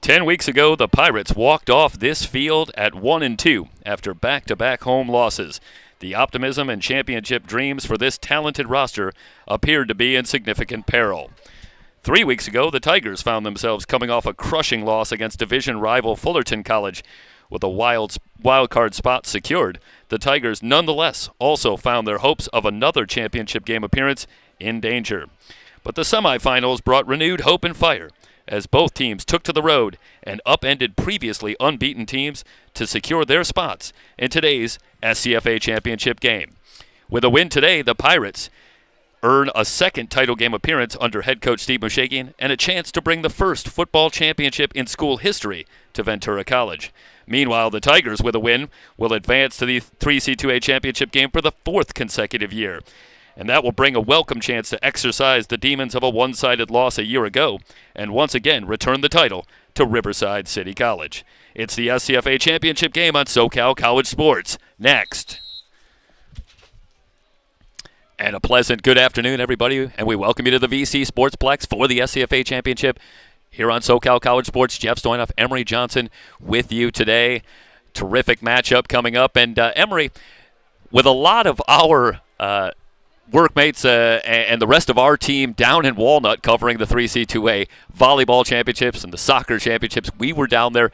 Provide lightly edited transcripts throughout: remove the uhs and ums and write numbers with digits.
10 weeks ago, the Pirates walked off this field at 1-2 after back-to-back home losses. The optimism and championship dreams for this talented roster appeared to be in significant peril. 3 weeks ago, the Tigers found themselves coming off a crushing loss against division rival Fullerton College. With a wild card spot secured, the Tigers nonetheless also found their hopes of another championship game appearance in danger. But the semifinals brought renewed hope and fire as both teams took to the road and upended previously unbeaten teams to secure their spots in today's SCFA championship game. With a win today, the Pirates earn a second title game appearance under head coach Steve Mushakian and a chance to bring the first football championship in school history to Ventura College. Meanwhile, the Tigers, with a win, will advance to the 3C2A championship game for the fourth consecutive year. And that will bring a welcome chance to exorcise the demons of a one-sided loss a year ago and once again return the title to Riverside City College. It's the SCFA championship game on SoCal College Sports. Next. And a pleasant good afternoon, everybody, and we welcome you to the VC Sportsplex for the SCFA championship here on SoCal College Sports. Jeff Stoynoff, Emery Johnson with you today. Terrific matchup coming up. And Emery, with a lot of our workmates and the rest of our team down in Walnut covering the 3C2A volleyball championships and the soccer championships, we were down there.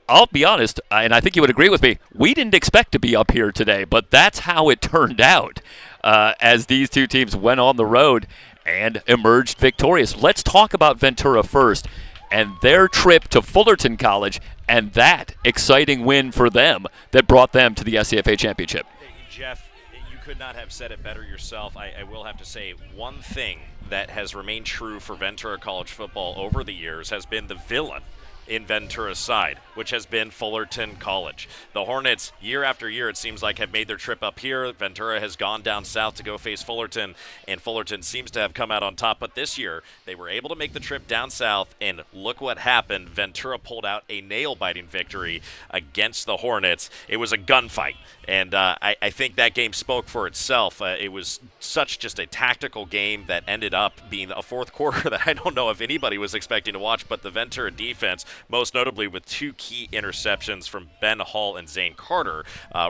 I'll be honest, and I think you would agree with me, we didn't expect to be up here today, but that's how it turned out as these two teams went on the road and emerged victorious. Let's talk about Ventura first and their trip to Fullerton College and that exciting win for them that brought them to the SCFA championship. Hey, Jeff, you could not have said it better yourself. I will have to say one thing that has remained true for Ventura College football over the years has been the villain in Ventura's side, which has been Fullerton College. The Hornets, year after year, it seems like, have made their trip up here. Ventura has gone down south to go face Fullerton, and Fullerton seems to have come out on top. But this year, they were able to make the trip down south, and look what happened. Ventura pulled out a nail-biting victory against the Hornets. It was a gunfight, and I think that game spoke for itself. It was such just a tactical game that ended up being a fourth quarter that I don't know if anybody was expecting to watch, but the Ventura defense, most notably with two key interceptions from Ben Hall and Zane Carter,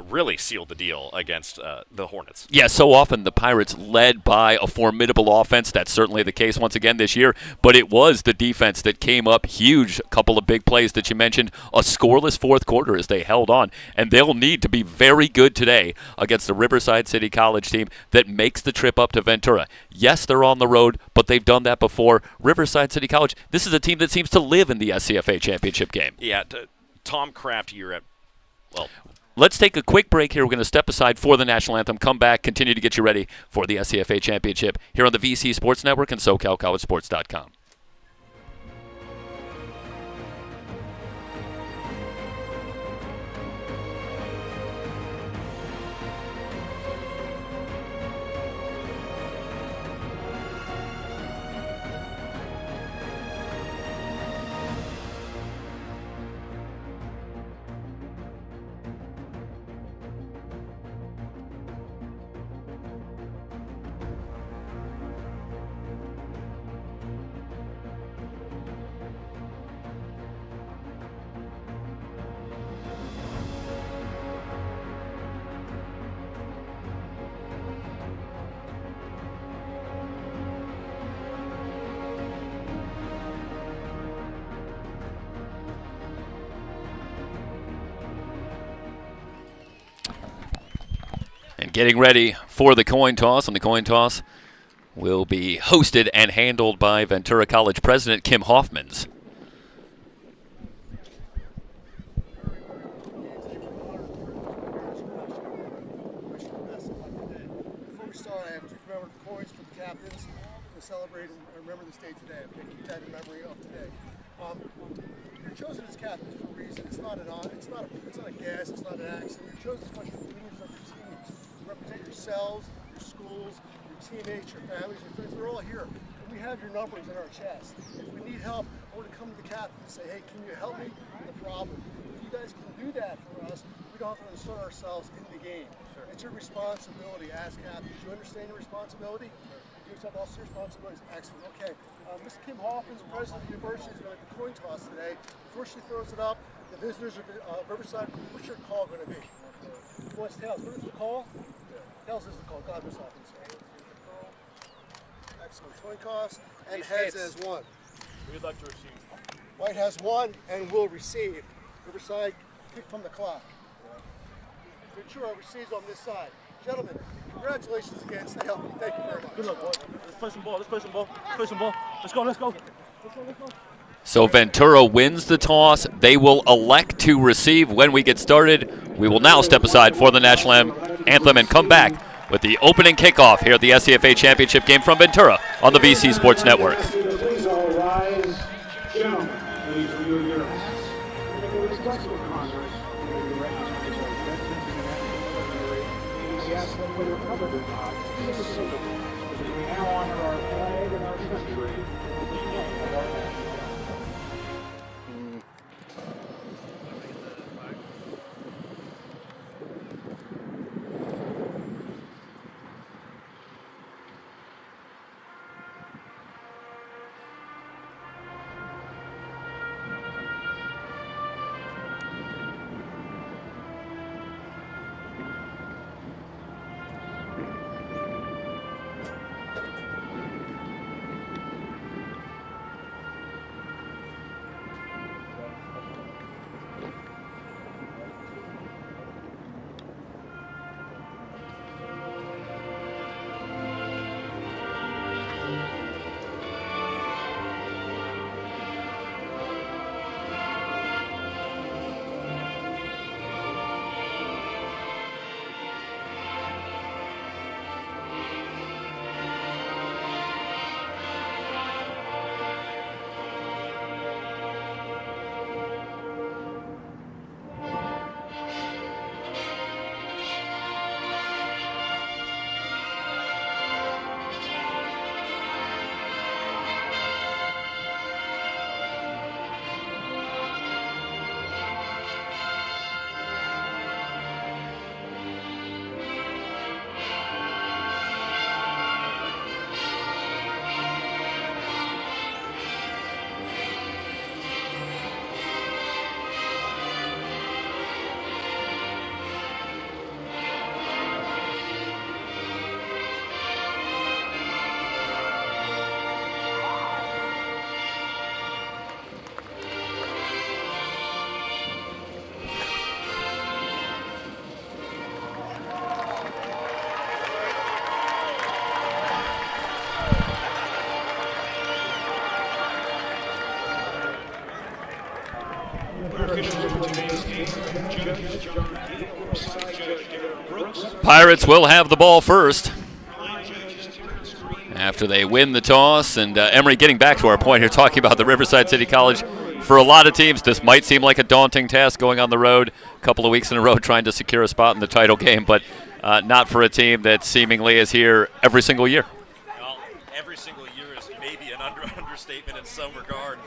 really sealed the deal against the Hornets. Yeah, so often the Pirates led by a formidable offense. That's certainly the case once again this year, but it was the defense that came up huge. A couple of big plays that you mentioned, a scoreless fourth quarter as they held on, and they'll need to be very good today against the Riverside City College team that makes the trip up to Ventura. Yes, they're on the road, but they've done that before. Riverside City College, this is a team that seems to live in the SCFA championship game. Yeah, Tom Kraft, let's take a quick break here. We're going to step aside for the national anthem, come back, continue to get you ready for the SCFA championship here on the VC Sports Network and SoCalCollegeSports.com. Getting ready for the coin toss, and the coin toss will be hosted and handled by Ventura College President Kim Hoffmans. Before we start, I have to remember the coins for the captains to celebrate and remember this day today. Okay, keep that in memory of today. You're chosen as captains for a reason. It's not a gas. It's not an accident. You're chosen as much as the leaders of your teams. Represent yourselves, your schools, your teammates, your families, your friends. They're all here. And we have your numbers in our chest. If we need help, I want to come to the captain and say, hey, can you help me with the problem? If you guys can do that for us, we don't have to insert ourselves in the game. Sure. It's your responsibility as captains. You understand your responsibility? You accept all your responsibilities. Excellent. Okay. Ms. Kim Hoffman's president of the university is going to make a coin toss today. Before she throws it up, the visitors of Riverside, what's your call going to be? What's tails? What is the call? Tails is the call. God, Ms. Hoffman. Excellent. Coin toss. And heads has one. We'd like to receive. White has one and will receive. Riverside, kick from the clock. Ventura receives on this side. Gentlemen, congratulations again. Stay healthy. Thank you very much. Good luck, boys. Let's play some ball. Let's play some ball. Let's play some ball. Let's go. Let's go. Let's go. So Ventura wins the toss. They will elect to receive when we get started. We will now step aside for the national anthem and come back with the opening kickoff here at the SCFA Championship game from Ventura on the VC Sports Network. Please all rise. Gentlemen, please remove your hats. Respectful Congress, we ask that whether covered or not, please assist us as we now honor our flag and our country with the hymn of our national anthem. Pirates will have the ball first after they win the toss. And Emery, getting back to our point here, talking about the Riverside City College, for a lot of teams, this might seem like a daunting task going on the road a couple of weeks in a row trying to secure a spot in the title game, but not for a team that seemingly is here every single year. Well, every single year is maybe an understatement in some regard.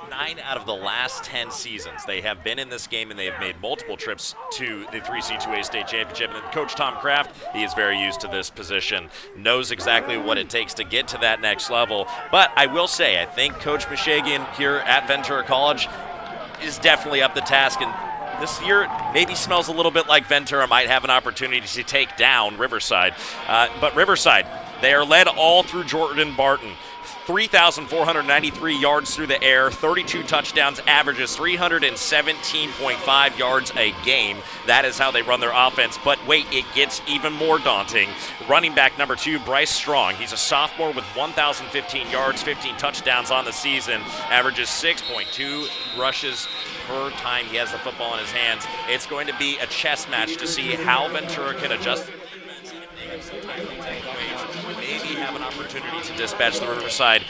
9 out of the last 10 seasons, they have been in this game, and they have made multiple trips to the 3C2A state championship. And Coach Tom Kraft, he is very used to this position, knows exactly what it takes to get to that next level. But I will say, I think Coach Mishagian here at Ventura College is definitely up the task. And this year maybe smells a little bit like Ventura might have an opportunity to take down Riverside. But Riverside, they are led all through Jordan Barton. 3,493 yards through the air, 32 touchdowns, averages 317.5 yards a game. That is how they run their offense. But wait, it gets even more daunting. Running back number 2, Bryce Strong. He's a sophomore with 1,015 yards, 15 touchdowns on the season, averages 6.2 rushes per time he has the football in his hands. It's going to be a chess match to see how Ventura can adjust. Maybe have an opportunity to dispatch the Riverside.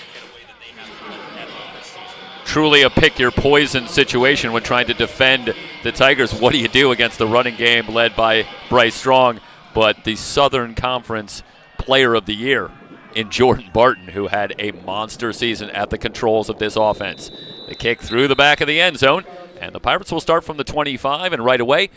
Truly a pick-your-poison situation when trying to defend the Tigers. What do you do against the running game led by Bryce Strong? But the Southern Conference Player of the Year in Jordan Barton, who had a monster season at the controls of this offense. The kick through the back of the end zone, and the Pirates will start from the 25, and right away,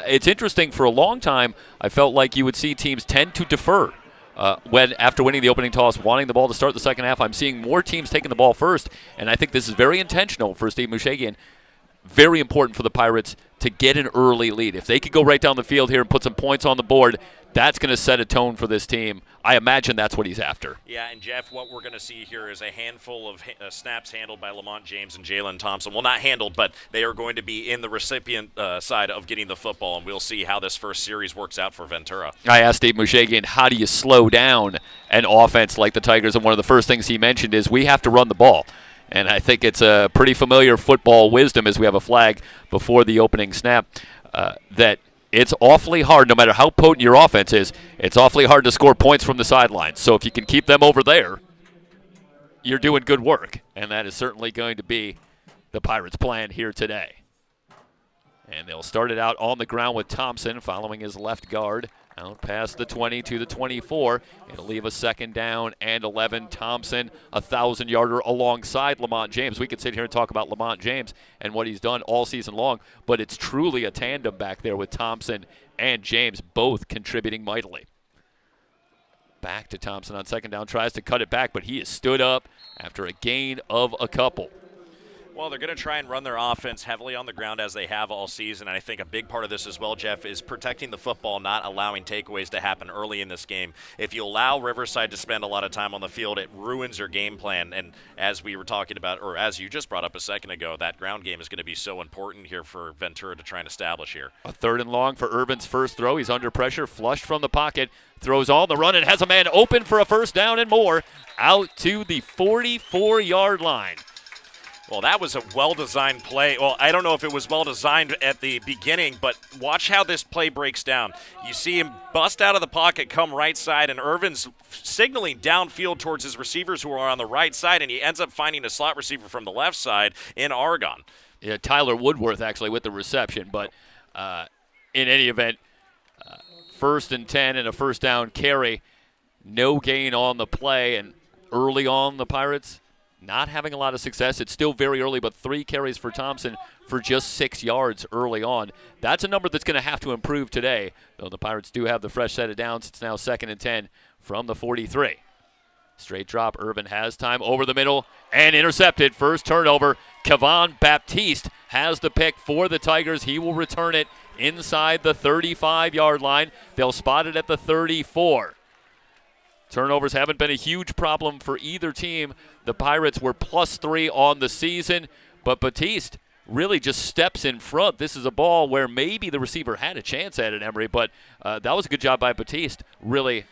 it's interesting. For a long time, I felt like you would see teams tend to defer after winning the opening toss, wanting the ball to start the second half. I'm seeing more teams taking the ball first, and I think this is very intentional for Steve Mushagian. Very important for the Pirates to get an early lead. If they could go right down the field here and put some points on the board, that's going to set a tone for this team. I imagine that's what he's after. Yeah, and Jeff, what we're going to see here is a handful of snaps handled by Lamont James and Jalen Thompson. Well, not handled, but they are going to be in the recipient side of getting the football, and we'll see how this first series works out for Ventura. I asked Steve Mushagian, how do you slow down an offense like the Tigers? And one of the first things he mentioned is we have to run the ball. And I think it's a pretty familiar football wisdom as we have a flag before the opening snap that it's awfully hard, no matter how potent your offense is, it's awfully hard to score points from the sidelines. So if you can keep them over there, you're doing good work. And that is certainly going to be the Pirates' plan here today. And they'll start it out on the ground with Thompson following his left guard. Out past the 20 to the 24. It'll leave a second down and 11. Thompson, a 1,000-yarder alongside Lamont James. We could sit here and talk about Lamont James and what he's done all season long, but it's truly a tandem back there with Thompson and James, both contributing mightily. Back to Thompson on second down, tries to cut it back, but he is stood up after a gain of a couple. Well, they're going to try and run their offense heavily on the ground as they have all season, and I think a big part of this as well, Jeff, is protecting the football, not allowing takeaways to happen early in this game. If you allow Riverside to spend a lot of time on the field, it ruins your game plan, and as we were talking about, or as you just brought up a second ago, that ground game is going to be so important here for Ventura to try and establish here. A third and long for Irvin's first throw. He's under pressure, flushed from the pocket, throws on the run, and has a man open for a first down and more out to the 44-yard line. Well, that was a well-designed play. Well, I don't know if it was well-designed at the beginning, but watch how this play breaks down. You see him bust out of the pocket, come right side, and Irvin's signaling downfield towards his receivers who are on the right side, and he ends up finding a slot receiver from the left side in Argonne. Yeah, Tyler Woodworth actually with the reception, but in any event, first and 10 and a first down carry, no gain on the play, and early on the Pirates not having a lot of success. It's still very early, but 3 carries for Thompson for just 6 yards early on. That's a number that's going to have to improve today, though the Pirates do have the fresh set of downs. It's now second and 10 from the 43. Straight drop. Irvin has time over the middle and intercepted. First turnover. Kevon Baptiste has the pick for the Tigers. He will return it inside the 35-yard line. They'll spot it at the 34. Turnovers haven't been a huge problem for either team. The Pirates were +3 on the season, but Baptiste really just steps in front. This is a ball where maybe the receiver had a chance at it, Emery, but that was a good job by Baptiste, really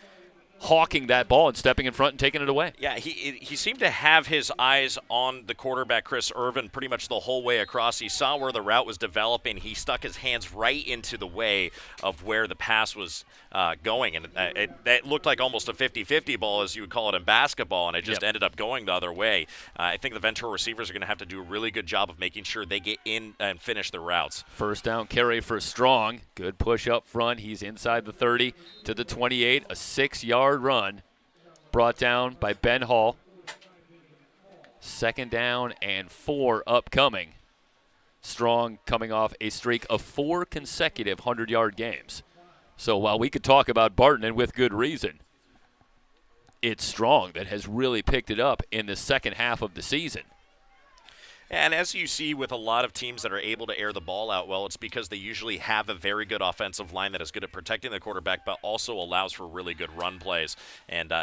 hawking that ball and stepping in front and taking it away. Yeah, he seemed to have his eyes on the quarterback, Chris Irvin, pretty much the whole way across. He saw where the route was developing. He stuck his hands right into the way of where the pass was going, and it looked like almost a 50-50 ball, as you would call it in basketball, and it just ended up going the other way. I think the Ventura receivers are going to have to do a really good job of making sure they get in and finish their routes. First down carry for Strong. Good push up front. He's inside the 30 to the 28, a 6-yard run brought down by Ben Hall. Second down and 4 upcoming. Strong coming off a streak of 4 consecutive 100-yard games. So while we could talk about Barton, and with good reason, it's Strong that has really picked it up in the second half of the season. And as you see with a lot of teams that are able to air the ball out well, it's because they usually have a very good offensive line that is good at protecting the quarterback, but also allows for really good run plays. And,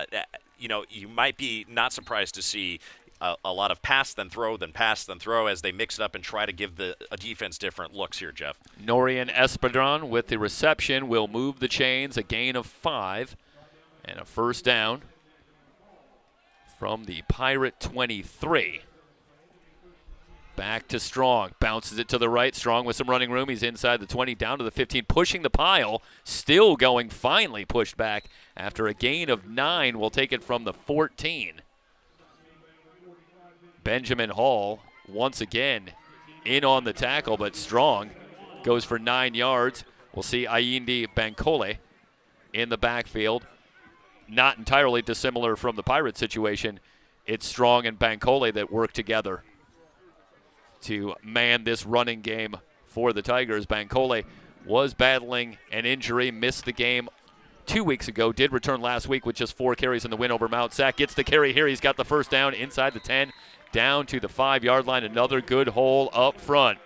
you might be not surprised to see a lot of pass then throw, then pass then throw as they mix it up and try to give a defense different looks here, Jeff. Norian Espadron with the reception will move the chains, a gain of 5 and a first down from the Pirate 23. Back to Strong, bounces it to the right. Strong with some running room. He's inside the 20, down to the 15, pushing the pile, still going, finally pushed back after a gain of 9. We'll take it from the 14. Benjamin Hall once again in on the tackle, but Strong goes for 9 yards. We'll see Ayindi Bankole in the backfield. Not entirely dissimilar from the Pirate situation. It's Strong and Bankole that work together to man this running game for the Tigers. Bankole was battling an injury, missed the game 2 weeks ago, did return last week with just 4 carries in the win over Mount Sac. Gets the carry here. He's got the first down inside the 10, down to the 5-yard line. Another good hole up front.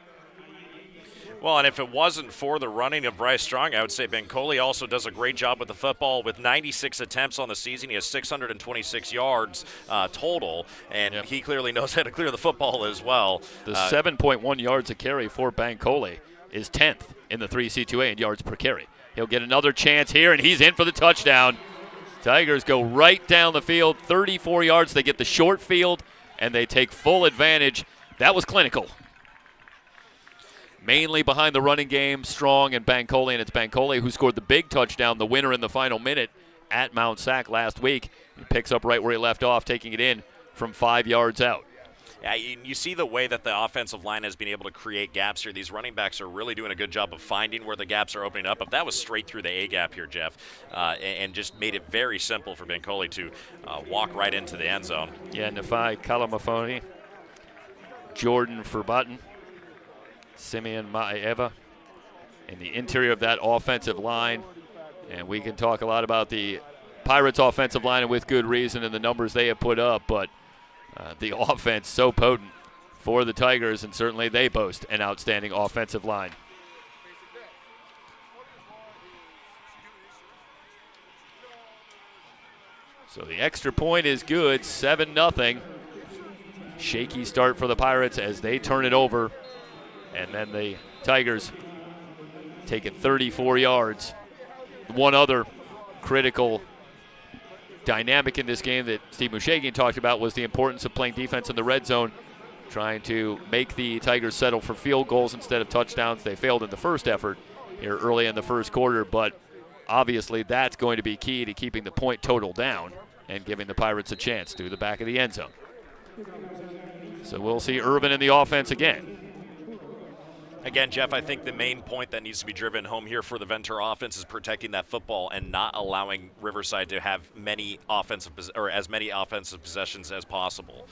Well, and if it wasn't for the running of Bryce Strong, I would say Bencoli also does a great job with the football. With 96 attempts on the season, he has 626 yards total, and he clearly knows how to clear the football as well. The 7.1 yards a carry for Bencoli is 10th in the 3C2A in yards per carry. He'll get another chance here, and he's in for the touchdown. Tigers go right down the field, 34 yards. They get the short field, and they take full advantage. That was clinical. Mainly behind the running game, Strong and Bencoli, and it's Bencoli who scored the big touchdown, the winner in the final minute at Mount Sac last week. He picks up right where he left off, taking it in from 5 yards out. Yeah, you see the way that the offensive line has been able to create gaps here. These running backs are really doing a good job of finding where the gaps are opening up. But that was straight through the A gap here, Jeff, and just made it very simple for Bencoli to walk right into the end zone. Yeah, Nafai Kalamafoni, Jordan Furbutton, Simeon Maeva in the interior of that offensive line. And we can talk a lot about the Pirates' offensive line, and with good reason, and the numbers they have put up. But the offense so potent for the Tigers, and certainly they boast an outstanding offensive line. So the extra point is good, 7-0. Shaky start for the Pirates as they turn it over. And then the Tigers take it 34 yards. One other critical dynamic in this game that Steve Mushagian talked about was the importance of playing defense in the red zone, trying to make the Tigers settle for field goals instead of touchdowns. They failed in the first effort here early in the first quarter, but obviously that's going to be key to keeping the point total down and giving the Pirates a chance through the back of the end zone. So we'll see Irvin in the offense again. Again, Jeff, I think the main point that needs to be driven home here for the Ventura offense is protecting that football and not allowing Riverside to have as many offensive possessions as possible.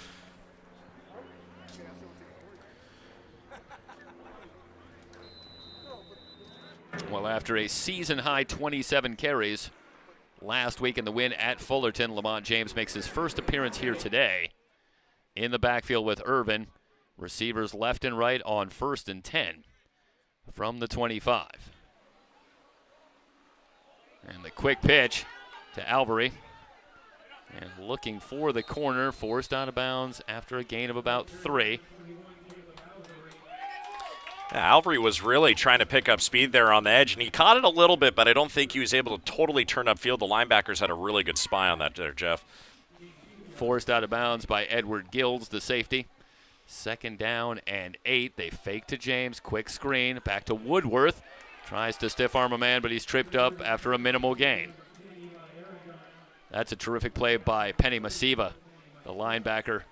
Well, after a season-high 27 carries last week in the win at Fullerton, Lamont James makes his first appearance here today in the backfield with Irvin. Receivers left and right on 1st and 10 from the 25. And the quick pitch to Alvery. And looking for the corner, forced out of bounds after a gain of about 3. Yeah, Alvery was really trying to pick up speed there on the edge, and he caught it a little bit, but I don't think he was able to totally turn upfield. The linebackers had a really good spy on that there, Jeff. Forced out of bounds by Edward Gilds, the safety. 2nd down and 8. They fake to James. Quick screen. Back to Woodworth. Tries to stiff arm a man, but he's tripped up after a minimal gain. That's a terrific play by Penny Masiva, the linebacker.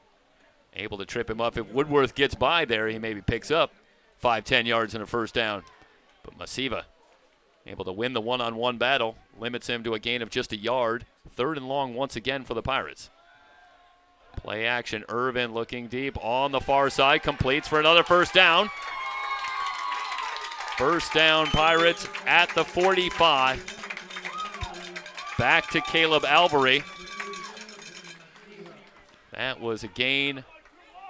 Able to trip him up. If Woodworth gets by there, he maybe picks up 5-10 yards and a first down. But Masiva able to win the one-on-one battle. Limits him to a gain of just a yard. 3rd and long once again for the Pirates. Play action, Irvin looking deep on the far side, completes for another first down. First down, Pirates at the 45. Back to Caleb Alvery. That was a gain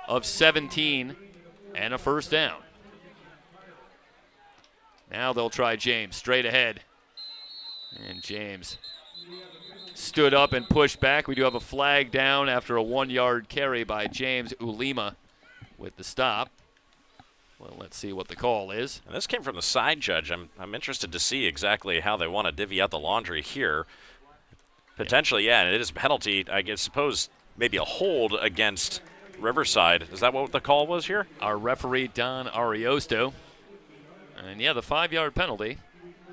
of 17 and a first down. Now they'll try James straight ahead. And James stood up and pushed back. We do have a flag down after a 1-yard carry by James Ulima with the stop. Well, let's see what the call is. And this came from the side judge. I'm interested to see exactly how they want to divvy out the laundry here. Potentially, yeah, and it is a penalty. I guess suppose maybe a hold against Riverside. Is that what the call was here? Our referee, Don Ariosto. And yeah, the 5-yard penalty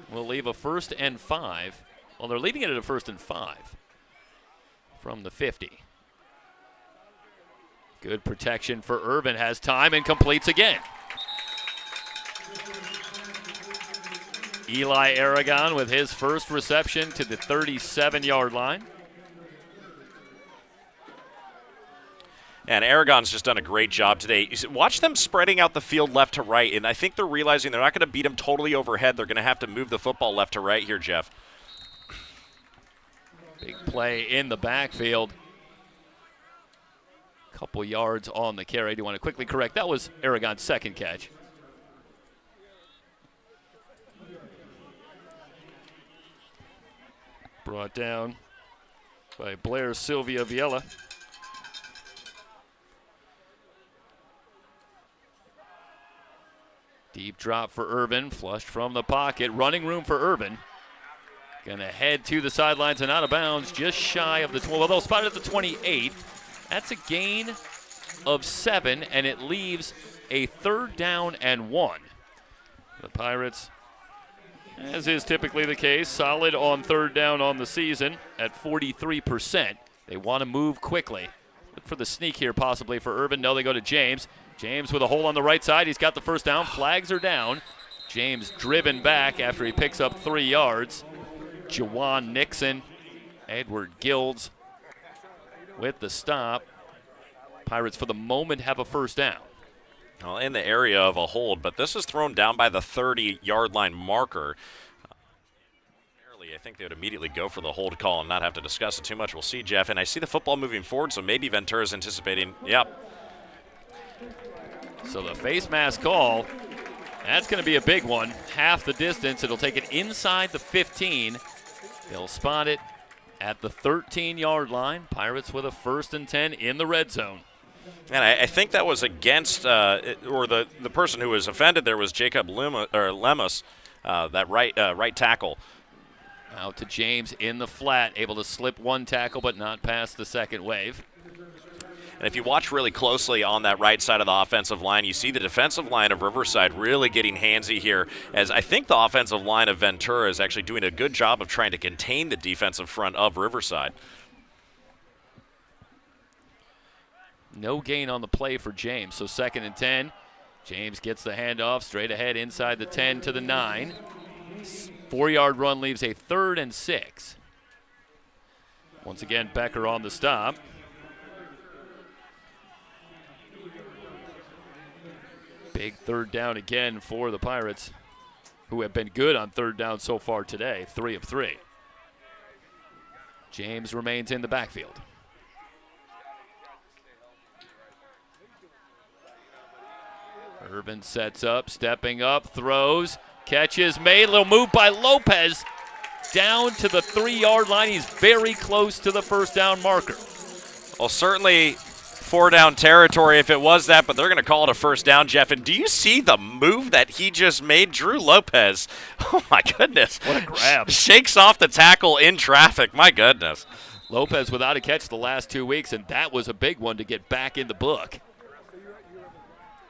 will leave a 1st and 5. Well, they're leaving it at a 1st and 5 from the 50. Good protection for Irvin, has time and completes again. Eli Aragon with his first reception to the 37-yard line. And Aragon's just done a great job today. Watch them spreading out the field left to right, and I think they're realizing they're not going to beat him totally overhead. They're going to have to move the football left to right here, Jeff. Big play in the backfield. Couple yards on the carry. Do you want to quickly correct? That was Aragon's second catch. Brought down by Blair Sylvia Viella. Deep drop for Irvin, flushed from the pocket. Running room for Irvin. Gonna head to the sidelines and out of bounds, just shy of the 12. Well, they'll spot it at the 28. That's a gain of 7, and it leaves a 3rd down and 1. The Pirates, as is typically the case, solid on 3rd down on the season at 43%. They want to move quickly. Look for the sneak here possibly for Irvin. No, they go to James. James with a hole on the right side. He's got the first down. Flags are down. James driven back after he picks up 3 yards. Jawan Nixon, Edward Gilds with the stop. Pirates for the moment have a first down. Well, in the area of a hold, but this is thrown down by the 30-yard line marker. I think they would immediately go for the hold call and not have to discuss it too much. We'll see, Jeff. And I see the football moving forward, so maybe Ventura's anticipating. Yep. So the face mask call, that's going to be a big one. Half the distance. It'll take it inside the 15. They'll spot it at the 13-yard line. Pirates with a 1st and 10 in the red zone. And I think that was against, or the person who was offended there was Jacob Lemus, that right tackle. Out to James in the flat, able to slip 1 tackle but not past the second wave. And if you watch really closely on that right side of the offensive line, you see the defensive line of Riverside really getting handsy here, as I think the offensive line of Ventura is actually doing a good job of trying to contain the defensive front of Riverside. No gain on the play for James, so 2nd and 10. James gets the handoff straight ahead inside the 10 to the 9. 4-yard run leaves a 3rd and 6. Once again, Becker on the stop. Big 3rd down again for the Pirates, who have been good on 3rd down so far today, 3 of 3. James remains in the backfield. Irvin sets up, stepping up, throws, catches made, little move by Lopez down to the 3-yard line. He's very close to the first down marker. Well, certainly 4-down territory if it was that, but they're going to call it a first down, Jeff. And do you see the move that he just made? Drew Lopez, oh my goodness. What a grab. Shakes off the tackle in traffic, my goodness. Lopez without a catch the last 2 weeks, and that was a big one to get back in the book.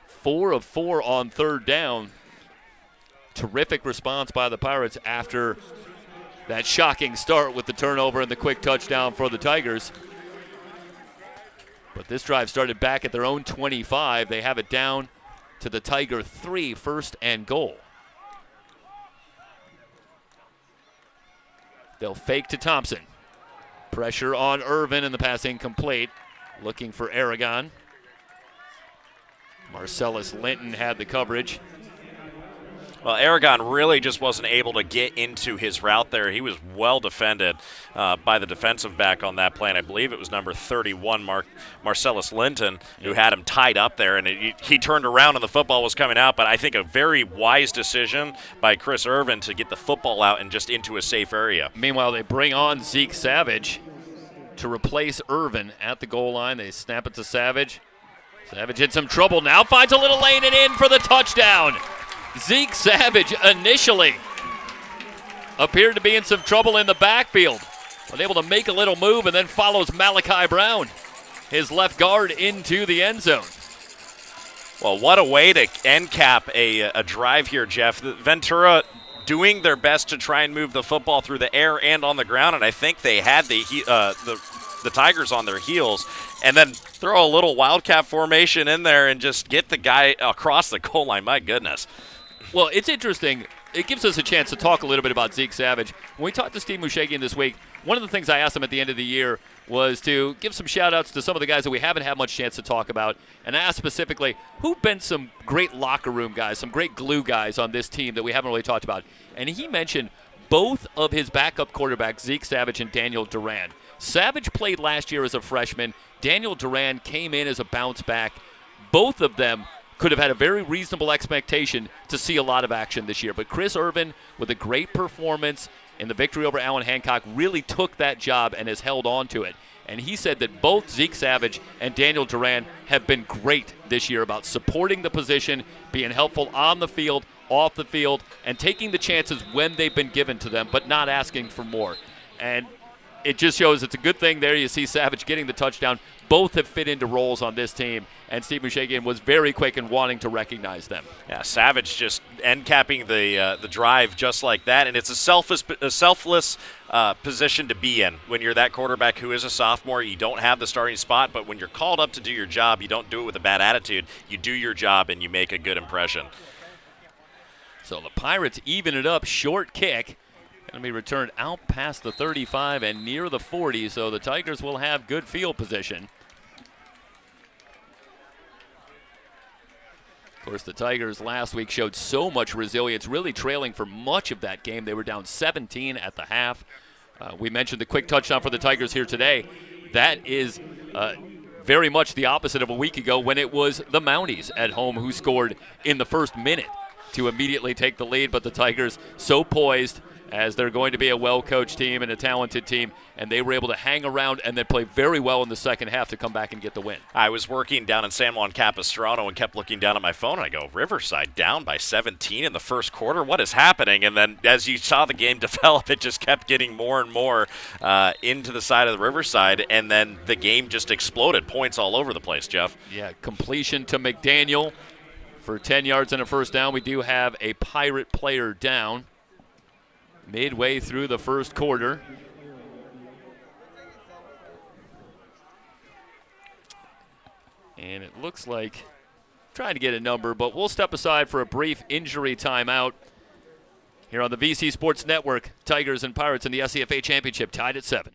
4 of 4 on 3rd down. Terrific response by the Pirates after that shocking start with the turnover and the quick touchdown for the Tigers. But this drive started back at their own 25. They have it down to the Tiger 3, 1st and goal. They'll fake to Thompson. Pressure on Irvin and the pass incomplete. Looking for Aragon. Marcellus Linton had the coverage. Well, Aragon really just wasn't able to get into his route there. He was well defended by the defensive back on that play, and I believe it was number 31, Marcellus Linton, who had him tied up there, and he turned around and the football was coming out. But I think a very wise decision by Chris Irvin to get the football out and just into a safe area. Meanwhile, they bring on Zeke Savage to replace Irvin at the goal line. They snap it to Savage. Savage in some trouble now, finds a little lane and in for the touchdown. Zeke Savage initially appeared to be in some trouble in the backfield, but able to make a little move and then follows Malachi Brown, his left guard, into the end zone. Well, what a way to end cap a drive here, Jeff. Ventura doing their best to try and move the football through the air and on the ground, and I think they had the Tigers on their heels, and then throw a little wildcat formation in there and just get the guy across the goal line. My goodness. Well, it's interesting. It gives us a chance to talk a little bit about Zeke Savage. When we talked to Steve Mushagian this week, one of the things I asked him at the end of the year was to give some shout-outs to some of the guys that we haven't had much chance to talk about, and I asked specifically who've been some great locker room guys, some great glue guys on this team that we haven't really talked about. And he mentioned both of his backup quarterbacks, Zeke Savage and Daniel Duran. Savage played last year as a freshman. Daniel Duran came in as a bounce back. Both of them could have had a very reasonable expectation to see a lot of action this year. But Chris Irvin, with a great performance in the victory over Allen Hancock, really took that job and has held on to it. And he said that both Zeke Savage and Daniel Duran have been great this year about supporting the position, being helpful on the field, off the field, and taking the chances when they've been given to them, but not asking for more. And it just shows it's a good thing there. You see Savage getting the touchdown. Both have fit into roles on this team, and Steve Mushagian was very quick in wanting to recognize them. Yeah, Savage just end capping the drive just like that, and it's a selfless position to be in when you're that quarterback who is a sophomore. You don't have the starting spot, but when you're called up to do your job, you don't do it with a bad attitude. You do your job, and you make a good impression. So the Pirates even it up, short kick. Going to be returned out past the 35 and near the 40, so the Tigers will have good field position. Of course, the Tigers last week showed so much resilience, really trailing for much of that game. They were down 17 at the half. We mentioned the quick touchdown for the Tigers here today. That is very much the opposite of a week ago when it was the Mounties at home who scored in the first minute to immediately take the lead, but the Tigers so poised as they're going to be a well-coached team and a talented team, and they were able to hang around and then play very well in the second half to come back and get the win. I was working down in San Juan Capistrano and kept looking down at my phone, and I go, Riverside down by 17 in the first quarter? What is happening? And then as you saw the game develop, it just kept getting more and more into the side of the Riverside, and then the game just exploded. Points all over the place, Jeff. Yeah, completion to McDaniel for 10 yards and a first down. We do have a Pirate player down midway through the first quarter. And it looks like trying to get a number, but we'll step aside for a brief injury timeout here on the VC Sports Network. Tigers and Pirates in the SCFA Championship tied at 7.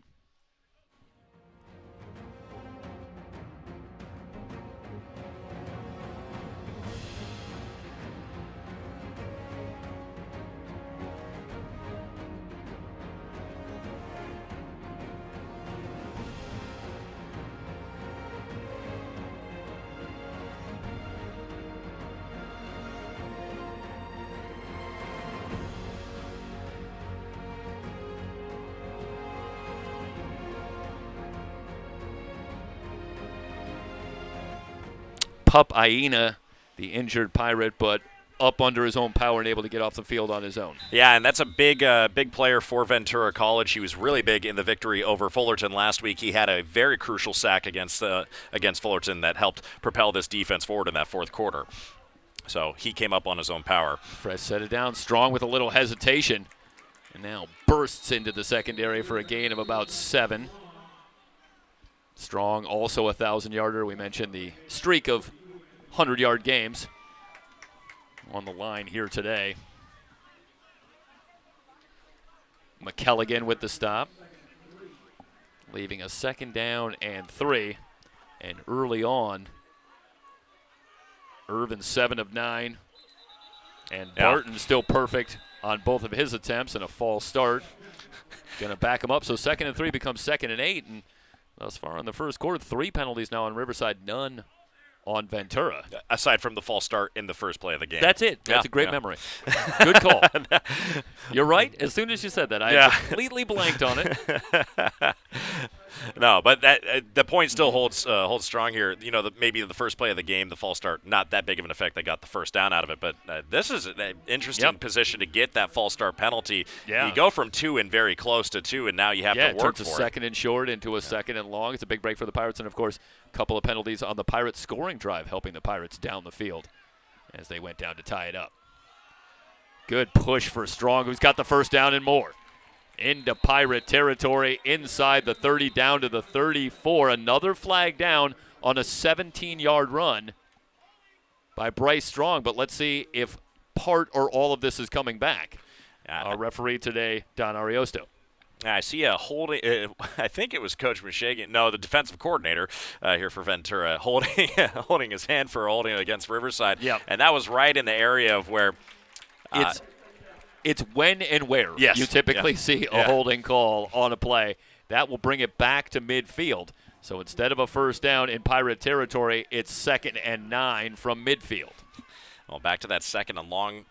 Pup Aina, the injured Pirate, but up under his own power and able to get off the field on his own. Yeah, and that's a big player for Ventura College. He was really big in the victory over Fullerton last week. He had a very crucial sack against Fullerton that helped propel this defense forward in that fourth quarter. So he came up on his own power. Fresh set it down strong with a little hesitation, and now bursts into the secondary for a gain of about 7. Strong, also a 1,000-yarder. We mentioned the streak of 100-yard games on the line here today. McKelligan with the stop, leaving a 2nd down and 3. And early on, Irvin 7 of 9. And Barton still perfect on both of his attempts and a false start. Going to back him up. So 2nd and 3 becomes 2nd and 8. And thus far in the first quarter, 3 penalties now on Riverside, none on Ventura. Aside from the false start in the first play of the game. That's it. That's a great memory. Good call. You're right. As soon as you said that, I completely blanked on it. No, but the point still holds strong here. You know, maybe the first play of the game, the false start, not that big of an effect. They got the first down out of it, but this is an interesting position to get that false start penalty. Yeah. You go from 2 and very close to 2, and now you have to work for it. Yeah, it turns a 2nd and short into a 2nd and long. It's a big break for the Pirates, and, of course, a couple of penalties on the Pirates' scoring drive, helping the Pirates down the field as they went down to tie it up. Good push for Strong, who's got the first down and more. Into Pirate territory, inside the 30, down to the 34. Another flag down on a 17-yard run by Bryce Strong. But let's see if part or all of this is coming back. Our referee today, Don Ariosto. I see a holding. I think it was Coach Mushagian. No, the defensive coordinator here for Ventura holding his hand for holding against Riverside. Yep. And that was right in the area of where it's when and where Yes. you typically see a holding call on a play. That will bring it back to midfield. So instead of a first down in Pirate territory, it's 2nd and 9 from midfield. Well, back to that 2nd and long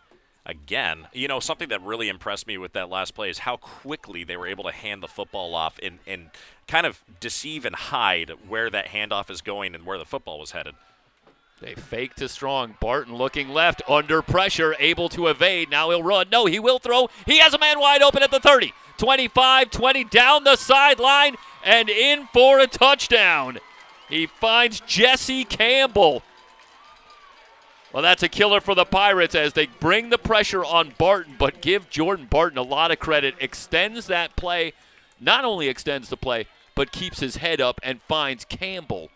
again. You know, something that really impressed me with that last play is how quickly they were able to hand the football off and kind of deceive and hide where that handoff is going and where the football was headed. They fake to Strong. Barton looking left, under pressure, able to evade. Now he'll run. No, he will throw. He has a man wide open at the 30. 25, 20, down the sideline, and in for a touchdown. He finds Jesse Campbell. Well, that's a killer for the Pirates as they bring the pressure on Barton, but give Jordan Barton a lot of credit. Extends that play, not only extends the play, but keeps his head up and finds Campbell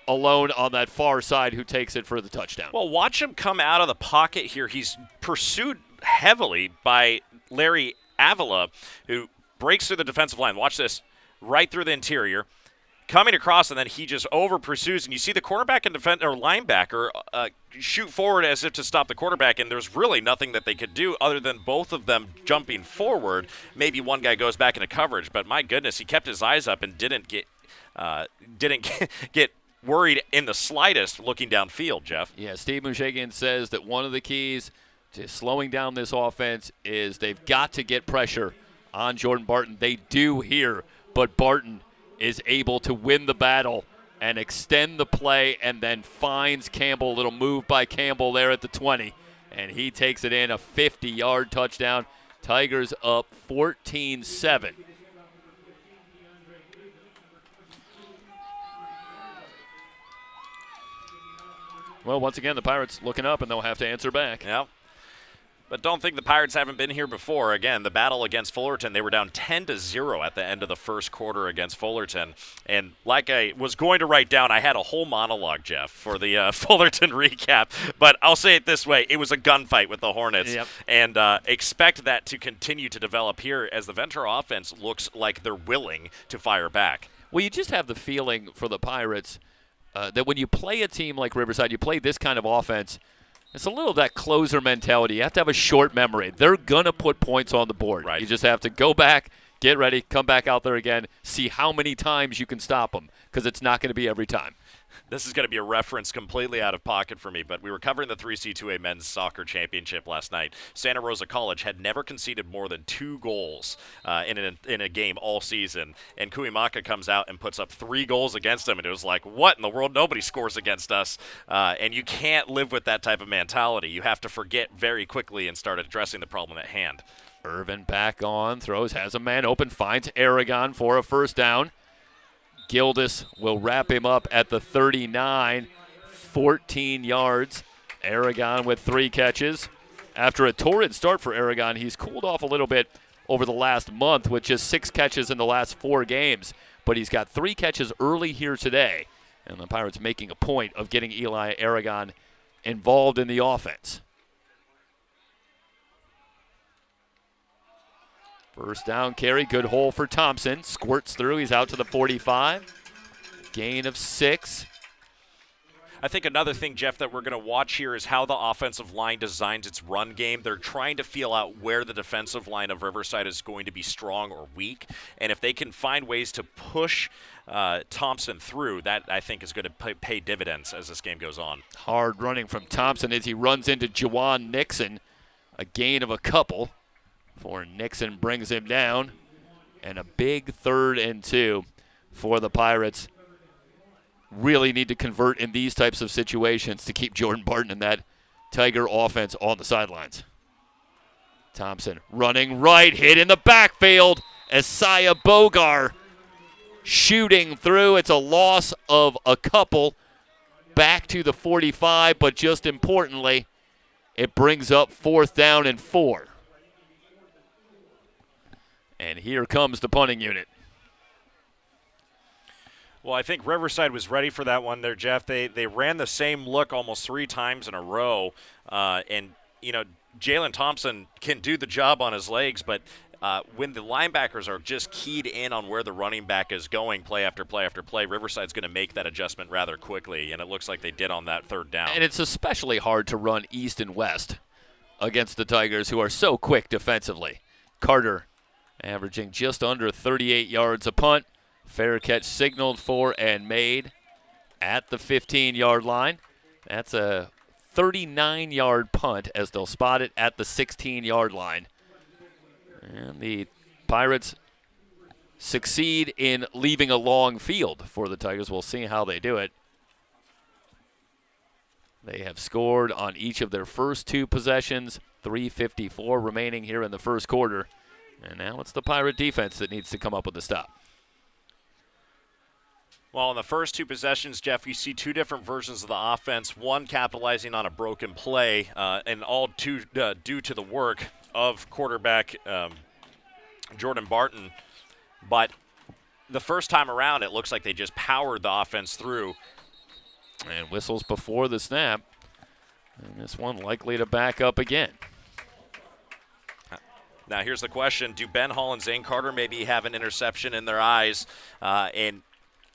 alone on that far side who takes it for the touchdown. Well, watch him come out of the pocket here. He's pursued heavily by Larry Avila, who breaks through the defensive line. Watch this, right through the interior. Coming across, and then he just over-pursues, and you see the quarterback and linebacker shoot forward as if to stop the quarterback, and there's really nothing that they could do other than both of them jumping forward. Maybe one guy goes back into coverage, but my goodness, he kept his eyes up and didn't get worried in the slightest looking downfield, Jeff. Yeah, Steve Mushagian says that one of the keys to slowing down this offense is they've got to get pressure on Jordan Barton. They do here, but Barton is able to win the battle and extend the play and then finds Campbell. A little move by Campbell there at the 20, and he takes it in, a 50-yard touchdown. Tigers up 14-7. Well, once again, the Pirates looking up, and they'll have to answer back. Yeah. But don't think the Pirates haven't been here before. Again, the battle against Fullerton, they were down 10-0 at the end of the first quarter against Fullerton. And like I was going to write down, I had a whole monologue, Jeff, for the Fullerton recap. But I'll say it this way. It was a gunfight with the Hornets. Yep. And expect that to continue to develop here as the Ventura offense looks like they're willing to fire back. Well, you just have the feeling for the Pirates that when you play a team like Riverside, you play this kind of offense, it's a little of that closer mentality. You have to have a short memory. They're going to put points on the board. Right. You just have to go back, get ready, come back out there again, see how many times you can stop them, because it's not going to be every time. This is going to be a reference completely out of pocket for me, but we were covering the 3C2A men's soccer championship last night. Santa Rosa College had never conceded more than 2 goals in a game all season, and Cuimaca comes out and puts up 3 goals against them, and it was like, what in the world? Nobody scores against us, and you can't live with that type of mentality. You have to forget very quickly and start addressing the problem at hand. Irvin back on, throws, has a man open, finds Aragon for a first down. Gildas will wrap him up at the 39, 14 yards. Aragon with 3 catches. After a torrid start for Aragon, he's cooled off a little bit over the last month with just 6 catches in the last 4 games. But he's got 3 catches early here today. And the Pirates making a point of getting Eli Aragon involved in the offense. First down carry, good hole for Thompson. Squirts through, he's out to the 45. Gain of 6. I think another thing, Jeff, that we're going to watch here is how the offensive line designs its run game. They're trying to feel out where the defensive line of Riverside is going to be strong or weak. And if they can find ways to push Thompson through, that I think is going to pay dividends as this game goes on. Hard running from Thompson as he runs into Juwan Nixon. A gain of a couple. For Nixon brings him down, and a big 3rd and 2 for the Pirates. Really need to convert in these types of situations to keep Jordan Barton and that Tiger offense on the sidelines. Thompson running right, hit in the backfield. Isaiah Bogar shooting through. It's a loss of a couple back to the 45, but just importantly, it brings up 4th down and 4. And here comes the punting unit. Well, I think Riverside was ready for that one there, Jeff. They ran the same look almost 3 times in a row. And, you know, Jalen Thompson can do the job on his legs, but when the linebackers are just keyed in on where the running back is going play after play after play, Riverside's going to make that adjustment rather quickly, and it looks like they did on that 3rd down. And it's especially hard to run east and west against the Tigers, who are so quick defensively. Carter averaging just under 38 yards a punt. Fair catch signaled for and made at the 15-yard line. That's a 39-yard punt as they'll spot it at the 16-yard line. And the Pirates succeed in leaving a long field for the Tigers. We'll see how they do it. They have scored on each of their first 2 possessions, 3:54 remaining here in the first quarter. And now it's the Pirate defense that needs to come up with a stop. Well, in the first 2 possessions, Jeff, you see 2 different versions of the offense, one capitalizing on a broken play, and all due to the work of quarterback Jordan Barton. But the first time around, it looks like they just powered the offense through. And whistles before the snap. And this one likely to back up again. Now here's the question. Do Ben Hall and Zane Carter maybe have an interception in their eyes? And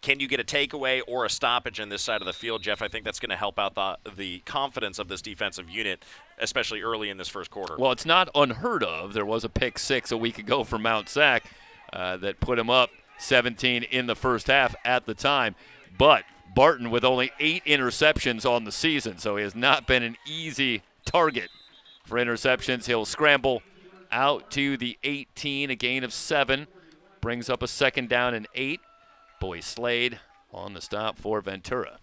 can you get a takeaway or a stoppage on this side of the field, Jeff? I think that's going to help out the confidence of this defensive unit, especially early in this first quarter. Well, it's not unheard of. There was a pick 6 a week ago for Mount Sac that put him up 17 in the first half at the time. But Barton with only 8 interceptions on the season, so he has not been an easy target for interceptions. He'll scramble out to the 18, a gain of 7, brings up a 2nd down and 8. Boy Slade on the stop for Ventura.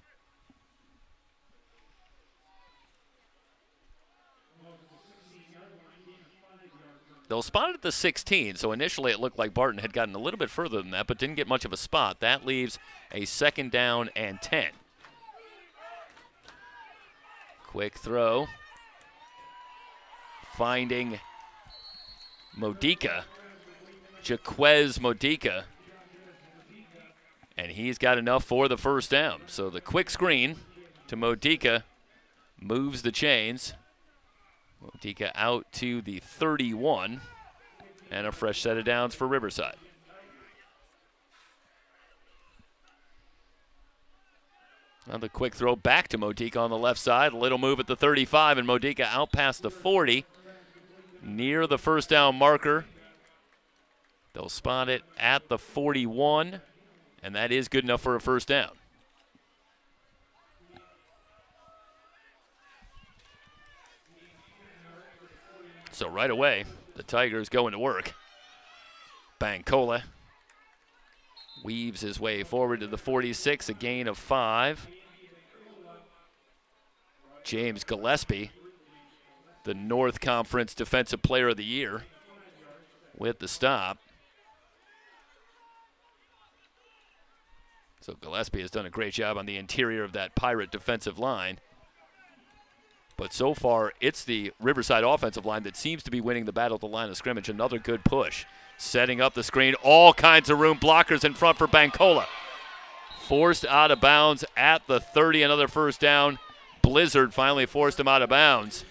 They'll spot it at the 16, so initially it looked like Barton had gotten a little bit further than that, but didn't get much of a spot. That leaves a 2nd down and 10. Quick throw. Finding Modica, Jaquez Modica, and he's got enough for the first down. So the quick screen to Modica moves the chains. Modica out to the 31, and a fresh set of downs for Riverside. Another quick throw back to Modica on the left side. A little move at the 35, and Modica out past the 40, near the first down marker. They'll spot it at the 41, and that is good enough for a first down. So right away, the Tigers going to work. Bancola weaves his way forward to the 46, a gain of 5. James Gillespie, the North Conference Defensive Player of the Year, with the stop. So Gillespie has done a great job on the interior of that Pirate defensive line. But so far, it's the Riverside offensive line that seems to be winning the battle at the line of scrimmage. Another good push. Setting up the screen. All kinds of room. Blockers in front for Bancola. Forced out of bounds at the 30. Another first down. Blizzard finally forced him out of bounds.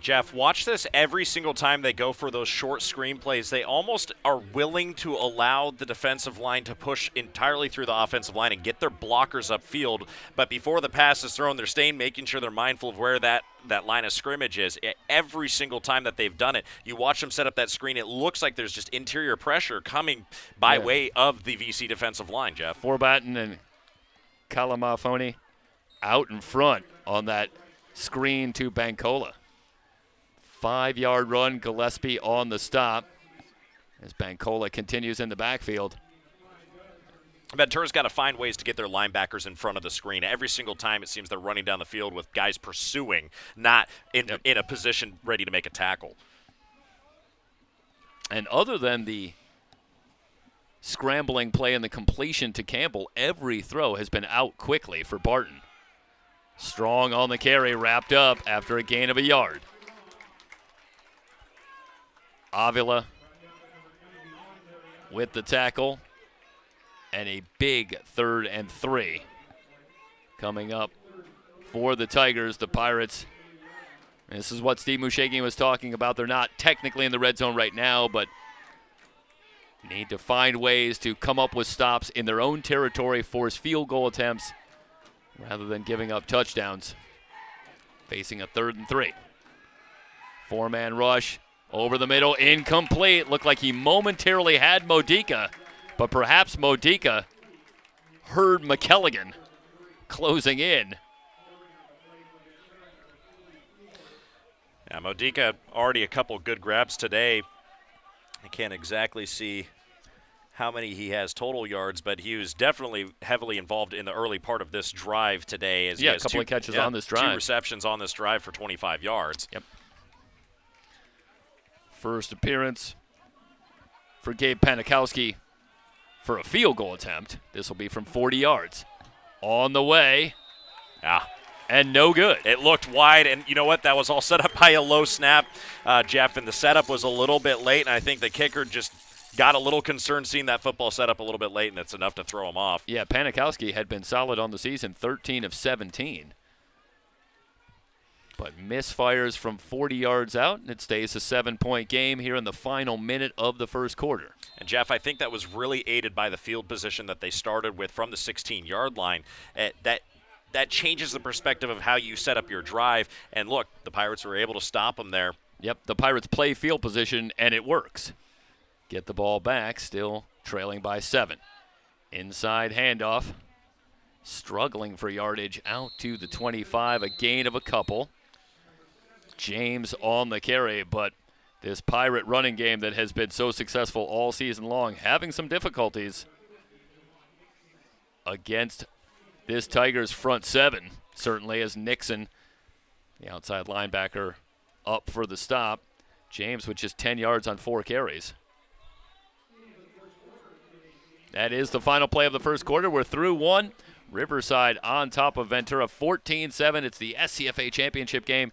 Jeff, watch this every single time they go for those short screen plays. They almost are willing to allow the defensive line to push entirely through the offensive line and get their blockers upfield. But before the pass is thrown, they're staying, making sure they're mindful of where that line of scrimmage is. Every single time that they've done it, you watch them set up that screen, it looks like there's just interior pressure coming by way of the VC defensive line, Jeff. Forbatten and Kalamafoni out in front on that screen to Bancola. 5-yard run, Gillespie on the stop as Bancola continues in the backfield. Ventura's got to find ways to get their linebackers in front of the screen. Every single time it seems they're running down the field with guys pursuing, not in a position ready to make a tackle. And other than the scrambling play and the completion to Campbell, every throw has been out quickly for Barton. Strong on the carry, wrapped up after a gain of a yard. Avila with the tackle, and a big 3rd and 3 coming up for the Tigers. The Pirates, this is what Steve Mushagian was talking about. They're not technically in the red zone right now, but need to find ways to come up with stops in their own territory, force field goal attempts, rather than giving up touchdowns. Facing a 3rd and 3. Four-man rush over the middle, incomplete. Looked like he momentarily had Modica, but perhaps Modica heard McKelligan closing in. Yeah, Modica already a couple good grabs today. I can't exactly see how many he has total yards, but he was definitely heavily involved in the early part of this drive today. As he has a couple of catches on this drive. 2 receptions on this drive for 25 yards. Yep. First appearance for Gabe Panikowski for a field goal attempt. This will be from 40 yards. On the way. Yeah. And no good. It looked wide, and you know what? That was all set up by a low snap, Jeff, and the setup was a little bit late, and I think the kicker just got a little concerned seeing that football set up a little bit late, and it's enough to throw him off. Yeah, Panikowski had been solid on the season, 13 of 17. But misfires from 40 yards out, and it stays a 7-point game here in the final minute of the first quarter. And, Jeff, I think that was really aided by the field position that they started with from the 16-yard line. That changes the perspective of how you set up your drive. And, look, the Pirates were able to stop them there. Yep, the Pirates play field position, and it works. Get the ball back, still trailing by 7. Inside handoff. Struggling for yardage out to the 25, a gain of a couple. James on the carry, but this Pirate running game that has been so successful all season long, having some difficulties against this Tigers front 7, certainly, as Nixon, the outside linebacker, up for the stop. James with just 10 yards on 4 carries. That is the final play of the first quarter. We're through 1. Riverside on top of Ventura, 14-7. It's the SCFA championship game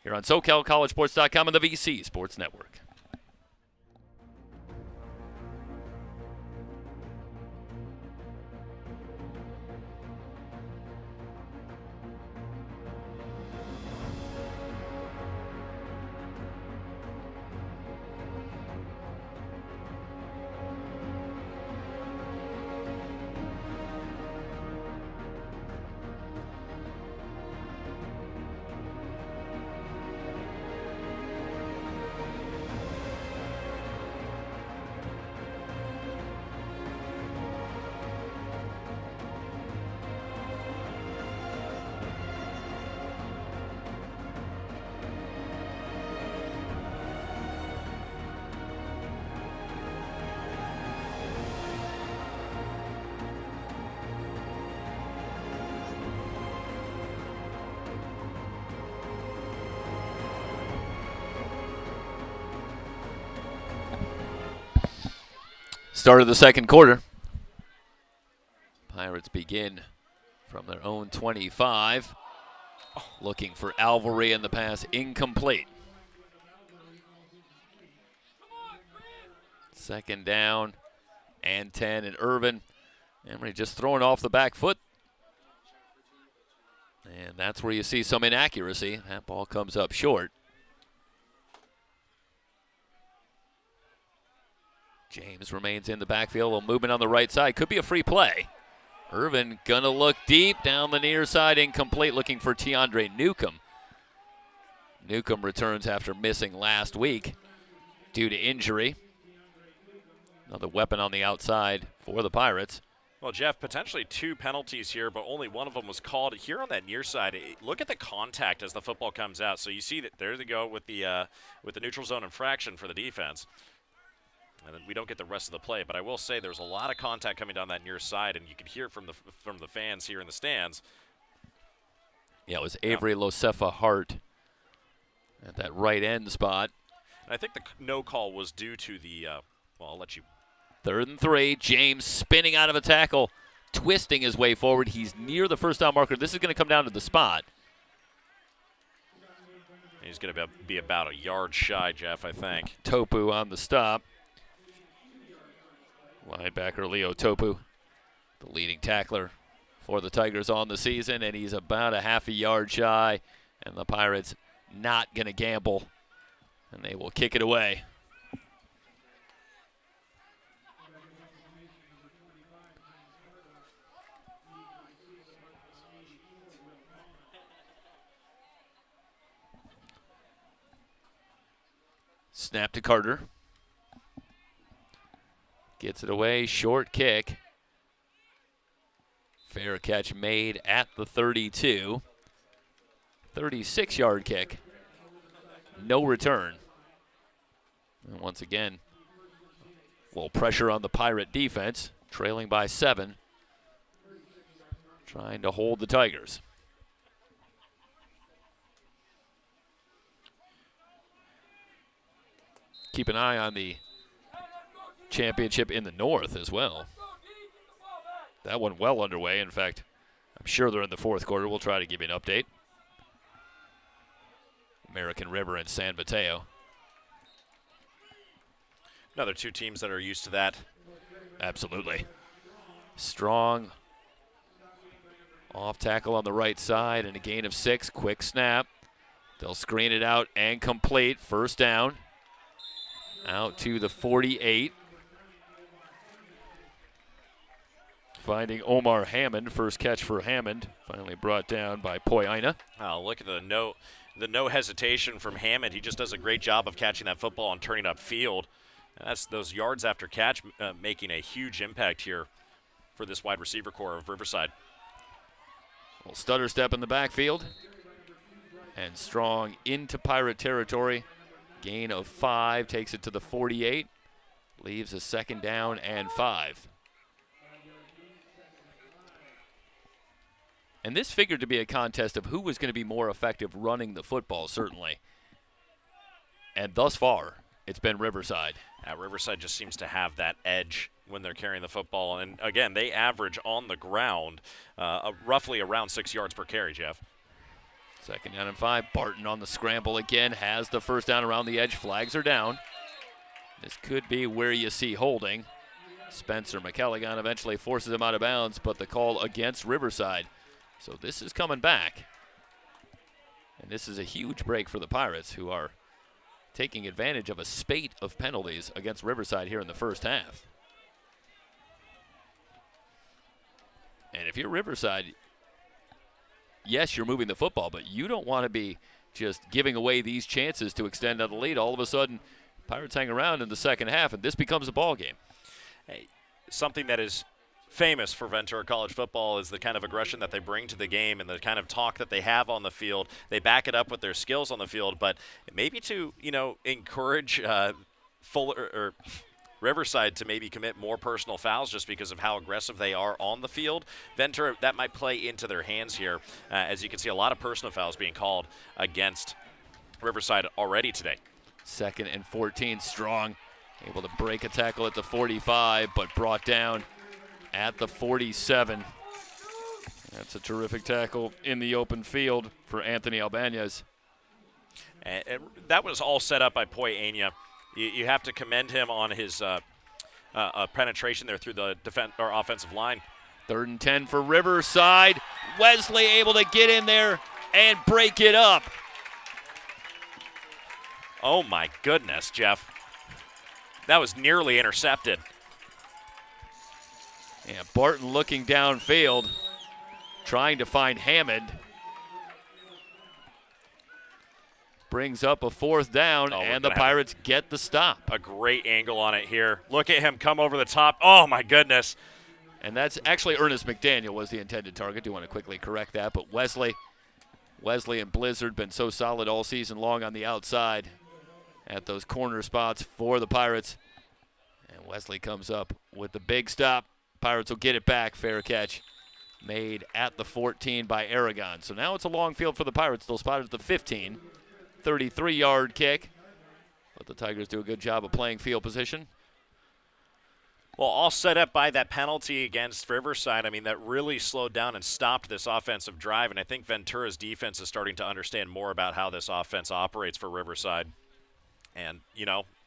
here on SoCalCollegeSports.com and the VC Sports Network. Start of the second quarter. Pirates begin from their own 25. Looking for Alvary, and the pass incomplete. Second down and 10, and Irvin. Emery just throwing off the back foot. And that's where you see some inaccuracy. That ball comes up short. James remains in the backfield. A little movement on the right side. Could be a free play. Irvin gonna look deep down the near side. Incomplete, looking for Tiandre Newcomb. Newcomb returns after missing last week due to injury. Another weapon on the outside for the Pirates. Well, Jeff, potentially 2 penalties here, but only one of them was called. Here on that near side, look at the contact as the football comes out. So you see that there they go with the neutral zone infraction for the defense. And then we don't get the rest of the play, but I will say there's a lot of contact coming down that near side, and you can hear it from the fans here in the stands. Yeah, it was Avery Losefa Hart at that right end spot. And I think the no call was due to the, well, I'll let you. 3rd and 3, James spinning out of a tackle, twisting his way forward. He's near the first down marker. This is going to come down to the spot. He's going to be about a yard shy, Jeff, I think. Topu on the stop. Linebacker Leo Topu, the leading tackler for the Tigers on the season, and he's about a half a yard shy, and the Pirates not going to gamble, and they will kick it away. Snap to Carter. Gets it away, short kick. Fair catch made at the 32. 36-yard kick. No return. And once again, a little pressure on the Pirate defense, trailing by 7. Trying to hold the Tigers. Keep an eye on the championship in the North as well. That one well underway. In fact, I'm sure they're in the fourth quarter. We'll try to give you an update. American River and San Mateo. Another two teams that are used to that. Absolutely. Strong off tackle on the right side and a gain of 6. Quick snap. They'll screen it out and complete. First down. Out to the 48. Finding Omar Hammond. First catch for Hammond. Finally brought down by Poyaina. Oh, look at the no hesitation from Hammond. He just does a great job of catching that football and turning upfield. That's those yards after catch making a huge impact here for this wide receiver core of Riverside. Well, stutter step in the backfield. And Strong into Pirate territory. Gain of 5 takes it to the 48. Leaves a second down and 5. And this figured to be a contest of who was going to be more effective running the football, certainly. And thus far, it's been Riverside. Riverside just seems to have that edge when they're carrying the football. And, again, they average on the ground roughly around 6 yards per carry, Jeff. Second down and 5. Barton on the scramble again. Has the first down around the edge. Flags are down. This could be where you see holding. Spencer McElligan eventually forces him out of bounds, but the call against Riverside. So this is coming back. And this is a huge break for the Pirates, who are taking advantage of a spate of penalties against Riverside here in the first half. And if you're Riverside, yes, you're moving the football, but you don't want to be just giving away these chances to extend out the lead. All of a sudden, Pirates hang around in the second half, and this becomes a ball game. Hey, something that is famous for Ventura College football is the kind of aggression that they bring to the game and the kind of talk that they have on the field. They back it up with their skills on the field, but maybe to, encourage Riverside to maybe commit more personal fouls just because of how aggressive they are on the field. Ventura, that might play into their hands here. As you can see, a lot of personal fouls being called against Riverside already today. 2nd and 14, Strong able to break a tackle at the 45, but brought down at the 47. That's a terrific tackle in the open field for Anthony Albanez. And that was all set up by Poyaina. You have to commend him on his penetration there through the offensive line. 3rd and 10 for Riverside. Wesley able to get in there and break it up. Oh, my goodness, Jeff. That was nearly intercepted. Yeah, Barton looking downfield, trying to find Hammond. Brings up a 4th down, and the Pirates get the stop. A great angle on it here. Look at him come over the top. Oh, my goodness. And that's actually Ernest McDaniel was the intended target. Do want to quickly correct that. But Wesley and Blizzard been so solid all season long on the outside at those corner spots for the Pirates. And Wesley comes up with the big stop. Pirates will get it back. Fair catch made at the 14 by Aragon. So now it's a long field for the Pirates. They'll spot it at the 15. 33-yard kick. But the Tigers do a good job of playing field position. Well, all set up by that penalty against Riverside. I mean, that really slowed down and stopped this offensive drive. And I think Ventura's defense is starting to understand more about how this offense operates for Riverside. And,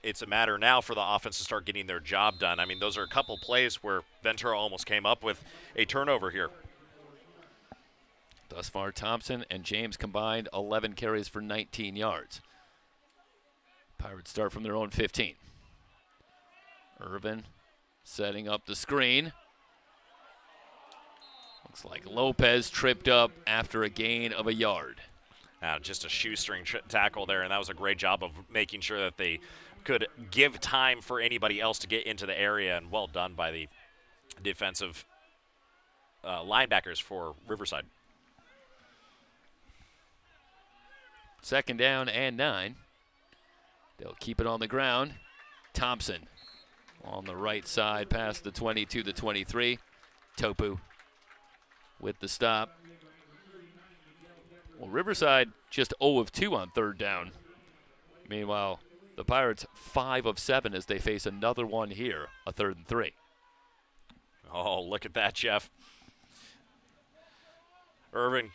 it's a matter now for the offense to start getting their job done. I mean, those are a couple plays where Ventura almost came up with a turnover here. Thus far, Thompson and James combined 11 carries for 19 yards. Pirates start from their own 15. Irvin setting up the screen. Looks like Lopez tripped up after a gain of a yard. Just a shoestring tackle there, and that was a great job of making sure that they could give time for anybody else to get into the area, and well done by the defensive linebackers for Riverside. 2nd down and 9. They'll keep it on the ground. Thompson on the right side past the 22, the 23. Topu with the stop. Well, Riverside just 0 of 2 on 3rd down. Meanwhile, the Pirates 5 of 7 as they face another one here, a 3rd and 3. Oh, look at that, Jeff. Irvin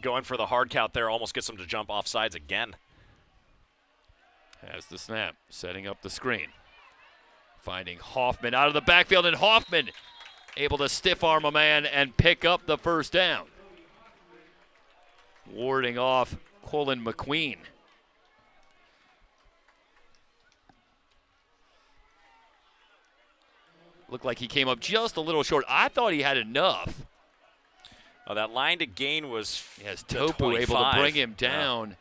going for the hard count there, almost gets him to jump off sides again. Has the snap, setting up the screen. Finding Hoffman out of the backfield, and Hoffman able to stiff arm a man and pick up the 1st down. Warding off Colin McQueen. Looked like he came up just a little short. I thought he had enough. Oh, that line to gain was Yes, Topu able to bring him down.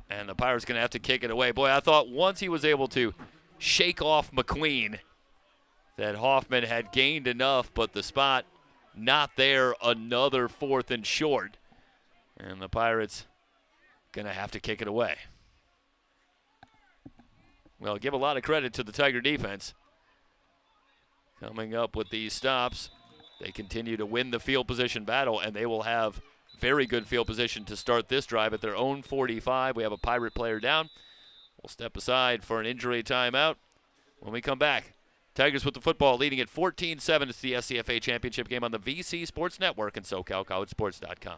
Yeah. And the Pirates going to have to kick it away. Boy, I thought once he was able to shake off McQueen that Hoffman had gained enough, but the spot not there. Another 4th and short. And the Pirates going to have to kick it away. Well, give a lot of credit to the Tiger defense. Coming up with these stops, they continue to win the field position battle, and they will have very good field position to start this drive at their own 45. We have a Pirate player down. We'll step aside for an injury timeout. When we come back, Tigers with the football leading at 14-7. It's the SCFA championship game on the VC Sports Network and SoCalCollegeSports.com.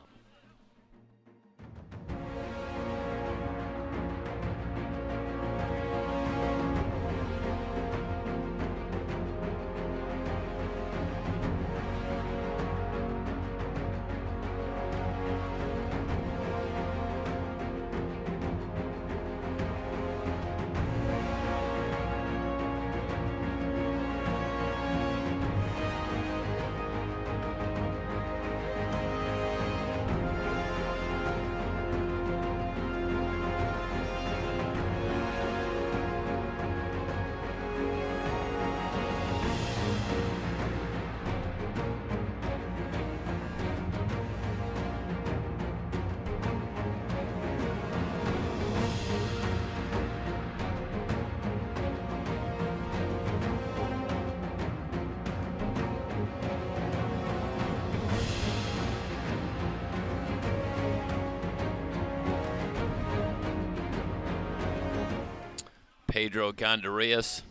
Pedro Gondarias,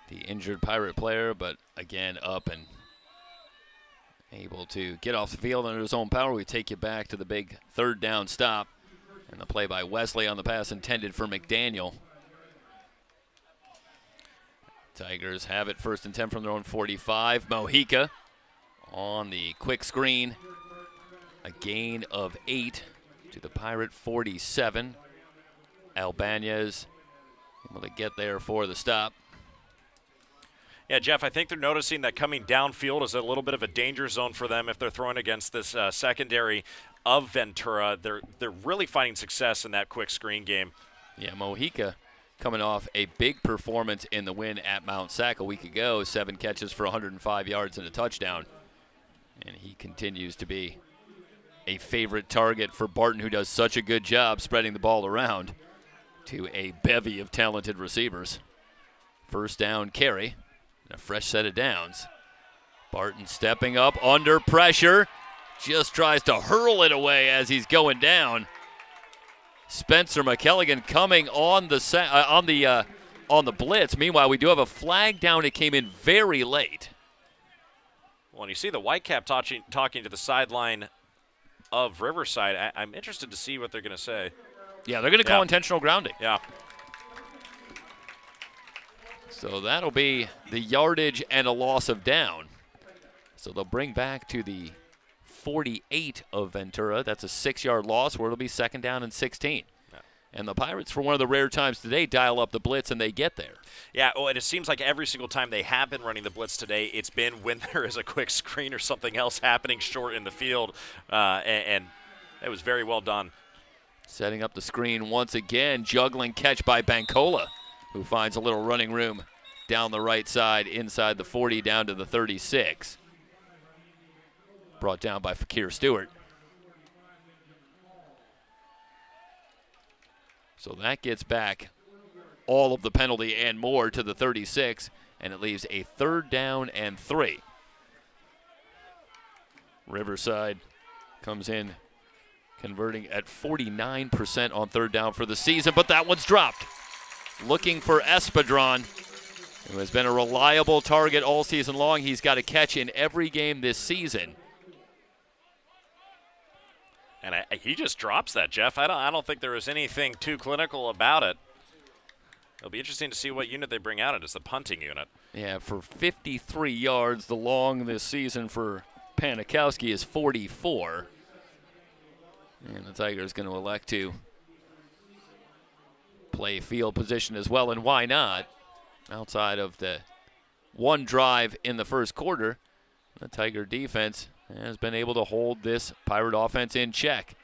the injured Pirate player, but again up and able to get off the field under his own power. We take you back to the big 3rd down stop and the play by Wesley on the pass intended for McDaniel. Tigers have it 1st and 10 from their own 45. Mojica on the quick screen. A gain of 8 to the Pirate 47. Albanez able to get there for the stop. Yeah, Jeff, I think they're noticing that coming downfield is a little bit of a danger zone for them if they're throwing against this secondary of Ventura. They're really finding success in that quick screen game. Yeah, Mojica coming off a big performance in the win at Mount Sac a week ago. 7 catches for 105 yards and a touchdown. And he continues to be a favorite target for Barton, who does such a good job spreading the ball around to a bevy of talented receivers. 1st down carry and a fresh set of downs. Barton stepping up under pressure, just tries to hurl it away as he's going down. Spencer McKelligan coming on the blitz. Meanwhile, we do have a flag down. It came in very late. Well, and you see the Whitecap talking to the sideline of Riverside. I'm interested to see what they're going to say. Yeah, they're going to call intentional grounding. Yeah. So that'll be the yardage and a loss of down. So they'll bring back to the 48 of Ventura. That's a 6-yard loss where it'll be 2nd down and 16. Yeah. And the Pirates, for one of the rare times today, dial up the blitz and they get there. Yeah, well, and it seems like every single time they have been running the blitz today, it's been when there is a quick screen or something else happening short in the field. And It was very well done. Setting up the screen once again. Juggling catch by Bancola, who finds a little running room down the right side, inside the 40, down to the 36. Brought down by Fakir Stewart. So that gets back all of the penalty and more to the 36, and it leaves a 3rd down and 3. Riverside comes in converting at 49% on 3rd down for the season, but that one's dropped. Looking for Espadron, who has been a reliable target all season long. He's got a catch in every game this season. And he just drops that, Jeff. I don't think there was anything too clinical about it. It'll be interesting to see what unit they bring out. It is the punting unit. Yeah, for 53 yards, the long this season for Panikowski is 44. And the Tigers going to elect to play field position as well, and why not? Outside of the one drive in the first quarter, the Tiger defense has been able to hold this Pirate offense in check.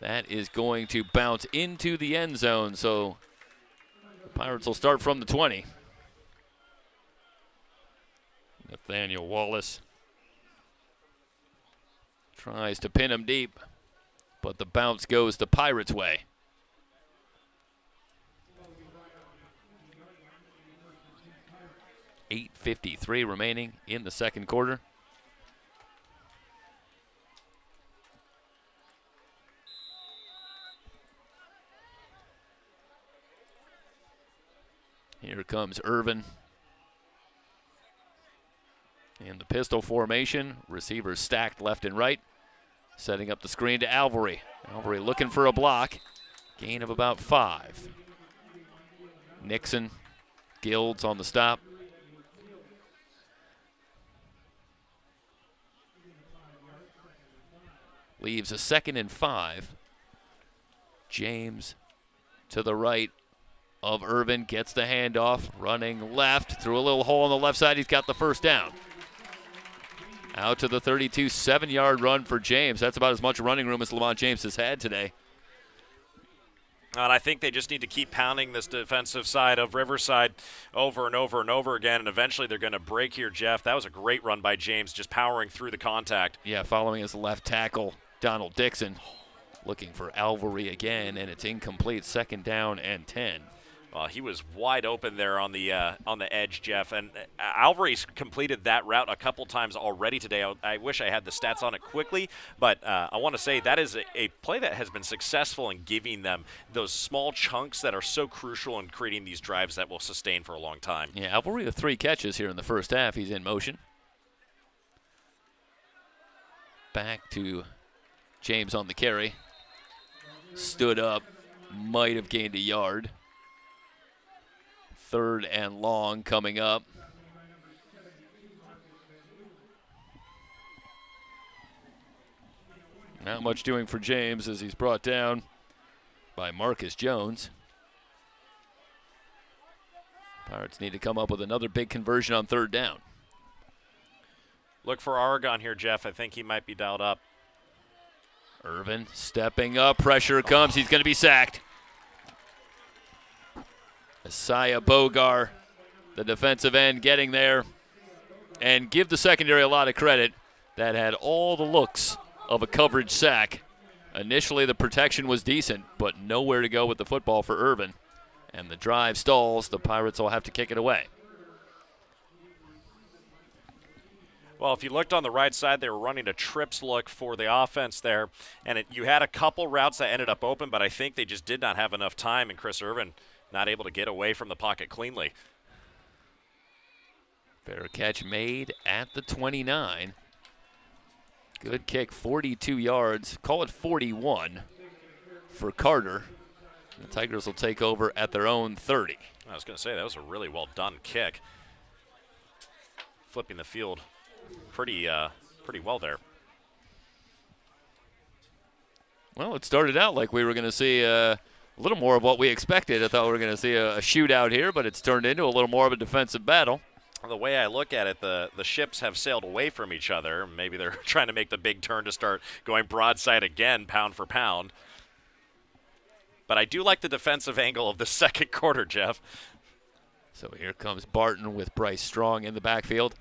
That is going to bounce into the end zone, so the Pirates will start from the 20. Nathaniel Wallace tries to pin him deep, but the bounce goes the Pirates' way. .8:53 remaining in the second quarter. Here comes Irvin. In the pistol formation, receivers stacked left and right. Setting up the screen to Alvary. Alvary looking for a block. Gain of about 5. Nixon, Guilds on the stop. Leaves a 2nd and 5. James to the right of Irvin, gets the handoff, running left, through a little hole on the left side. He's got the first down. Out to the 32, 7-yard run for James. That's about as much running room as Lamont James has had today. And I think they just need to keep pounding this defensive side of Riverside over and over and over again, and eventually they're going to break here, Jeff. That was a great run by James, just powering through the contact. Yeah, following his left tackle, Donald Dixon, looking for Alvary again, and it's incomplete. 2nd down and 10. Well, he was wide open there on the edge, Jeff, and Alvarez completed that route a couple times already today. I wish I had the stats on it quickly, but I want to say that is a play that has been successful in giving them those small chunks that are so crucial in creating these drives that will sustain for a long time. Yeah, Alvarez with 3 catches here in the first half. He's in motion. Back to James on the carry. Stood up, might have gained a yard. 3rd and long coming up. Not much doing for James as he's brought down by Marcus Jones. Pirates need to come up with another big conversion on 3rd down. Look for Aragon here, Jeff. I think he might be dialed up. Irvin stepping up. Pressure comes. He's going to be sacked. Isaiah Bogar, the defensive end, getting there. And give the secondary a lot of credit. That had all the looks of a coverage sack. Initially, the protection was decent, but nowhere to go with the football for Irvin. And the drive stalls. The Pirates will have to kick it away. Well, if you looked on the right side, they were running a trips look for the offense there. And you had a couple routes that ended up open, but I think they just did not have enough time, and Chris Irvin not able to get away from the pocket cleanly. Fair catch made at the 29. Good kick, 42 yards. Call it 41 for Carter. The Tigers will take over at their own 30. I was going to say, that was a really well done kick. Flipping the field pretty well there. Well, it started out like we were going to see a little more of what we expected. I thought we were going to see a shootout here, but it's turned into a little more of a defensive battle. The way I look at it, the ships have sailed away from each other. Maybe they're trying to make the big turn to start going broadside again, pound for pound. But I do like the defensive angle of the second quarter, Jeff. So here comes Barton with Bryce Strong in the backfield.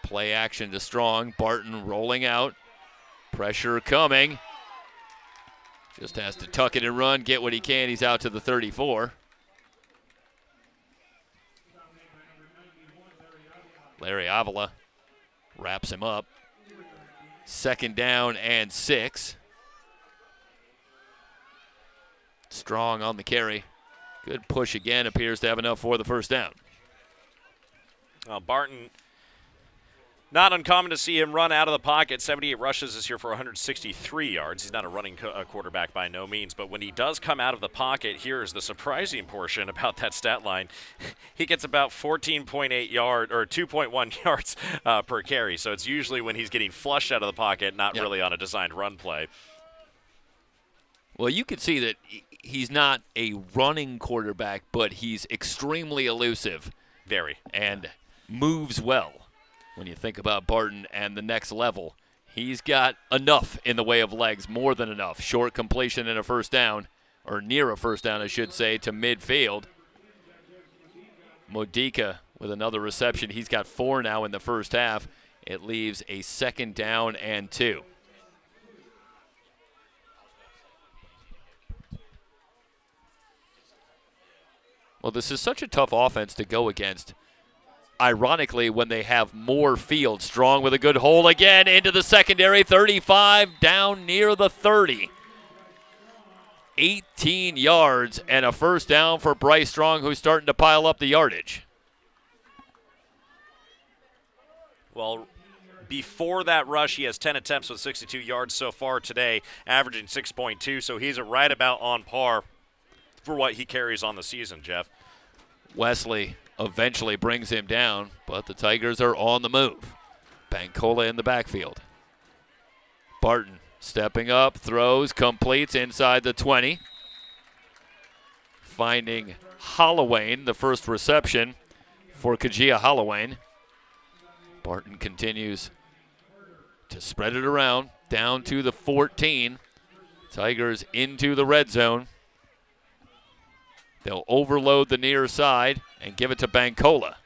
Play action to Strong. Barton rolling out. Pressure coming. Just has to tuck it and run, get what he can. He's out to the 34. Larry Avila wraps him up. 2nd down and 6. Strong on the carry. Good push again. Appears to have enough for the 1st down. Barton, not uncommon to see him run out of the pocket. 78 rushes this year for 163 yards. He's not a running quarterback by no means, but when he does come out of the pocket, here's the surprising portion about that stat line. He gets about 14.8 yards or 2.1 yards per carry. So it's usually when he's getting flushed out of the pocket, not really on a designed run play. Well, you can see that he's not a running quarterback, but he's extremely elusive. Very. And moves well. When you think about Barton and the next level, he's got enough in the way of legs, more than enough. Short completion and a 1st down, or near a 1st down, I should say, to midfield. Modica with another reception. He's got 4 now in the 1st half. It leaves a 2nd down and 2. Well, this is such a tough offense to go against. Ironically, when they have more field. Strong with a good hole again into the secondary. 35 down near the 30. 18 yards and a 1st down for Bryce Strong, who's starting to pile up the yardage. Well, before that rush, he has 10 attempts with 62 yards so far today, averaging 6.2, so he's right about on par for what he carries on the season, Jeff. Wesley eventually brings him down, but the Tigers are on the move. Bancola in the backfield. Barton stepping up, throws, completes inside the 20. Finding Hollowayne, the first reception for Kajia Hollowayne. Barton continues to spread it around, down to the 14. Tigers into the red zone. They'll overload the near side and give it to Bancola.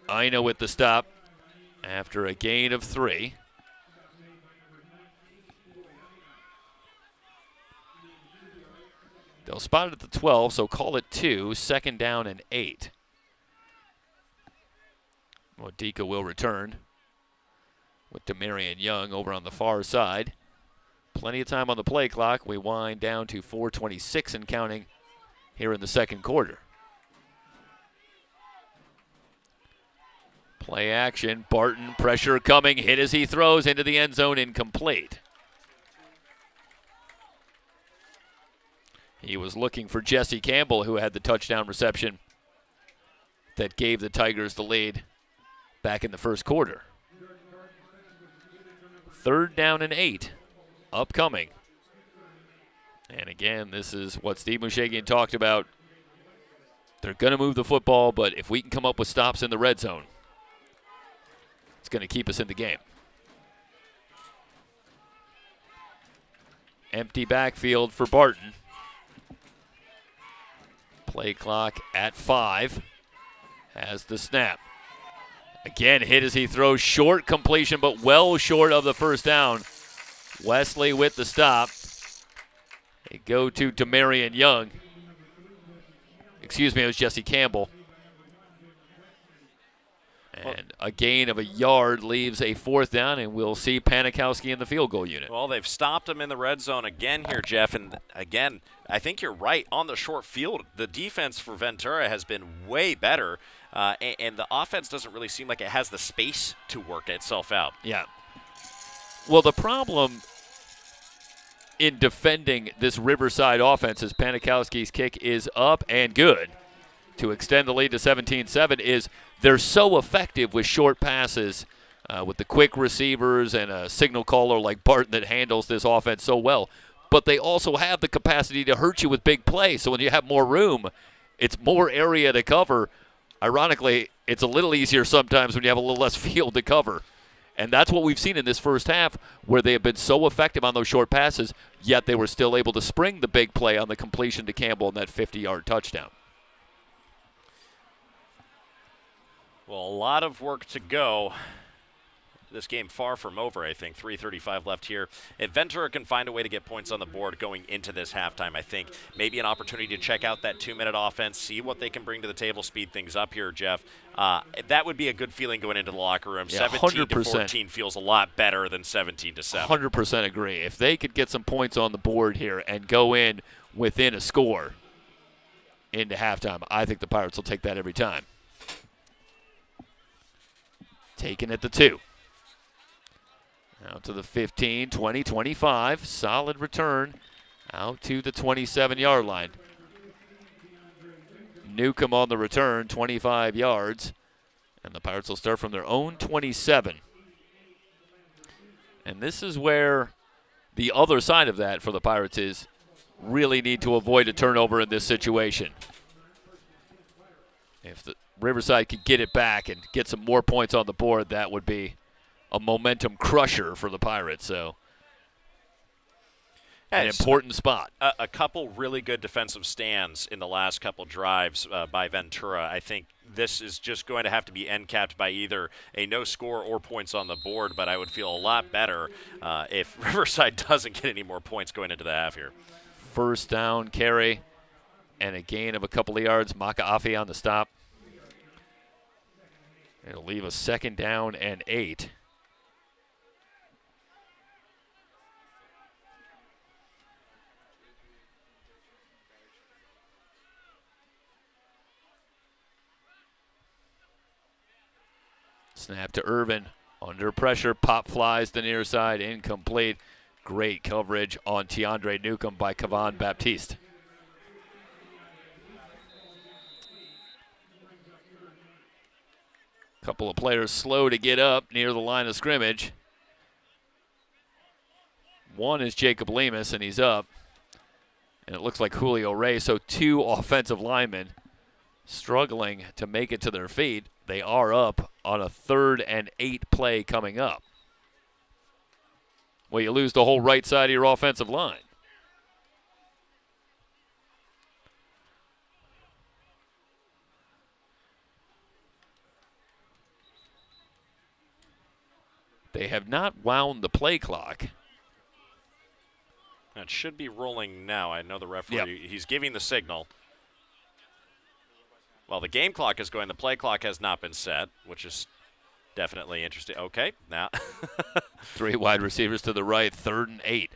Ina with the stop after a gain of 3. They'll spot it at the 12, so call it 2, 2nd down and 8. Modica will return with Demarion Young over on the far side. Plenty of time on the play clock. We wind down to 4:26 and counting here in the second quarter. Play action. Barton, pressure coming. Hit as he throws into the end zone. Incomplete. He was looking for Jesse Campbell, who had the touchdown reception that gave the Tigers the lead back in the first quarter. 3rd down and 8. Upcoming. And again, this is what Steve Mushagian talked about. They're going to move the football, but if we can come up with stops in the red zone, it's going to keep us in the game. Empty backfield for Barton. Play clock at 5. Has the snap. Again, hit as he throws. Short completion, but well short of the 1st down. Wesley with the stop. They go to Demarion Young. Excuse me, it was Jesse Campbell. And a gain of a yard leaves a 4th down, and we'll see Panikowski in the field goal unit. Well, they've stopped him in the red zone again here, Jeff. And again, I think you're right. On the short field, the defense for Ventura has been way better, and the offense doesn't really seem like it has the space to work itself out. Yeah. Well, the problem in defending this Riverside offense is Panikowski's kick is up and good to extend the lead to 17-7 is they're so effective with short passes, with the quick receivers and a signal caller like Barton that handles this offense so well. but they also have the capacity to hurt you with big plays. So when you have more room, it's more area to cover. Ironically, it's a little easier sometimes when you have a little less field to cover. And that's what we've seen in this first half, where they have been so effective on those short passes, yet they were still able to spring the big play on the completion to Campbell in that 50-yard touchdown. Well, a lot of work to go. This game far from over, I think. 3:35 left here. If Ventura can find a way to get points on the board going into this halftime, I think maybe an opportunity to check out that 2-minute offense, see what they can bring to the table, speed things up here, Jeff. That would be a good feeling going into the locker room. Yeah, 17-14 feels a lot better than 17-7. 100% agree. If they could get some points on the board here and go in within a score into halftime, I think the Pirates will take that every time. Taken at the 2. Out to the 15, 20, 25. Solid return out to the 27-yard line. Newcomb on the return, 25 yards. And the Pirates will start from their own 27. And this is where the other side of that for the Pirates is really need to avoid a turnover in this situation. If the Riverside could get it back and get some more points on the board, that would be a momentum crusher for the Pirates. So an important spot. A couple really good defensive stands in the last couple drives by Ventura. I think this is just going to have to be end capped by either a no score or points on the board, but I would feel a lot better if Riverside doesn't get any more points going into the half here. First down carry and a gain of a couple of yards. Maka'afi on the stop. It'll leave a 2nd down and 8. Snap to Irvin. Under pressure. Pop flies the near side. Incomplete. Great coverage on Tiandre Newcomb by Kavan Baptiste. Couple of players slow to get up near the line of scrimmage. One is Jacob Lemus, and he's up. And it looks like Julio Rey. So 2 offensive linemen struggling to make it to their feet. They are up on a 3rd and 8 play coming up. Well, you lose the whole right side of your offensive line. They have not wound the play clock. It should be rolling now. I know the referee, he's giving the signal. Well, the game clock is going. The play clock has not been set, which is definitely interesting. Okay, now. 3 wide receivers to the right, 3rd and 8.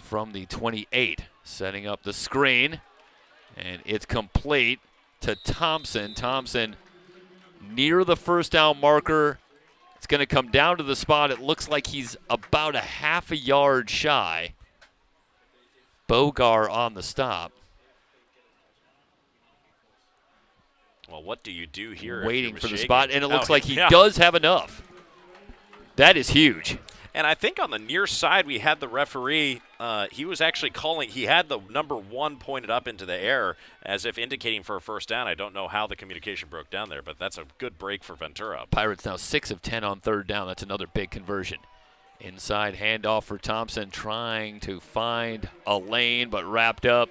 From the 28, setting up the screen. And it's complete to Thompson. Thompson near the first down marker. It's going to come down to the spot. It looks like he's about a half a yard shy. Bogar on the stop. Well, what do you do here? Waiting for the spot, and it looks like he yeah. does have enough. That is huge. And I think on the near side, we had the referee. He was actually calling. He had the number 1 pointed up into the air as if indicating for a first down. I don't know how the communication broke down there, but that's a good break for Ventura. Pirates now 6 of 10 on 3rd down. That's another big conversion. Inside handoff for Thompson, trying to find a lane, but wrapped up.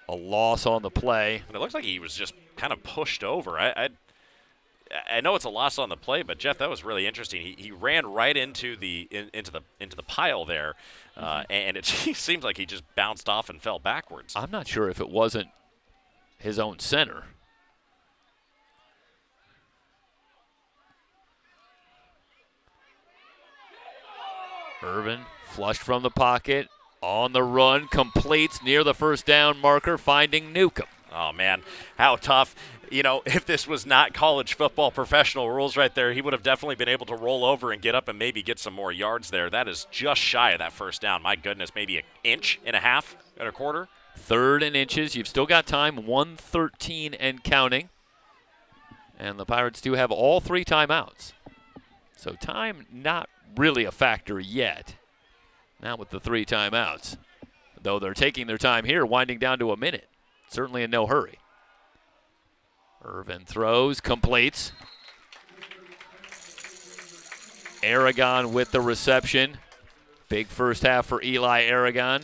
A loss on the play. And it looks like he was just kind of pushed over. I know it's a loss on the play, but Jeff, that was really interesting. He ran right into the pile there, and it seems like he just bounced off and fell backwards. I'm not sure if it wasn't his own center. Irvin flushed from the pocket, on the run, completes near the first down marker, finding Newcomb. Oh, man, how tough. You know, if this was not college football professional rules right there, he would have definitely been able to roll over and get up and maybe get some more yards there. That is just shy of that first down. My goodness, maybe an inch and a half and a quarter. 3rd and inches. You've still got time, 1:13 and counting. And the Pirates do have all 3 timeouts. So time not really a factor yet. Now with the 3 timeouts. Though they're taking their time here, winding down to a minute. Certainly in no hurry. Irvin throws, completes. Aragon with the reception. Big first half for Eli Aragon.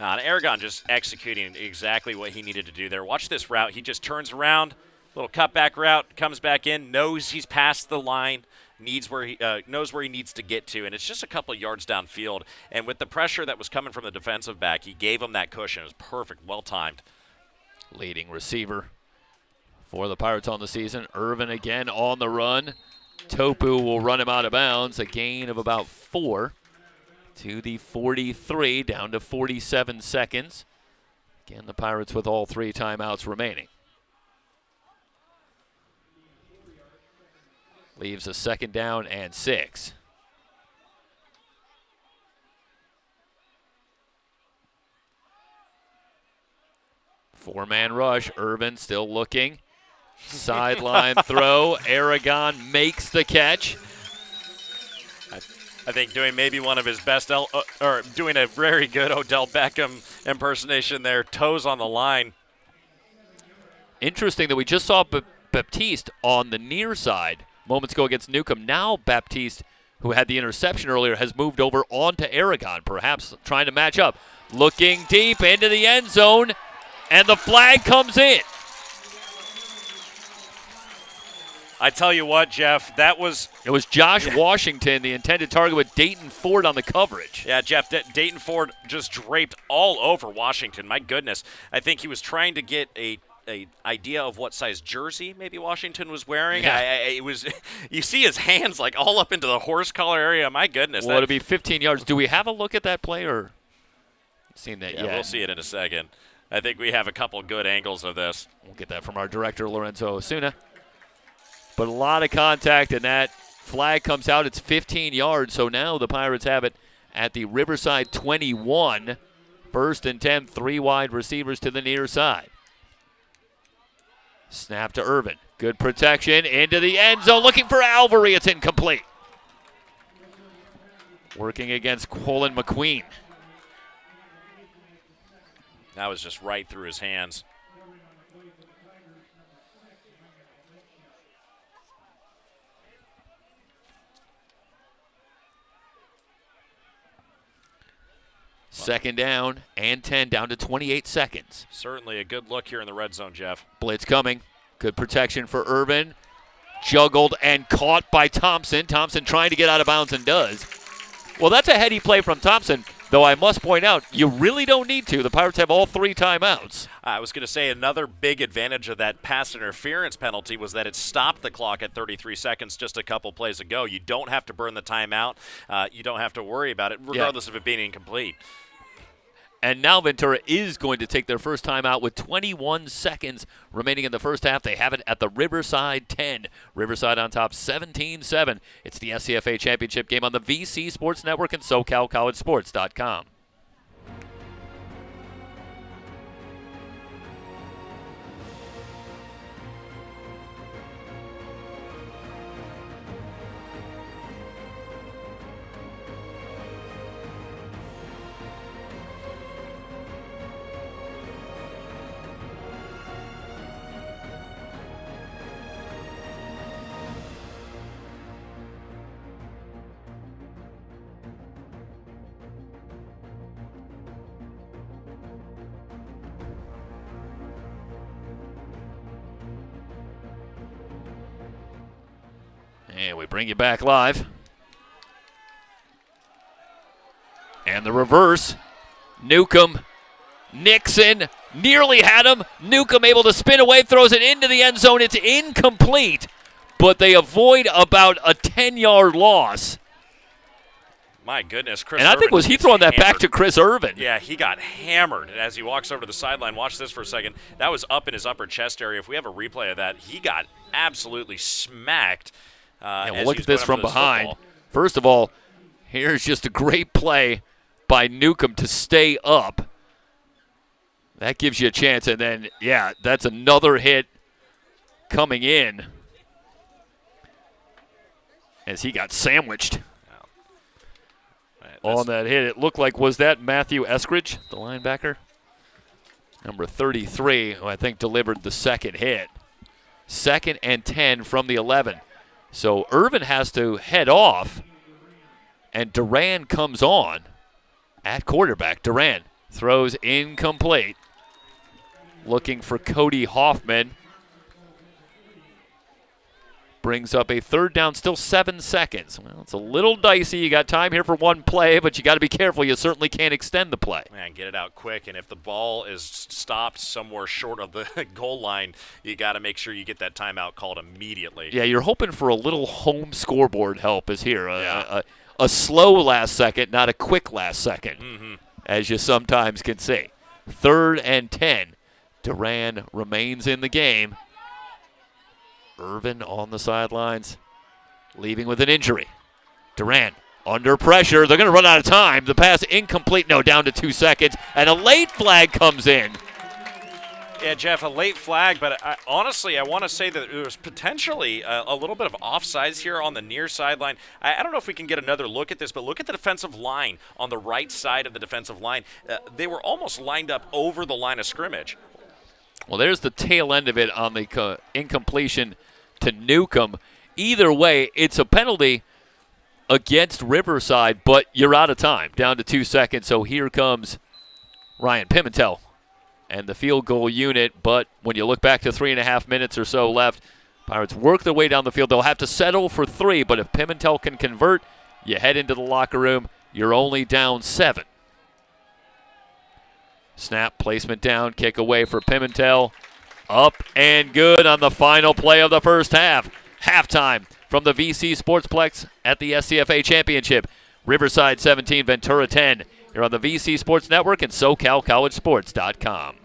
And Aragon just executing exactly what he needed to do there. Watch this route. He just turns around, little cutback route, comes back in, knows he's past the line, knows where he needs to get to, and it's just a couple yards downfield. And with the pressure that was coming from the defensive back, he gave him that cushion. It was perfect, well-timed. Leading receiver for the Pirates on the season. Irvin again on the run. Topu will run him out of bounds. A gain of about 4 to the 43, down to 47 seconds. Again, the Pirates with all 3 timeouts remaining. Leaves a 2nd down and 6. Four-man rush. Irvin still looking. Sideline throw. Aragon makes the catch. I think doing maybe one of his best, or doing a very good Odell Beckham impersonation there. Toes on the line. Interesting that we just saw Baptiste on the near side moments ago against Newcomb. Now Baptiste, who had the interception earlier, has moved over onto Aragon, perhaps trying to match up. Looking deep into the end zone, and the flag comes in. I tell you what, Jeff, it was Josh Washington, the intended target, with Dayton Ford on the coverage. Yeah, Jeff, Dayton Ford just draped all over Washington. My goodness. I think he was trying to get a idea of what size jersey maybe Washington was wearing. Yeah. It was, you see his hands like all up into the horse collar area. My goodness. Well, it'll be 15 yards. Do we have a look at that play, or seen that yet? We'll see it in a second. I think we have a couple good angles of this. We'll get that from our director, Lorenzo Osuna. But a lot of contact, and that flag comes out. It's 15 yards, so now the Pirates have it at the Riverside 21. 1st and 10, 3 wide receivers to the near side. Snap to Irvin. Good protection into the end zone. Looking for Alvery. It's incomplete. Working against Colin McQueen. That was just right through his hands. Second down and 10, down to 28 seconds. Certainly a good look here in the red zone, Jeff. Blitz coming. Good protection for Irvin. Juggled and caught by Thompson. Thompson trying to get out of bounds and does. Well, that's a heady play from Thompson, though I must point out, you really don't need to. The Pirates have all 3 timeouts. I was going to say another big advantage of that pass interference penalty was that it stopped the clock at 33 seconds just a couple plays ago. You don't have to burn the timeout. You don't have to worry about it, regardless of it being incomplete. And now Ventura is going to take their first time out with 21 seconds remaining in the first half. They have it at the Riverside 10. Riverside on top 17-7. It's the SCFA Championship game on the VC Sports Network and SoCalCollegeSports.com. And we bring you back live. And the reverse. Newcomb, Nixon, nearly had him. Newcomb able to spin away, throws it into the end zone. It's incomplete, but they avoid about a 10-yard loss. My goodness, Chris And I think Irvin was he throwing that back to Chris Irvin. Yeah, he got hammered as he walks over to the sideline. Watch this for a second. That was up in his upper chest area. If we have a replay of that, he got absolutely smacked. Well, look at this from behind. Football. First of all, here's just a great play by Newcomb to stay up. That gives you a chance. And then, yeah, that's another hit coming in as he got sandwiched. on that hit. It looked like, was that Matthew Eskridge, the linebacker? Number 33, who I think delivered the second hit. 2nd and 10 from the 11. So Irvin has to head off, and Duran comes on at quarterback. Duran throws incomplete. Looking for Cody Hoffman. Brings up a 3rd down, still 7 seconds. Well, it's a little dicey. You got time here for one play, but you got to be careful. You certainly can't extend the play. Man, get it out quick, and if the ball is stopped somewhere short of the goal line, you got to make sure you get that timeout called immediately. Yeah, you're hoping for a little home scoreboard help is here. A slow last second, not a quick last second, as you sometimes can see. 3rd and 10. Duran remains in the game. Irvin on the sidelines, leaving with an injury. Duran under pressure. They're going to run out of time. The pass incomplete. No, down to 2 seconds. And a late flag comes in. Yeah, Jeff, a late flag, but honestly, I want to say that there was potentially a little bit of offsides here on the near sideline. I don't know if we can get another look at this, but look at the defensive line on the right side of the defensive line. They were almost lined up over the line of scrimmage. Well, there's the tail end of it on the incompletion to Newcomb. Either way, it's a penalty against Riverside, but you're out of time, down to 2 seconds. So here comes Ryan Pimentel and the field goal unit. But when you look back to 3.5 minutes or so left, Pirates work their way down the field. They'll have to settle for 3, but if Pimentel can convert, you head into the locker room. You're only down 7. Snap, placement down, kick away for Pimentel. Up and good on the final play of the first half. Halftime from the VC Sportsplex at the SCFA Championship. Riverside 17, Ventura 10. You're on the VC Sports Network and SoCalCollegeSports.com.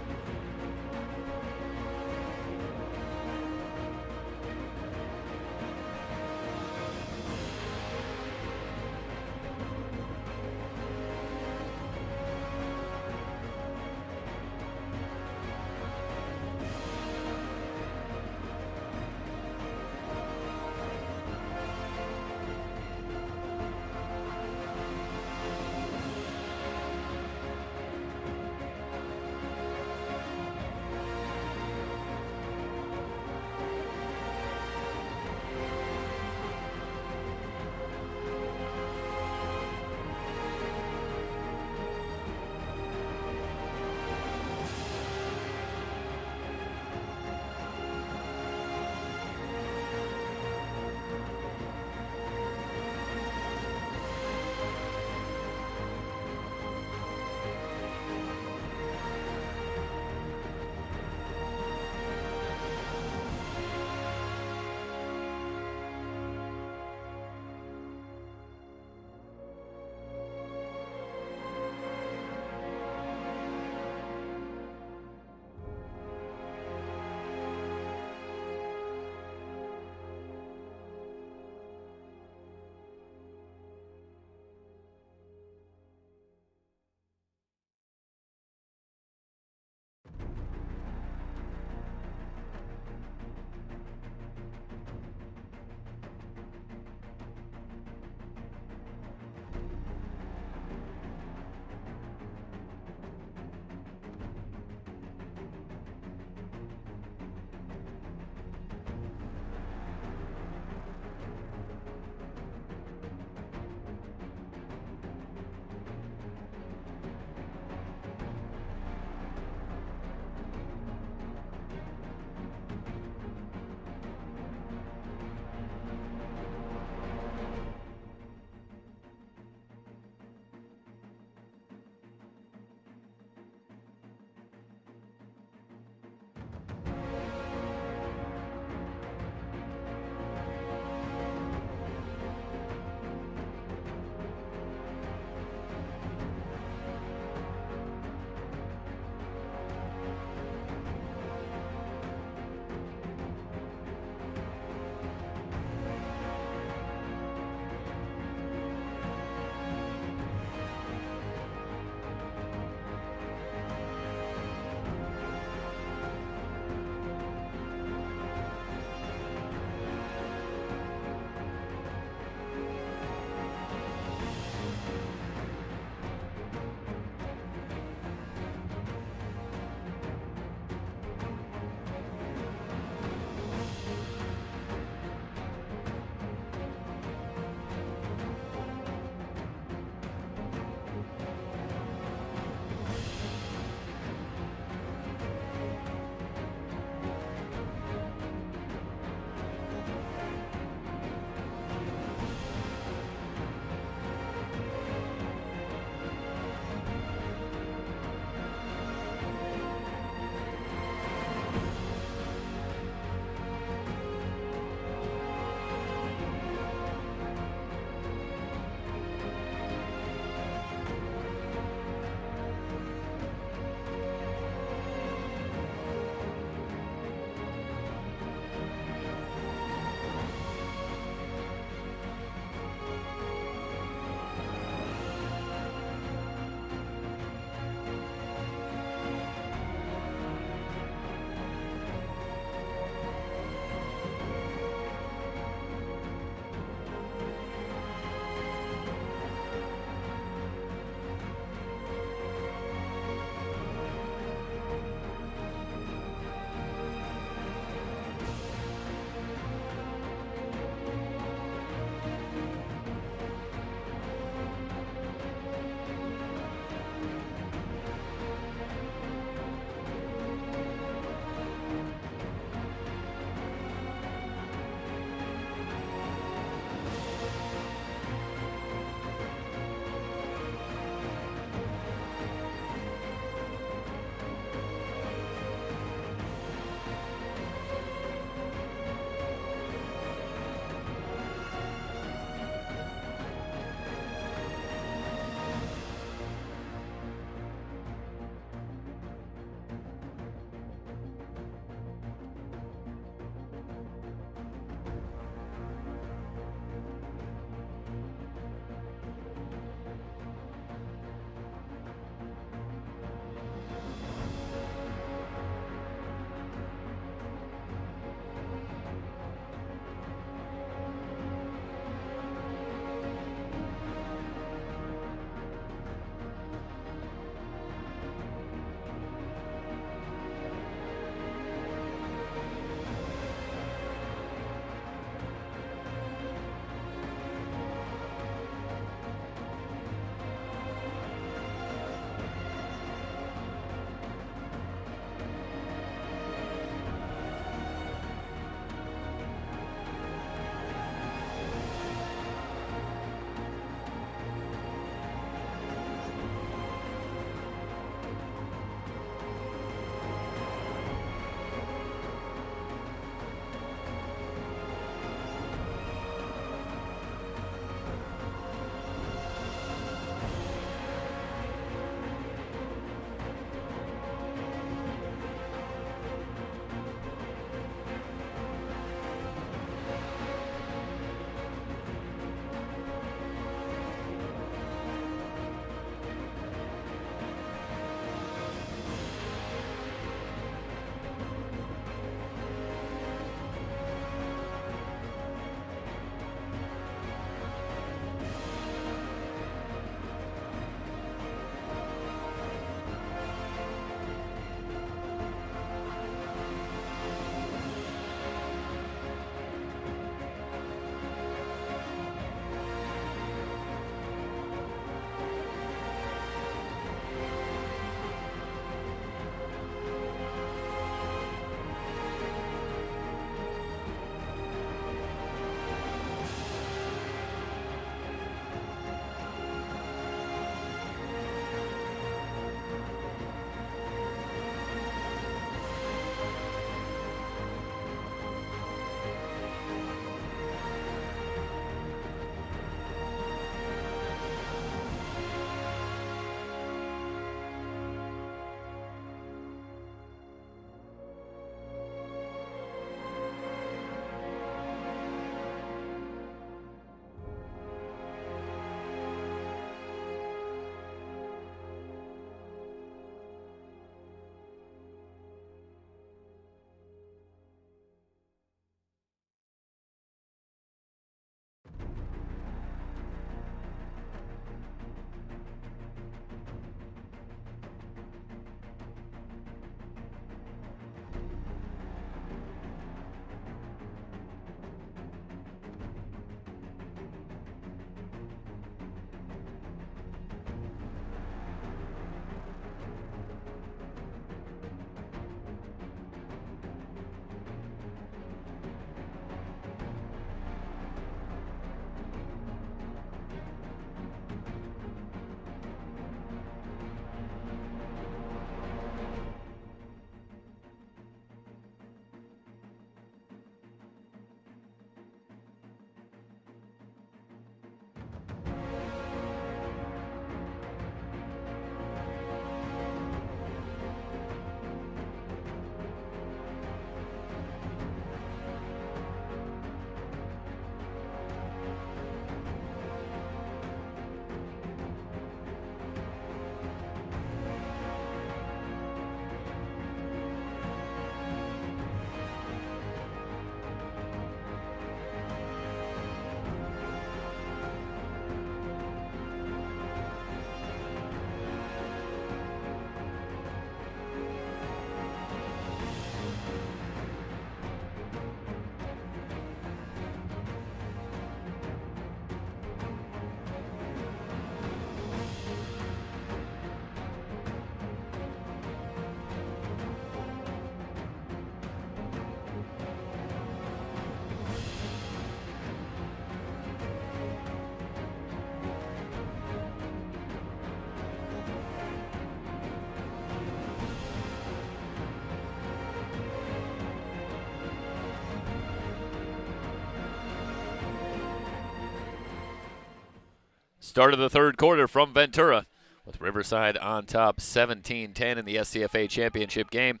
Start of the third quarter from Ventura, with Riverside on top 17-10 in the SCFA championship game.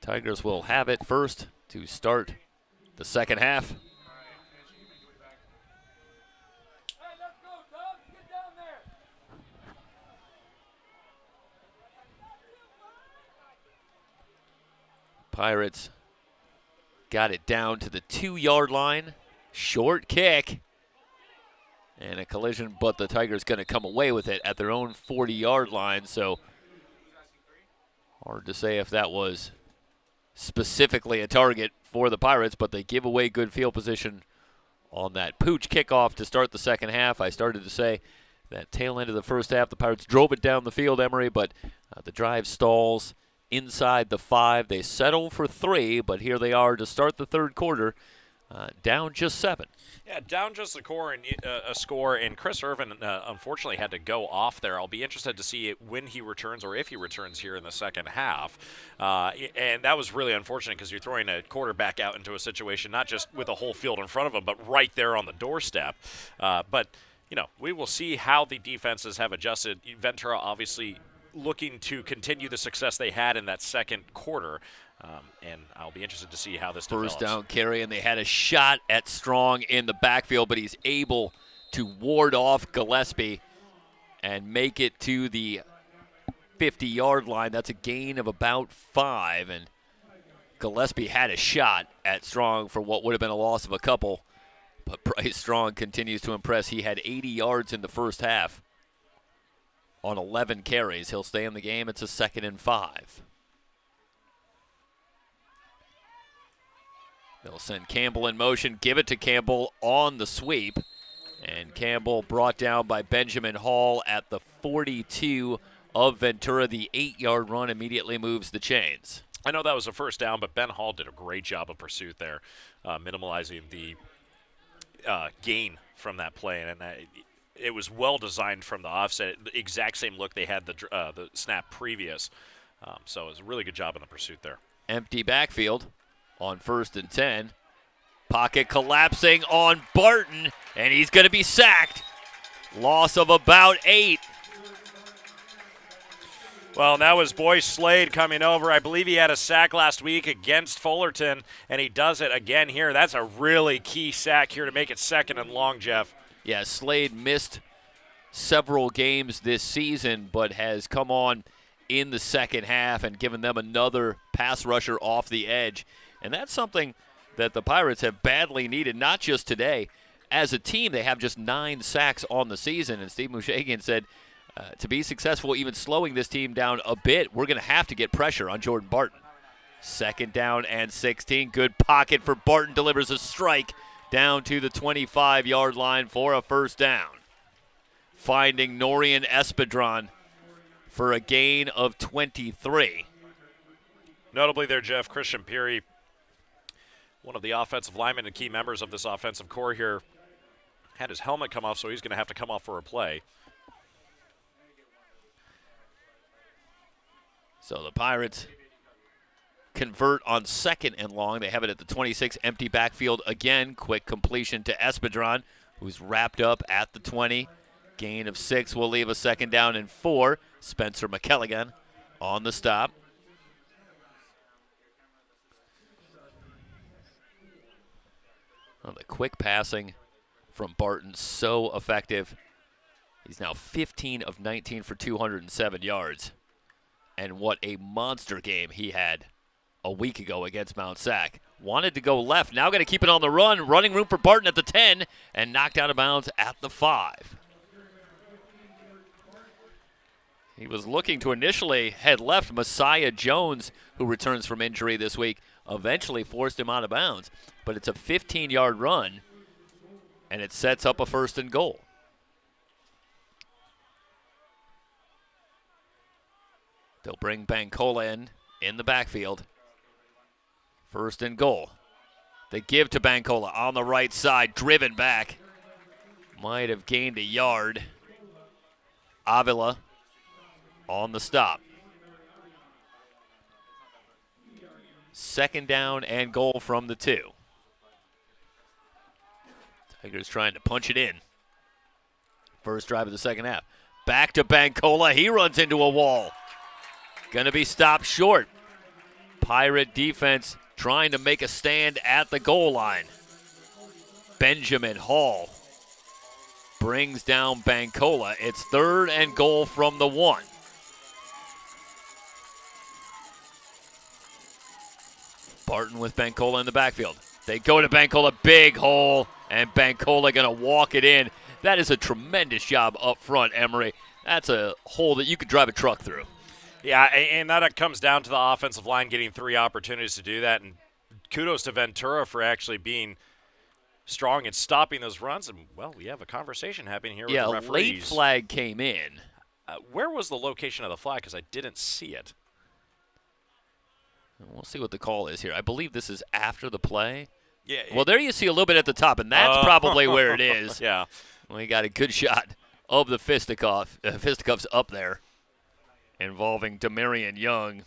Tigers will have it first to start the second half. Pirates got it down to the 2-yard line. Short kick. And a collision, but the Tigers going to come away with it at their own 40-yard line. So hard to say if that was specifically a target for the Pirates, but they give away good field position on that pooch kickoff to start the second half. I started to say that tail end of the first half, the Pirates drove it down the field, Emery, but the drive stalls inside the 5. They settle for 3, but here they are to start the third quarter, down just 7. Yeah, down just a score, and Chris Irvin unfortunately had to go off there. I'll be interested to see when he returns or if he returns here in the second half. And that was really unfortunate because you're throwing a quarterback out into a situation not just with a whole field in front of him, but right there on the doorstep. But, we will see how the defenses have adjusted. Ventura obviously looking to continue the success they had in that second quarter. And I'll be interested to see how this develops. First down carry, and they had a shot at Strong in the backfield, but he's able to ward off Gillespie and make it to the 50-yard line. That's a gain of about 5, and Gillespie had a shot at Strong for what would have been a loss of a couple, but Bryce Strong continues to impress. He had 80 yards in the first half on 11 carries. He'll stay in the game. It's a 2nd and 5. They'll send Campbell in motion, give it to Campbell on the sweep. And Campbell brought down by Benjamin Hall at the 42 of Ventura. The 8-yard run immediately moves the chains. I know that was a first down, but Ben Hall did a great job of pursuit there, minimalizing the gain from that play. And it was well designed from the offset, the exact same look they had the snap previous. So it was a really good job in the pursuit there. Empty backfield on 1st and 10. Pocket collapsing on Barton, and he's going to be sacked. Loss of about 8. Well, that was Boyce Slade coming over. I believe he had a sack last week against Fullerton, and he does it again here. That's a really key sack here to make it 2nd and long, Jeff. Yeah, Slade missed several games this season, but has come on in the second half and given them another pass rusher off the edge. And that's something that the Pirates have badly needed, not just today. As a team, they have just 9 sacks on the season, and Steve Mushagian said to be successful, even slowing this team down a bit, we're going to have to get pressure on Jordan Barton. 2nd down and 16. Good pocket for Barton. Delivers a strike down to the 25-yard line for a first down. Finding Norian Espedron for a gain of 23. Notably there, Jeff, Christian Peary, one of the offensive linemen and key members of this offensive core here, had his helmet come off, so he's going to have to come off for a play. So the Pirates convert on 2nd and long. They have it at the 26, empty backfield again. Quick completion to Espedron, who's wrapped up at the 20. Gain of 6 will leave a 2nd down and 4. Spencer McKelligan on the stop. Well, the quick passing from Barton, so effective. He's now 15 of 19 for 207 yards. And what a monster game he had a week ago against Mount Sac. Wanted to go left, now going to keep it on the run. Running room for Barton at the 10 and knocked out of bounds at the 5. He was looking to initially head left. Messiah Jones, who returns from injury this week, eventually forced him out of bounds. But it's a 15-yard run, and it sets up a 1st and goal. They'll bring Bancola in the backfield. 1st and goal. They give to Bancola on the right side, driven back. Might have gained a yard. Avila on the stop. 2nd down and goal from the 2. Tigers trying to punch it in. First drive of the second half. Back to Bancola. He runs into a wall. Going to be stopped short. Pirate defense trying to make a stand at the goal line. Benjamin Hall brings down Bancola. It's 3rd and goal from the 1. Barton with Bancola in the backfield. They go to Bancola, big hole, and Bancola going to walk it in. That is a tremendous job up front, Emery. That's a hole that you could drive a truck through. Yeah, and that comes down to the offensive line getting 3 opportunities to do that. And kudos to Ventura for actually being strong and stopping those runs. And, well, we have a conversation happening here with the referees. Late flag came in. Where was the location of the flag? Because I didn't see it. We'll see what the call is here. I believe this is after the play. Yeah. Well, there you see a little bit at the top, and that's probably where it is. Yeah. We got a good shot of the fisticuffs up there involving Demarion Young.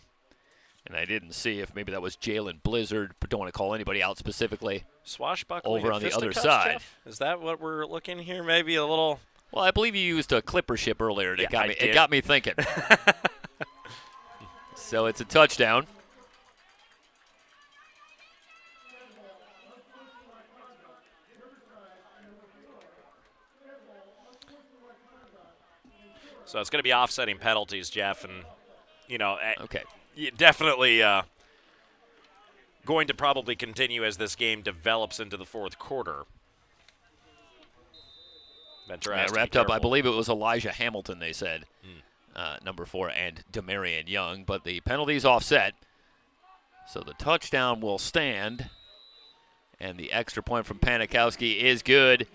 And I didn't see if maybe that was Jalen Blizzard, but don't want to call anybody out specifically. Swashbuckling over on the other side. Jeff? Is that what we're looking here? Maybe a little. Well, I believe you used a clipper ship earlier. And Yeah, it got me thinking. So it's a touchdown. So it's going to be offsetting penalties, Jeff, and Okay. Definitely going to probably continue as this game develops into the 4th quarter. Ventura has to be wrapped up. I careful. believe it was Elijah Hamilton, they said, number 4, and Demarion Young. But the penalty's offset. So the touchdown will stand. And the extra point from Panikowski is good.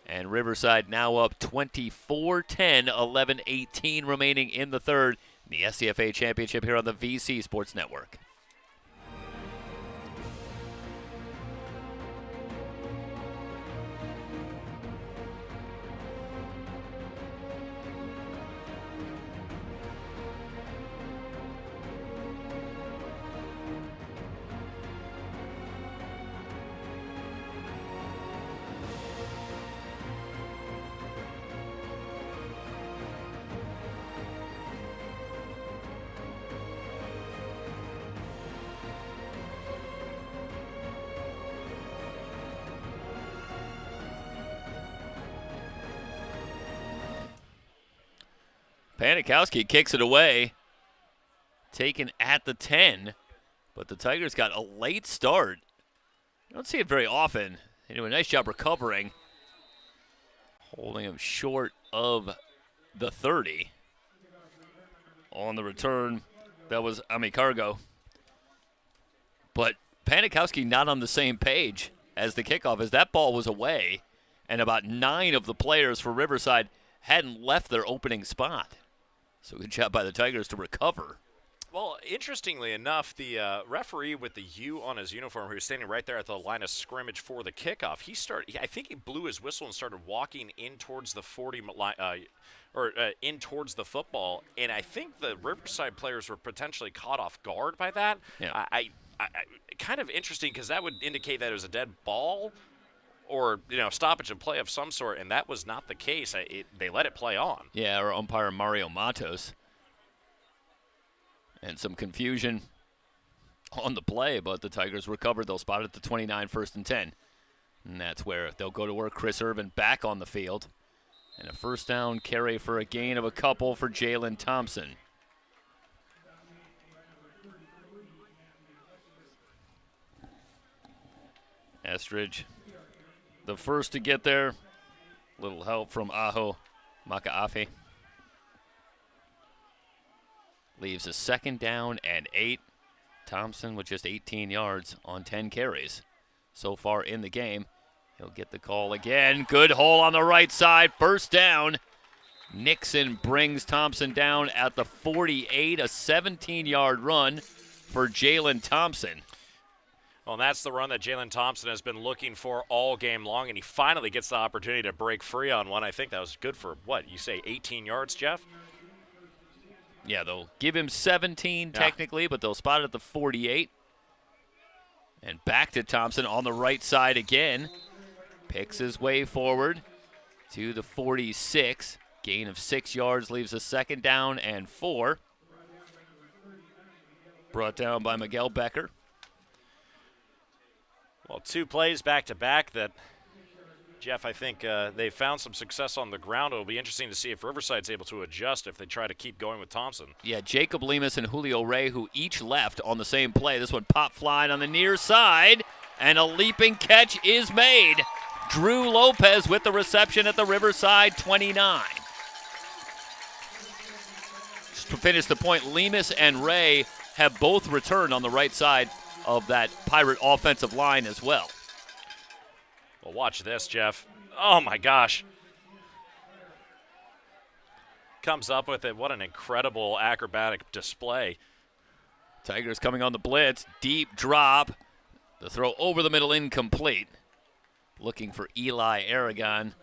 And Riverside now up 24-10, 11-18 remaining in the 3rd. The SCFA Championship here on the VC Sports Network. Panikowski kicks it away, taken at the 10, but the Tigers got a late start. You don't see it very often. They do a nice job recovering, holding him short of the 30. On the return, that was Amicargo. But Panikowski not on the same page as the kickoff, as that ball was away, and about 9 of the players for Riverside hadn't left their opening spot. So good job by the Tigers to recover. Well, interestingly enough, the referee with the U on his uniform, who was standing right there at the line of scrimmage for the kickoff, I think he blew his whistle and started walking in towards the 40 line, in towards the football. And I think the Riverside players were potentially caught off guard by that. Yeah. I kind of interesting, because that would indicate that it was a dead ball, or stoppage of play of some sort, and that was not the case. They let it play on. Yeah, our umpire Mario Matos. And some confusion on the play, but the Tigers recovered. They'll spot it at the 29, 1st and 10. And that's where they'll go to work. Chris Irvin back on the field. And a first down carry for a gain of a couple for Jalen Thompson. Estridge, the first to get there. Little help from Aho Makaafi. Leaves a 2nd down and 8. Thompson with just 18 yards on 10 carries so far in the game. He'll get the call again. Good hole on the right side. First down. Nixon brings Thompson down at the 48. A 17-yard run for Jalen Thompson. Well, and that's the run that Jalen Thompson has been looking for all game long, and he finally gets the opportunity to break free on one. I think that was good for, 18 yards, Jeff? Yeah, they'll give him 17 technically, but they'll spot it at the 48. And back to Thompson on the right side again. Picks his way forward. to the 46. Gain of 6 yards leaves a second down and 4. Brought down by Miguel Becker. Well, 2 plays back-to-back that, Jeff, I think they found some success on the ground. It'll be interesting to see if Riverside's able to adjust if they try to keep going with Thompson. Yeah, Jacob Lemus and Julio Ray, who each left on the same play. This one pop flying on the near side, and a leaping catch is made. Drew Lopez with the reception at the Riverside 29. To finish the point, Lemus and Ray have both returned on the right side of that Pirate offensive line as well. Well, watch this, Jeff. Oh, my gosh. Comes up with it. What an incredible acrobatic display. Tigers coming on the blitz. Deep drop. The throw over the middle, incomplete. Looking for Eli Aragon.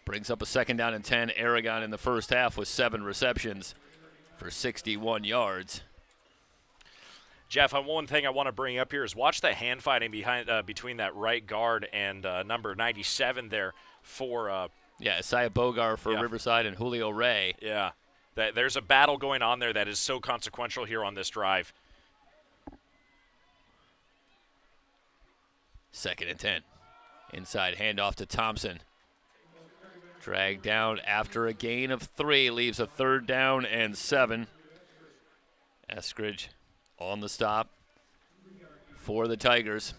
Brings up a second down and 10. Aragon in the first half with 7 receptions for 61 yards. Jeff, one thing I want to bring up here is watch the hand fighting between that right guard and number 97 there for Isaiah Bogar for Riverside and Julio Ray. Yeah, there's a battle going on there that is so consequential here on this drive. 2nd and 10. Inside handoff to Thompson. Dragged down after a gain of 3, leaves a 3rd down and 7. Eskridge on the stop for the Tigers.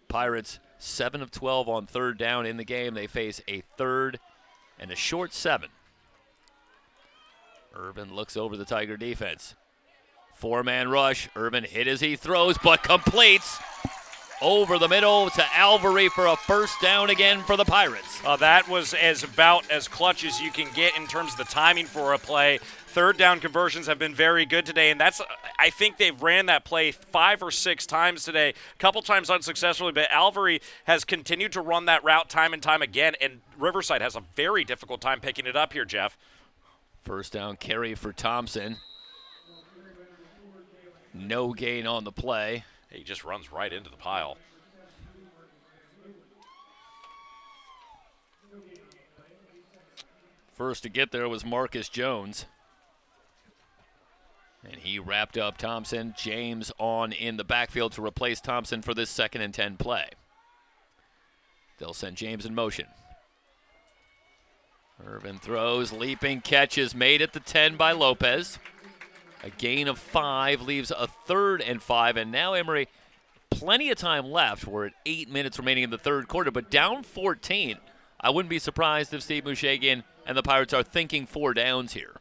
Pirates 7 of 12 on 3rd down in the game. They face a 3rd and a short 7. Urban looks over the Tiger defense. 4-man rush. Urban hit as he throws, but completes over the middle to Alvery for a 1st down again for the Pirates. That was about as clutch as you can get in terms of the timing for a play. 3rd down conversions have been very good today, and I think they've ran that play 5 or 6 times today, a couple times unsuccessfully, but Alvery has continued to run that route time and time again, and Riverside has a very difficult time picking it up here, Jeff. 1st down carry for Thompson. No gain on the play. He just runs right into the pile. First to get there was Marcus Jones. And he wrapped up Thompson. James on in the backfield to replace Thompson for this 2nd and 10 play. They'll send James in motion. Irvin throws, leaping catches made at the 10 by Lopez. A gain of 5 leaves a 3rd and 5, and now Emory, plenty of time left. We're at 8 minutes remaining in the 3rd quarter, but down 14. I wouldn't be surprised if Steve Mushagan and the Pirates are thinking 4 downs here.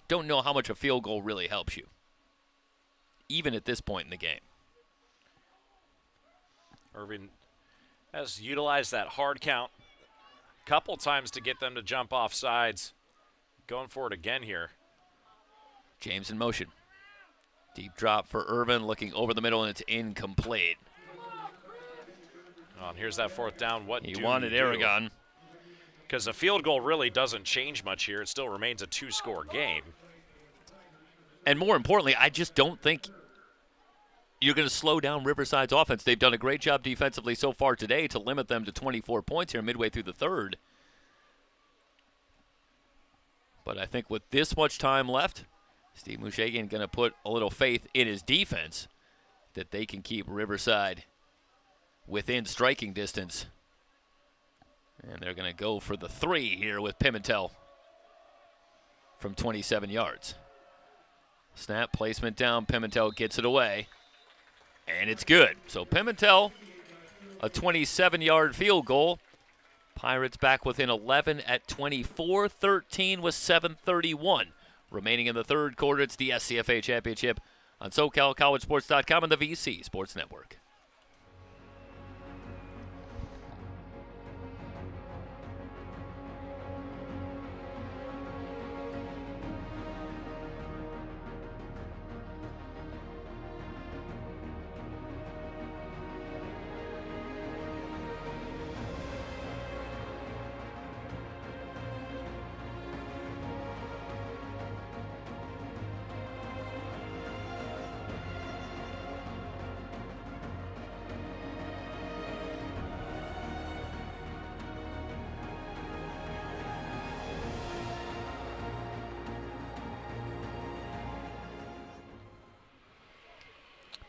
Don't know how much a field goal really helps you, even at this point in the game. Irvin has utilized that hard count a couple times to get them to jump off sides. Going for it again here. James in motion. Deep drop for Irvin, looking over the middle, and it's incomplete. And here's that 4th down. He wanted Aragon. Because a field goal really doesn't change much here. It still remains a 2-score game. And more importantly, I just don't think you're going to slow down Riverside's offense. They've done a great job defensively so far today to limit them to 24 points here midway through the 3rd. But I think with this much time left, Steve Mushagan going to put a little faith in his defense that they can keep Riverside within striking distance. And they're going to go for the 3 here with Pimentel from 27 yards. Snap, placement down, Pimentel gets it away, and it's good. So Pimentel, a 27-yard field goal. Pirates back within 11 at 24-13 with 7:31 remaining in the 3rd quarter. It's the SCFA Championship on SoCalCollegeSports.com and the VC Sports Network.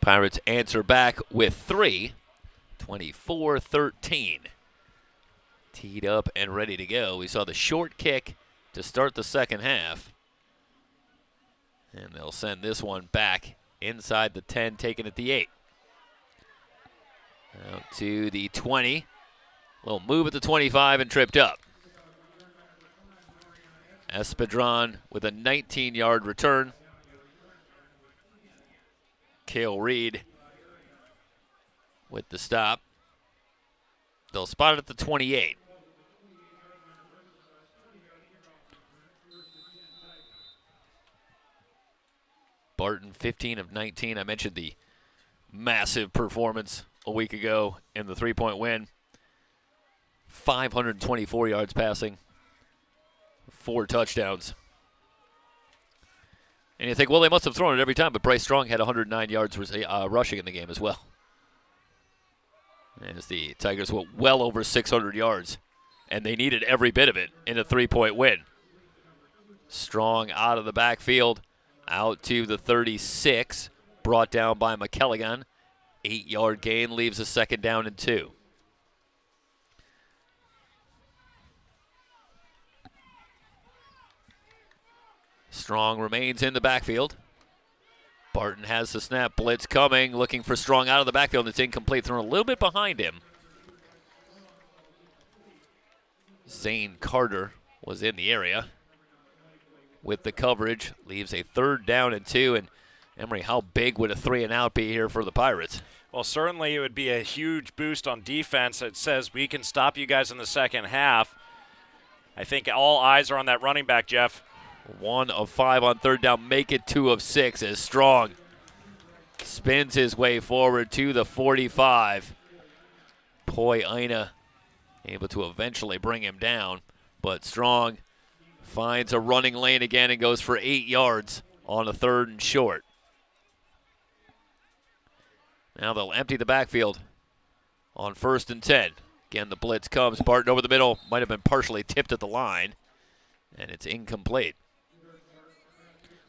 Pirates answer back with 3, 24-13. Teed up and ready to go. We saw the short kick to start the second half. And they'll send this one back inside the 10, taken at the 8. Out to the 20. Little move at the 25 and tripped up. Espedron with a 19-yard return. Cale Reed with the stop. They'll spot it at the 28. Barton, 15 of 19. I mentioned the massive performance a week ago in the 3-point win. 524 yards passing, 4 touchdowns. And you think, well, they must have thrown it every time, but Bryce Strong had 109 yards rushing in the game as well. As the Tigers went well over 600 yards, and they needed every bit of it in a 3-point win. Strong out of the backfield, out to the 36, brought down by McKelligan. 8-yard gain leaves a 2nd down and 2. Strong remains in the backfield. Barton has the snap, blitz coming, looking for Strong out of the backfield. It's incomplete, thrown a little bit behind him. Zane Carter was in the area with the coverage. Leaves a 3rd down and 2. And Emery, how big would a 3-and-out be here for the Pirates? Well, certainly it would be a huge boost on defense. It says we can stop you guys in the second half. I think all eyes are on that running back, Jeff. 1 of 5 on 3rd down, make it 2 of 6 as Strong spins his way forward to the 45. Poi Aina able to eventually bring him down, but Strong finds a running lane again and goes for 8 yards on a 3rd and short. Now they'll empty the backfield on 1st and 10. Again, the blitz comes. Barton over the middle, might have been partially tipped at the line, and it's incomplete.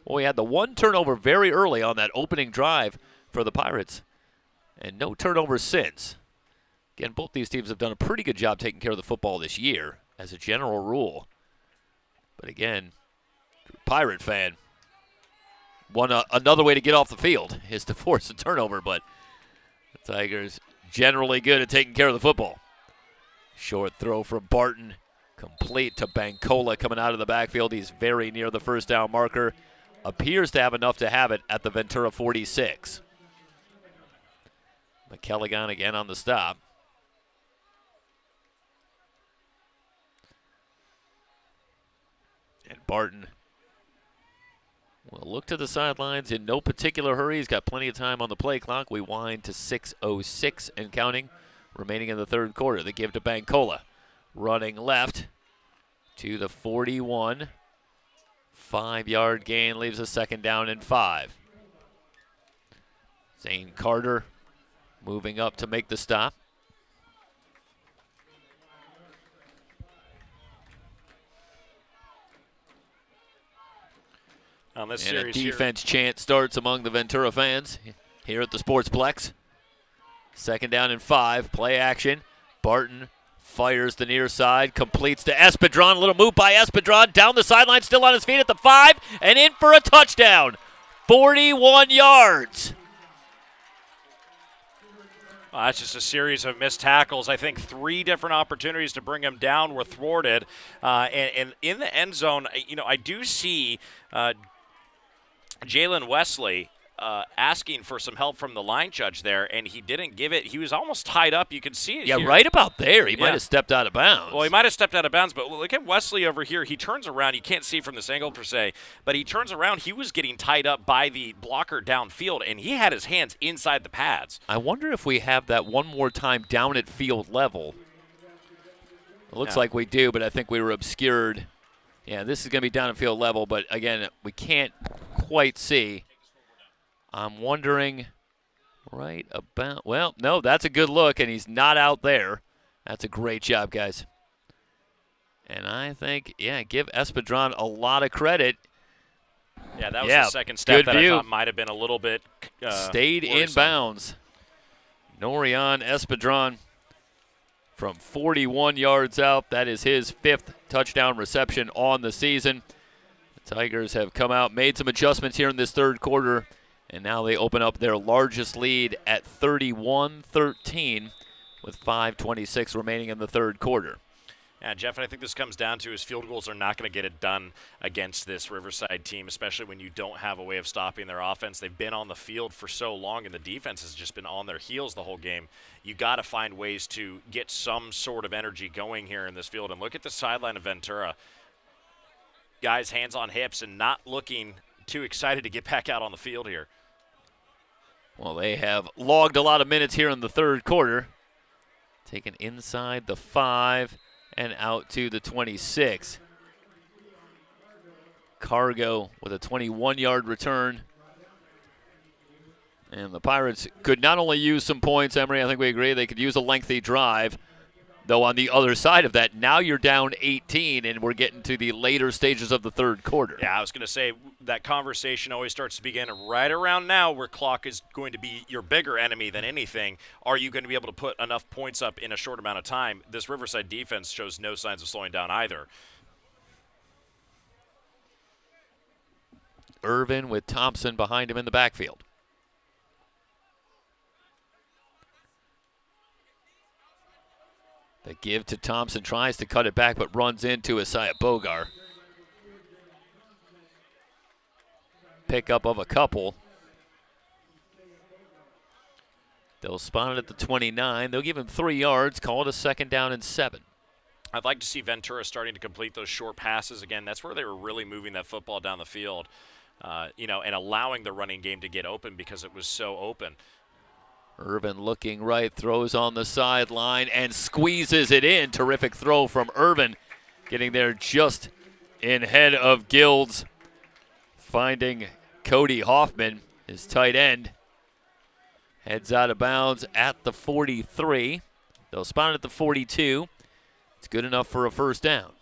Well, we had the 1 turnover very early on that opening drive for the Pirates, and no turnovers since. Again, both these teams have done a pretty good job taking care of the football this year as a general rule. But again, Pirate fan, another way to get off the field is to force a turnover, but the Tigers generally good at taking care of the football. Short throw from Barton, complete to Bancola coming out of the backfield. He's very near the 1st down marker. Appears to have enough to have it at the Ventura 46. McKelligan again on the stop. And Barton will look to the sidelines in no particular hurry. He's got plenty of time on the play clock. We wind to 6:06 and counting remaining in the 3rd quarter. They give to Bancola. Running left to the 41. 5-yard gain leaves a 2nd down and 5. Zane Carter moving up to make the stop. On this and series a defense chant starts among the Ventura fans here at the Sportsplex. 2nd down and 5. Play action. Barton fires the near side, completes to Espedron. A little move by Espedron, down the sideline, still on his feet at the 5, and in for a touchdown. 41 yards. Well, that's just a series of missed tackles. I think 3 different opportunities to bring him down were thwarted. And in the end zone, I do see Jalen Wesley asking for some help from the line judge there, and he didn't give it. He was almost tied up. You can see it here. Right about there. He might have stepped out of bounds. Well, he might have stepped out of bounds, but look at Wesley over here. He turns around. You can't see from this angle per se, but he turns around. He was getting tied up by the blocker downfield, and he had his hands inside the pads. I wonder if we have that one more time down at field level. It looks like we do, but I think we were obscured. Yeah, this is going to be down at field level, but again, we can't quite see. I'm wondering right about, well, no, that's a good look, and he's not out there. That's a great job, guys. And I think, give Espedron a lot of credit. Yeah, that was the second step that view. I thought might have been a little bit stayed worrisome. in bounds. Norian Espadron from 41 yards out. That is his 5th touchdown reception on the season. The Tigers have come out, made some adjustments here in this third quarter, and now they open up their largest lead at 31-13 with 5:26 remaining in the third quarter. Yeah, Jeff, and I think this comes down to is field goals are not going to get it done against this Riverside team, especially when you don't have a way of stopping their offense. They've been on the field for so long, and the defense has just been on their heels the whole game. You got to find ways to get some sort of energy going here in this field. And look at the sideline of Ventura. Guys, hands on hips and not looking too excited to get back out on the field here. Well, they have logged a lot of minutes here in the third quarter. Taken inside the 5 and out to the 26. Cargo with a 21-yard return. And the Pirates could not only use some points, Emery, I think we agree, they could use a lengthy drive. Though on the other side of that, now you're down 18, and we're getting to the later stages of the third quarter. Yeah, I was going to say that conversation always starts to begin right around now where clock is going to be your bigger enemy than anything. Are you going to be able to put enough points up in a short amount of time? This Riverside defense shows no signs of slowing down either. Irvin with Thompson behind him in the backfield. The give to Thompson, tries to cut it back, but runs into Isaiah Bogar. Pickup of a couple. They'll spot it at the 29. They'll give him 3 yards, call it a 2nd down and 7. I'd like to see Ventura starting to complete those short passes again. That's where they were really moving that football down the field, and allowing the running game to get open because it was so open. Irvin looking right, throws on the sideline and squeezes it in. Terrific throw from Irvin, getting there just in head of Gilds, finding Cody Hoffman, his tight end. Heads out of bounds at the 43. They'll spot it at the 42. It's good enough for a 1st down.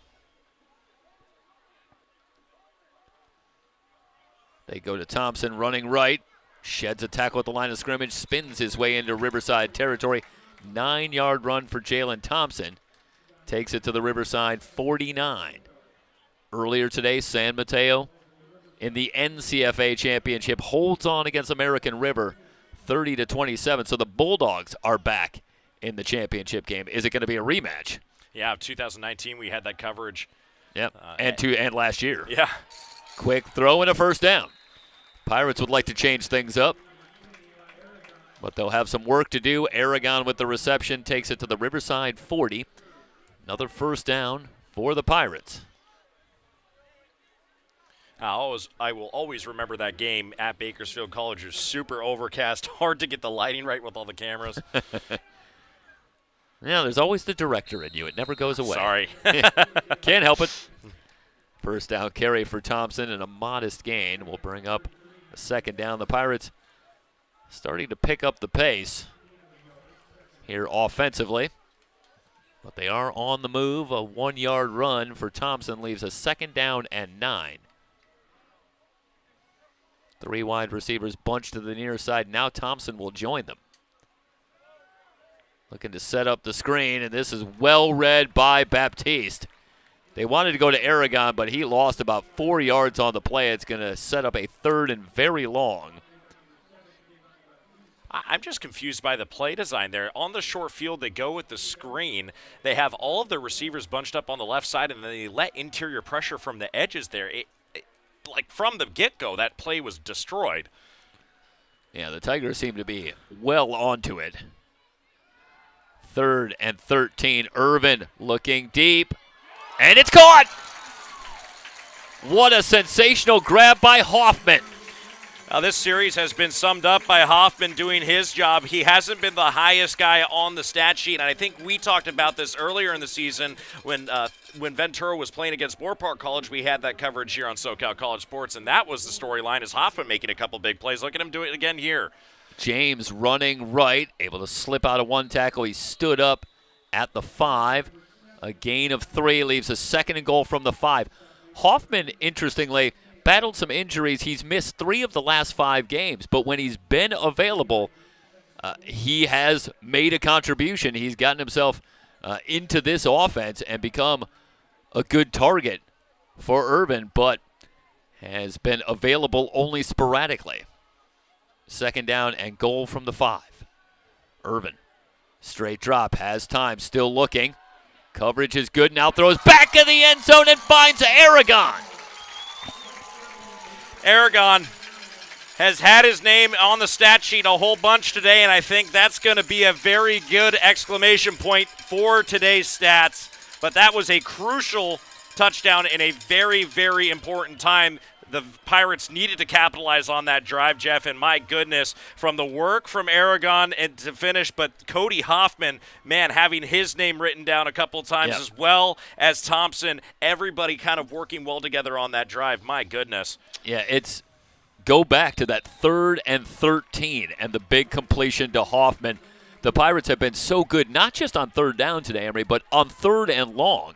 They go to Thompson running right. Sheds a tackle at the line of scrimmage, spins his way into Riverside territory. 9-yard run for Jalen Thompson. Takes it to the Riverside 49. Earlier today, San Mateo in the NCFA championship holds on against American River 30-27. So the Bulldogs are back in the championship game. Is it going to be a rematch? Yeah, 2019 we had that coverage. Yep, and last year. Yeah. Quick throw and a 1st down. Pirates would like to change things up, but they'll have some work to do. Aragon with the reception takes it to the Riverside 40. Another 1st down for the Pirates. I will always remember that game at Bakersfield College. It was super overcast, hard to get the lighting right with all the cameras. Yeah, there's always the director in you. It never goes away. Sorry. Can't help it. 1st down carry for Thompson and a modest gain will bring up a 2nd down. The Pirates starting to pick up the pace here offensively, but they are on the move. A 1-yard run for Thompson leaves a 2nd down and 9. 3 wide receivers bunched to the near side. Now Thompson will join them. Looking to set up the screen, and this is well read by Baptiste. They wanted to go to Aragon, but he lost about 4 yards on the play. It's going to set up a 3rd and very long. I'm just confused by the play design there. On the short field, they go with the screen. They have all of the receivers bunched up on the left side, and then they let interior pressure from the edges there. Like from the get-go, that play was destroyed. Yeah, the Tigers seem to be well onto it. 3rd and 13. Irvin looking deep. And it's caught! What a sensational grab by Hoffman. Now, this series has been summed up by Hoffman doing his job. He hasn't been the highest guy on the stat sheet, and I think we talked about this earlier in the season when Ventura was playing against Moore Park College. We had that coverage here on SoCal College Sports, and that was the storyline, is Hoffman making a couple big plays. Look at him do it again here. James running right, able to slip out of one tackle. He stood up at the 5. A gain of 3 leaves a 2nd and goal from the 5. Hoffman, interestingly, battled some injuries. He's missed 3 of the last 5 games, but when he's been available, he has made a contribution. He's gotten himself into this offense and become a good target for Irvin, but has been available only sporadically. 2nd down and goal from the 5. Irvin, straight drop, has time, still looking. Coverage is good, now throws back in the end zone and finds Aragon. Aragon has had his name on the stat sheet a whole bunch today, and I think that's going to be a very good exclamation point for today's stats. But that was a crucial touchdown in a very, very important time. The Pirates needed to capitalize on that drive, Jeff, and my goodness, from the work from Aragon and to finish, but Cody Hoffman, man, having his name written down a couple times as well as Thompson, everybody kind of working well together on that drive. My goodness. Yeah, it's go back to that 3rd and 13 and the big completion to Hoffman. The Pirates have been so good, not just on 3rd down today, Emery, but on 3rd and long.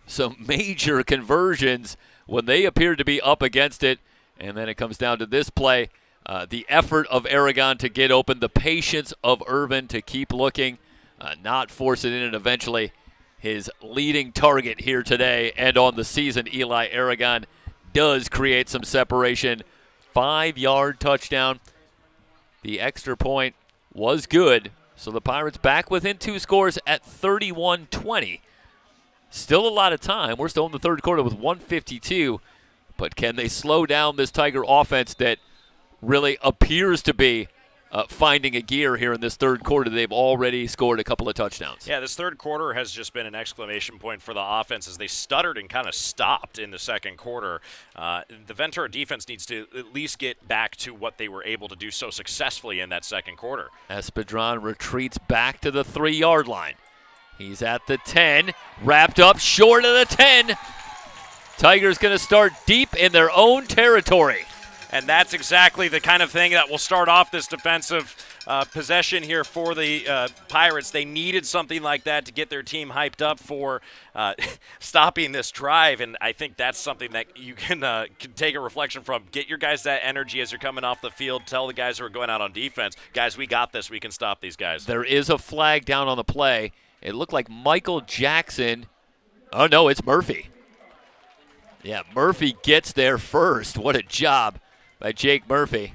Some major conversions when they appear to be up against it. And then it comes down to this play. The effort of Aragon to get open, the patience of Irvin to keep looking, not force it in, and eventually his leading target here today and on the season, Eli Aragon, does create some separation. 5-yard touchdown. The extra point was good. So the Pirates back within 2 scores at 31-20. Still a lot of time. We're still in the 3rd quarter with 1:52. But can they slow down this Tiger offense that really appears to be finding a gear here in this 3rd quarter? They've already scored a couple of touchdowns. Yeah, this 3rd quarter has just been an exclamation point for the offense as they stuttered and kind of stopped in the 2nd quarter. The Ventura defense needs to at least get back to what they were able to do so successfully in that 2nd quarter. Espadron retreats back to the 3-yard line. He's at the 10, wrapped up short of the 10. Tigers going to start deep in their own territory. And that's exactly the kind of thing that will start off this defensive possession here for the Pirates. They needed something like that to get their team hyped up for stopping this drive, and I think that's something that you can take a reflection from. Get your guys that energy as you're coming off the field. Tell the guys who are going out on defense, guys, we got this. We can stop these guys. There is a flag down on the play. It looked like Michael Jackson. Oh, no, it's Murphy. Yeah, Murphy gets there first. What a job by Jake Murphy.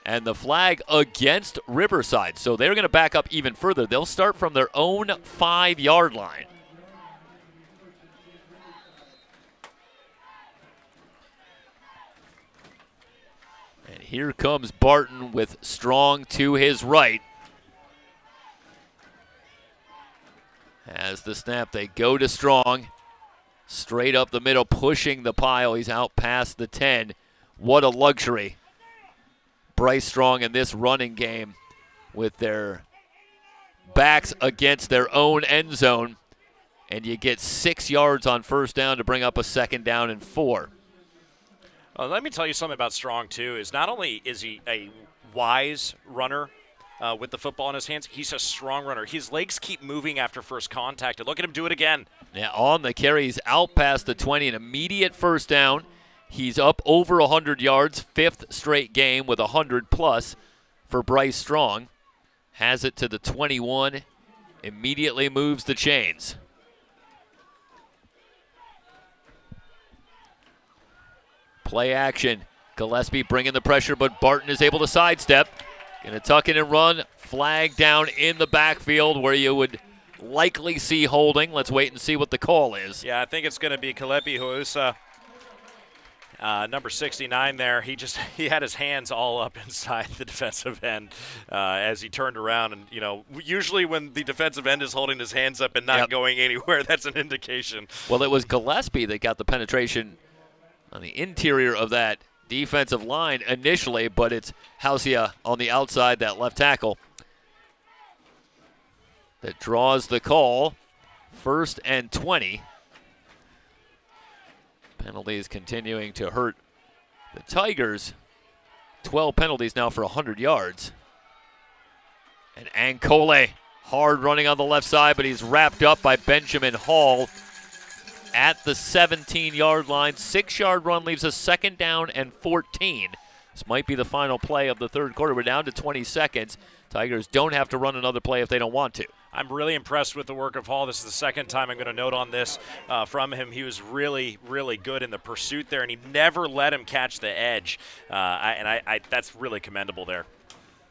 And the flag against Riverside. So they're going to back up even further. They'll start from their own 5-yard line. And here comes Barton with Strong to his right. As the snap, they go to Strong. Straight up the middle, pushing the pile. He's out past the 10. What a luxury. Bryce Strong in this running game with their backs against their own end zone. And you get 6 yards on 1st down to bring up a 2nd down and 4. Let me tell you something about Strong, too, is not only is he a wise runner with the football in his hands, he's a strong runner. His legs keep moving after first contact, and look at him do it again. Yeah, on the carry, he's out past the 20, an immediate 1st down. He's up over 100 yards, 5th straight game with 100+ for Bryce Strong. Has it to the 21, immediately moves the chains. Play action. Gillespie bringing the pressure, but Barton is able to sidestep. Going to tuck in and run. Flag down in the backfield where you would likely see holding. Let's wait and see what the call is. Yeah, I think it's going to be Kalepi Huusa, number 69 there. He had his hands all up inside the defensive end as he turned around. And, you know, usually when the defensive end is holding his hands up and not going anywhere, that's an indication. Well, it was Gillespie that got the penetration on the interior of that defensive line initially, but it's Hausia on the outside, that left tackle, that draws the call. 1st and 20. Penalties continuing to hurt the Tigers. 12 penalties now for 100 yards. And Ancole hard running on the left side, but he's wrapped up by Benjamin Hall at the 17-yard line. 6-yard run leaves us 2nd down and 14. This might be the final play of the third quarter. We're down to 20 seconds. Tigers don't have to run another play if they don't want to. I'm really impressed with the work of Hall. This is the second time I'm going to note on this from him. He was really, really good in the pursuit there, and he never let him catch the edge. That's really commendable there.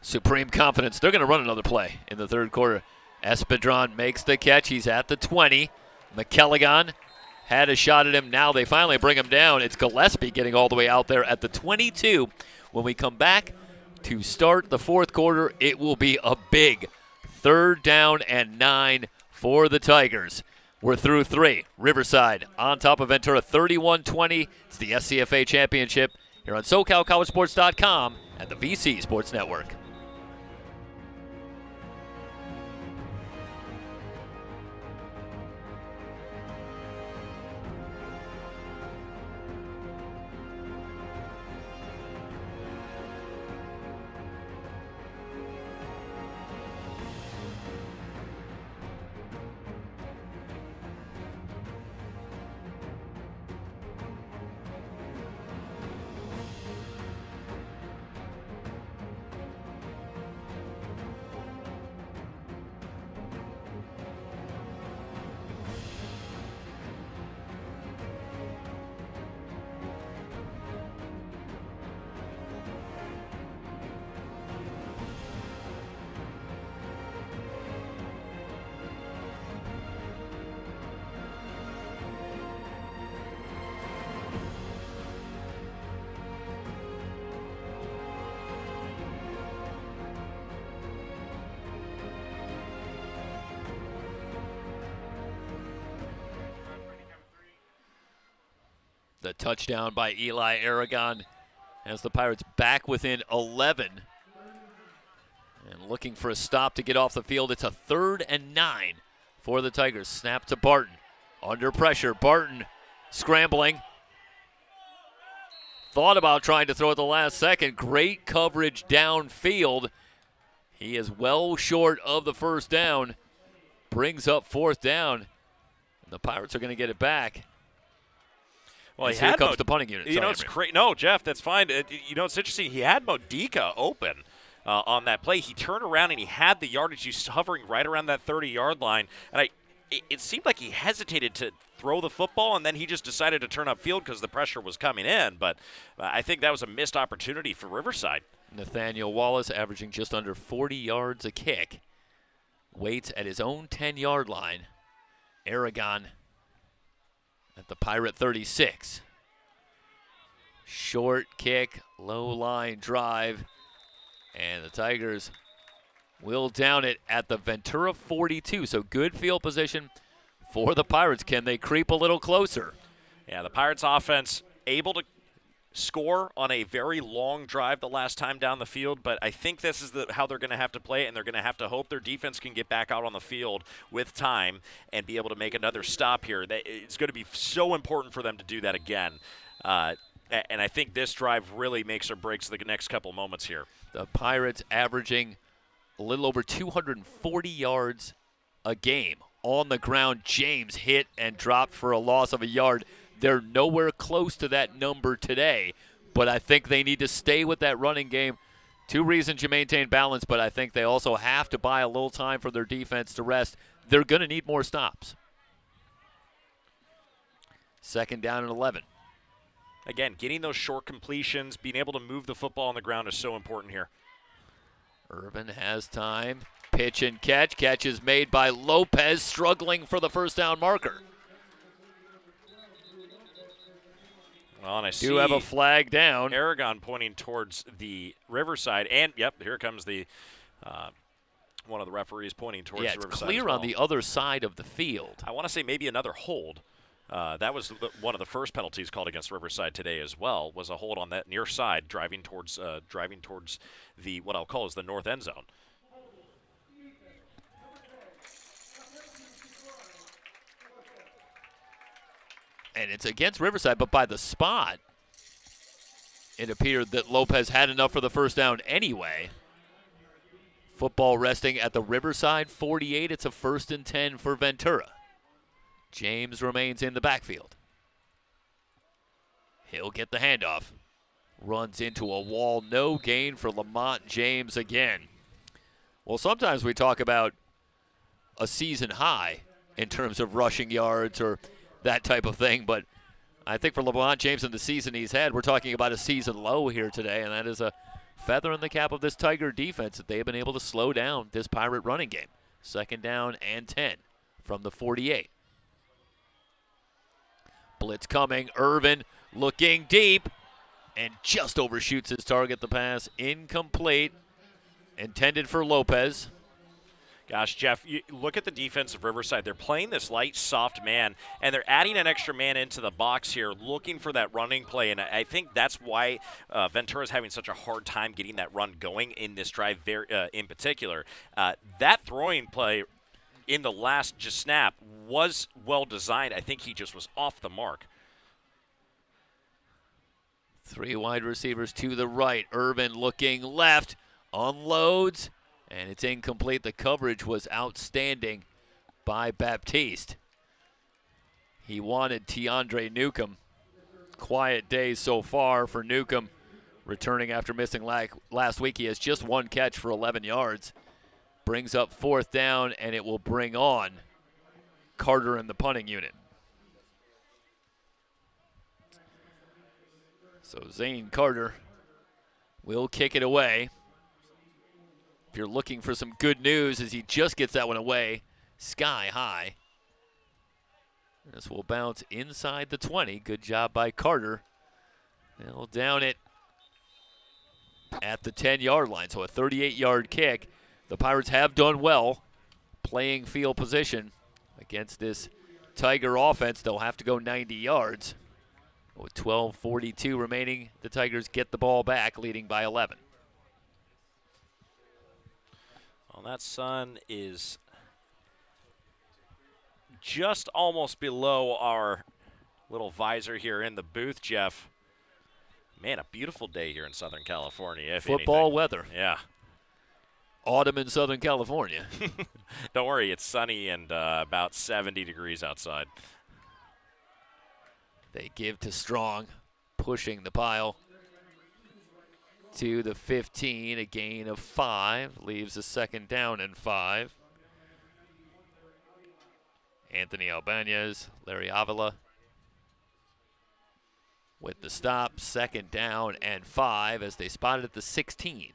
Supreme confidence. They're going to run another play in the third quarter. Espedron makes the catch. He's at the 20. McKelligon had a shot at him. Now they finally bring him down. It's Gillespie getting all the way out there at the 22. When we come back to start the fourth quarter, it will be a big 3rd down and 9 for the Tigers. We're through 3. Riverside on top of Ventura, 31-20. It's the SCFA Championship here on SoCalCollegeSports.com and the VC Sports Network. The touchdown by Eli Aragon has the Pirates back within 11. And looking for a stop to get off the field. It's a 3rd and 9 for the Tigers. Snap to Barton. Under pressure. Barton scrambling. Thought about trying to throw at the last second. Great coverage downfield. He is well short of the first down. Brings up 4th down. And the Pirates are going to get it back. Well, here comes the punting unit. You know, it's great. No, Jeff, that's fine. You know, it's interesting. He had Modica open on that play. He turned around and he had the yardage. He's hovering right around that 30-yard line. And it seemed like he hesitated to throw the football, and then he just decided to turn upfield because the pressure was coming in. But I think that was a missed opportunity for Riverside. Nathaniel Wallace averaging just under 40 yards a kick. Waits at his own 10-yard line. Aragon at the Pirate 36. Short kick, low line drive, and the Tigers will down it at the Ventura 42. So good field position for the Pirates. Can they creep a little closer? Yeah, the Pirates offense able to score on a very long drive the last time down the field, but I think this is how they're going to have to play it, and they're going to have to hope their defense can get back out on the field with time and be able to make another stop here. It's going to be so important for them to do that again. And I think this drive really makes or breaks the next couple moments here. The Pirates averaging a little over 240 yards a game on the ground. James hit and dropped for a loss of a yard. They're nowhere close to that number today, but I think they need to stay with that running game. 2 reasons you maintain balance, but I think they also have to buy a little time for their defense to rest. They're going to need more stops. 2nd down and 11. Again, getting those short completions, being able to move the football on the ground is so important here. Irvin has time. Pitch and catch. Catch is made by Lopez, struggling for the first down marker. Well, and I do have a flag down. Aragon pointing towards the Riverside, and yep, here comes the one of the referees pointing towards the Riverside. It's clear on the other side of the field. I want to say maybe another hold. That was one of the first penalties called against Riverside today as well. Was a hold on that near side, driving towards the what I'll call is the north end zone. And it's against Riverside, but by the spot, it appeared that Lopez had enough for the first down anyway. Football resting at the Riverside 48. It's a 1st and 10 for Ventura. James remains in the backfield. He'll get the handoff. Runs into a wall. No gain for Lamont James again. Well, sometimes we talk about a season high in terms of rushing yards or that type of thing, but I think for Lamont James in the season he's had, we're talking about a season low here today, and that is a feather in the cap of this Tiger defense that they have been able to slow down this Pirate running game. 2nd down and 10 from the 48. Blitz coming. Irvin looking deep and just overshoots his target. The pass incomplete. Intended for Lopez. Gosh, Jeff, you look at the defense of Riverside. They're playing this light, soft man, and they're adding an extra man into the box here, looking for that running play. And I think that's why Ventura is having such a hard time getting that run going in this drive in particular. That throwing play in the last just snap was well designed. I think he just was off the mark. 3 wide receivers to the right. Irvin looking left. Unloads. And it's incomplete. The coverage was outstanding by Baptiste. He wanted Tiandre Newcomb. Quiet day so far for Newcomb, returning after missing last week. He has just 1 catch for 11 yards. Brings up 4th down, and it will bring on Carter in the punting unit. So Zane Carter will kick it away. If you're looking for some good news as he just gets that one away, sky high. This will bounce inside the 20. Good job by Carter. They'll down it at the 10-yard line. So a 38-yard kick. The Pirates have done well playing field position against this Tiger offense. They'll have to go 90 yards. With 12:42 remaining, the Tigers get the ball back, leading by 11. Well, that sun is just almost below our little visor here in the booth, Jeff. Man, a beautiful day here in Southern California, if Football anything. weather. Yeah. Autumn in Southern California. Don't worry, it's sunny and about 70 degrees outside. They give to Strong, pushing the pile to the 15, a gain of 5, leaves a 2nd down and 5. Anthony Albanez, Larry Avila with the stop, 2nd down and 5 as they spot it at the 16.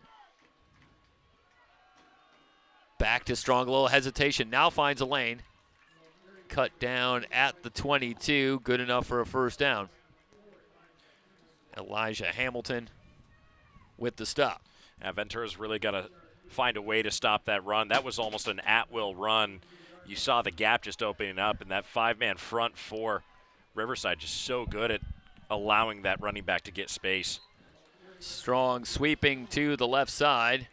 Back to Strong, a little hesitation, now finds a lane. Cut down at the 22, good enough for a 1st down. Elijah Hamilton with the stop. Yeah, Ventura's really got to find a way to stop that run. That was almost an at-will run. You saw the gap just opening up, and that 5-man front for Riverside just so good at allowing that running back to get space. Strong sweeping to the left side.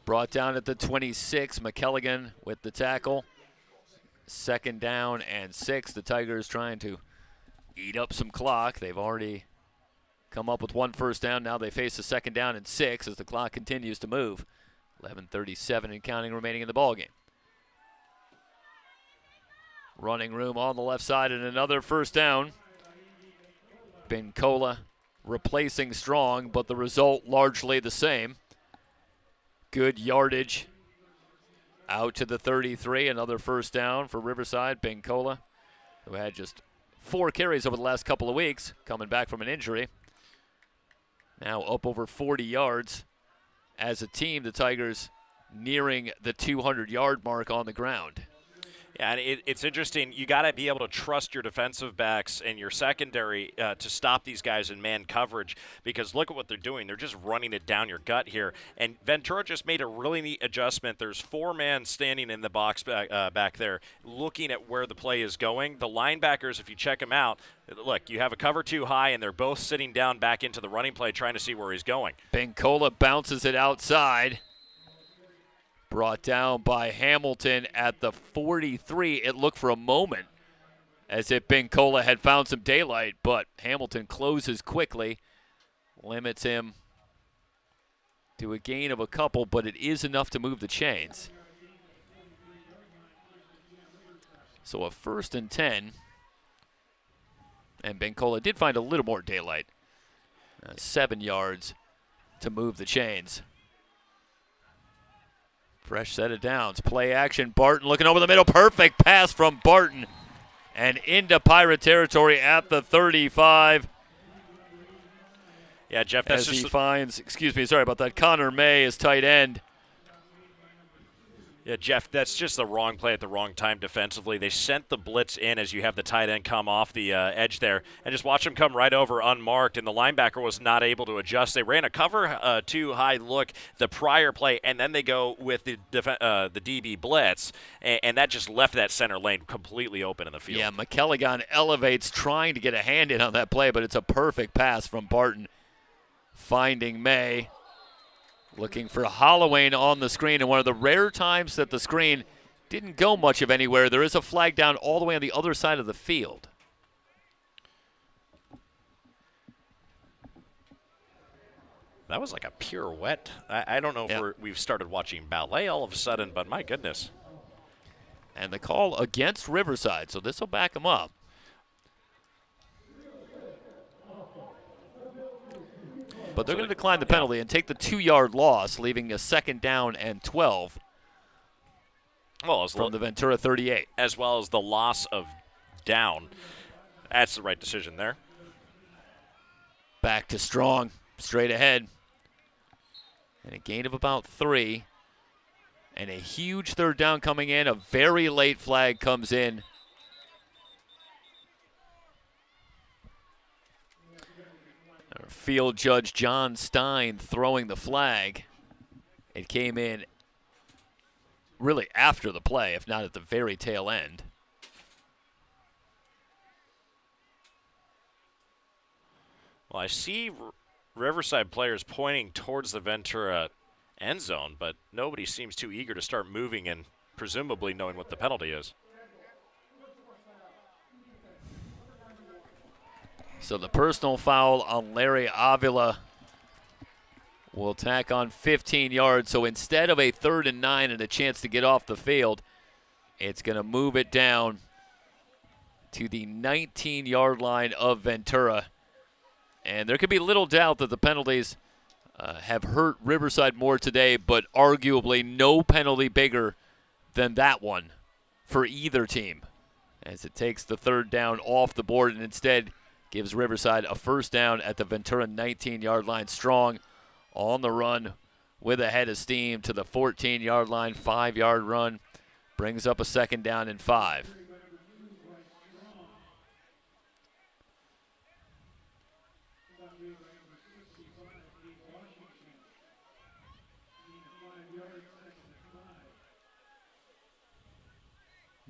Brought down at the 26, McKelligan with the tackle. 2nd down and 6. The Tigers trying to eat up some clock. They've already come up with 1 first down. Now they face a 2nd down and 6 as the clock continues to move. 11:37 and counting remaining in the ballgame. Running room on the left side and another 1st down. Bencola replacing Strong, but the result largely the same. Good yardage. Out to the 33, another 1st down for Riverside. Bencola, who had just 4 carries over the last couple of weeks, coming back from an injury. Now up over 40 yards. As a team, the Tigers nearing the 200-yard mark on the ground. Yeah, and it's interesting. You got to be able to trust your defensive backs and your secondary to stop these guys in man coverage, because look at what they're doing. They're just running it down your gut here. And Ventura just made a really neat adjustment. There's 4 men standing in the box back there looking at where the play is going. The linebackers, if you check them out, look, you have a cover 2 high, and they're both sitting down back into the running play trying to see where he's going. Bencola bounces it outside. Brought down by Hamilton at the 43. It looked for a moment as if Bencola had found some daylight, but Hamilton closes quickly, limits him to a gain of a couple, but it is enough to move the chains. So a 1st and 10. And Bencola did find a little more daylight. 7 yards to move the chains. Fresh set of downs. Play action. Barton looking over the middle. Perfect pass from Barton. And into Pirate territory at the 35. Yeah, Jeff, that's as he finds, excuse me, sorry about that, Connor May is tight end. Yeah, Jeff, that's just the wrong play at the wrong time defensively. They sent the blitz in as you have the tight end come off the edge there, and just watch him come right over unmarked, and the linebacker was not able to adjust. They ran a cover too high look the prior play, and then they go with the DB blitz, and that just left that center lane completely open in the field. Yeah, McKelligon elevates trying to get a hand in on that play, but it's a perfect pass from Barton. Finding May. Looking for Holloway on the screen, and one of the rare times that the screen didn't go much of anywhere. There is a flag down all the way on the other side of the field. That was like a pirouette. I don't know if we've started watching ballet all of a sudden, but my goodness. And the call against Riverside, so this will back them up. But they're going to decline the penalty and take the 2-yard loss, leaving a 2nd down and 12 from the Ventura 38. As well as the loss of down. That's the right decision there. Back to Strong, straight ahead. And a gain of about 3. And a huge 3rd down coming in. A very late flag comes in. Field judge John Stein throwing the flag. It came in really after the play, if not at the very tail end. Well, I see Riverside players pointing towards the Ventura end zone, but nobody seems too eager to start moving and presumably knowing what the penalty is. So the personal foul on Larry Avila will tack on 15 yards. So instead of a 3rd and 9 and a chance to get off the field, it's going to move it down to the 19-yard line of Ventura. And there could be little doubt that the penalties have hurt Riverside more today, but arguably no penalty bigger than that one for either team, as it takes the 3rd down off the board and instead gives Riverside a 1st down at the Ventura 19-yard line. Strong on the run with a head of steam to the 14-yard line, 5-yard run. Brings up a 2nd down and 5.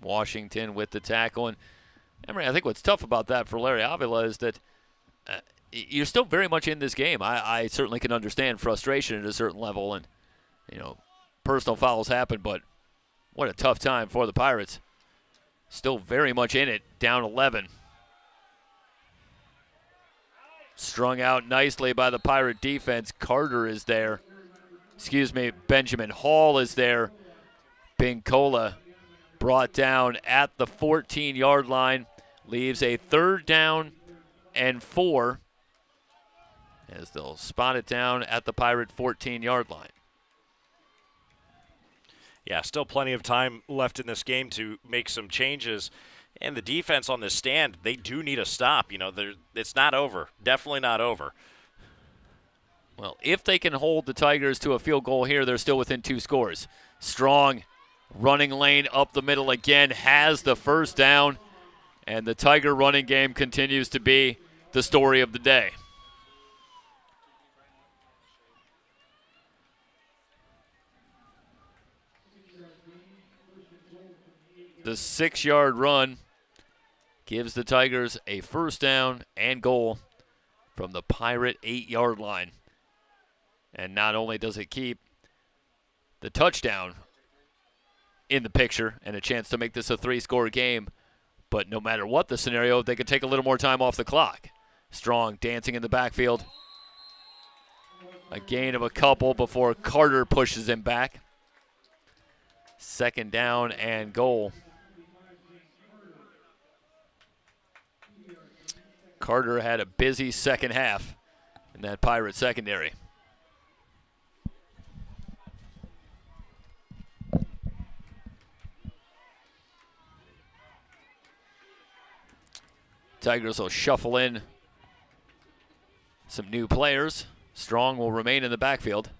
Washington with the tackle. And Emery, I think what's tough about that for Larry Avila is that you're still very much in this game. I certainly can understand frustration at a certain level, and personal fouls happen, but what a tough time for the Pirates. Still very much in it, down 11. Strung out nicely by the Pirate defense. Carter is there. Benjamin Hall is there. Bencola brought down at the 14-yard line. Leaves a 3rd down and 4 as they'll spot it down at the Pirate 14-yard line. Yeah, still plenty of time left in this game to make some changes. And the defense on this stand, they do need a stop. It's not over. Definitely not over. Well, if they can hold the Tigers to a field goal here, they're still within 2 scores. Strong running lane up the middle again, has the 1st down. And the Tiger running game continues to be the story of the day. The 6-yard run gives the Tigers a 1st down and goal from the Pirate 8-yard line. And not only does it keep the touchdown in the picture and a chance to make this a 3-score game, but no matter what the scenario, they could take a little more time off the clock. Strong dancing in the backfield. A gain of a couple before Carter pushes him back. 2nd down and goal. Carter had a busy second half in that Pirate secondary. Tigers will shuffle in some new players. Strong will remain in the backfield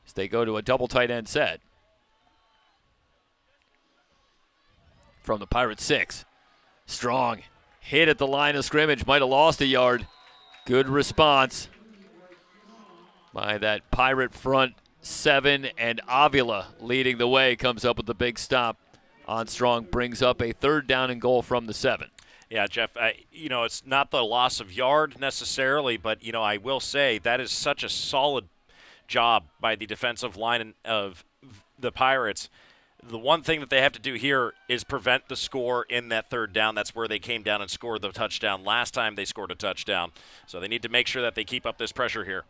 as they go to a double tight end set. From the Pirates 6. Strong hit at the line of scrimmage, might have lost a yard. Good response by that Pirate front 7, and Avila leading the way comes up with the big stop on Strong, brings up a 3rd down and goal from the 7. Yeah, Jeff, it's not the loss of yard necessarily, but, I will say that is such a solid job by the defensive line of the Pirates. The one thing that they have to do here is prevent the score in that 3rd down. That's where they came down and scored the touchdown last time they scored a touchdown. So they need to make sure that they keep up this pressure here.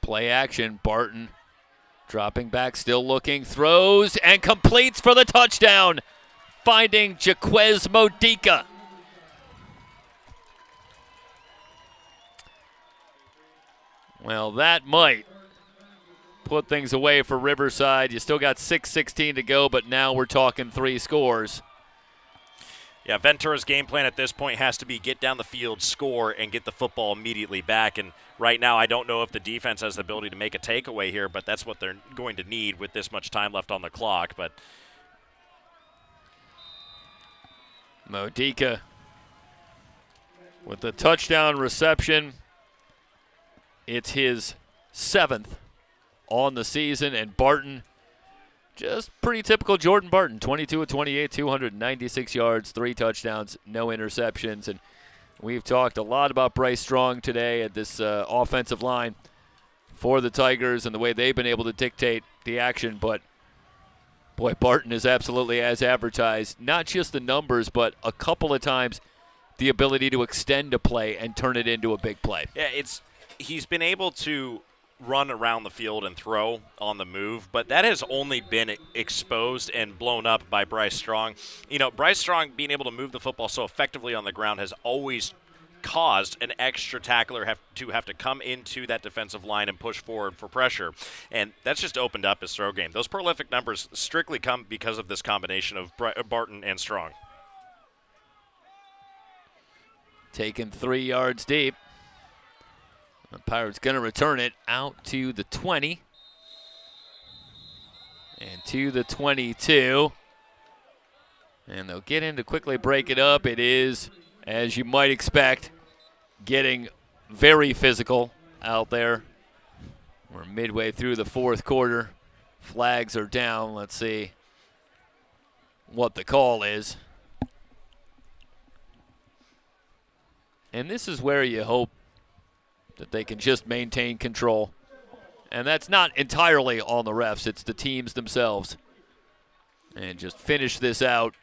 Play action, Barton dropping back, still looking, throws, and completes for the touchdown, finding Jaquez Modica. Well, that might put things away for Riverside. You still got 6:16 to go, but now we're talking 3 scores. Yeah, Ventura's game plan at this point has to be get down the field, score, and get the football immediately back. And right now I don't know if the defense has the ability to make a takeaway here, but that's what they're going to need with this much time left on the clock. But Modica with the touchdown reception. It's his 7th on the season, and Barton, just pretty typical Jordan Barton, 22 of 28, 296 yards, 3 touchdowns, no interceptions. And we've talked a lot about Bryce Strong today at this offensive line for the Tigers and the way they've been able to dictate the action. But, boy, Barton is absolutely as advertised. Not just the numbers, but a couple of times the ability to extend a play and turn it into a big play. Yeah, he's been able to run around the field and throw on the move, but that has only been exposed and blown up by Bryce Strong. Bryce Strong being able to move the football so effectively on the ground has always caused an extra tackler to have to come into that defensive line and push forward for pressure, and that's just opened up his throw game. Those prolific numbers strictly come because of this combination of Barton and Strong. Taken 3 yards deep. The Pirates going to return it out to the 20 and to the 22. And they'll get in to quickly break it up. It is, as you might expect, getting very physical out there. We're midway through the 4th quarter. Flags are down. Let's see what the call is. And this is where you hope that they can just maintain control. And that's not entirely on the refs. It's the teams themselves. And just finish this out.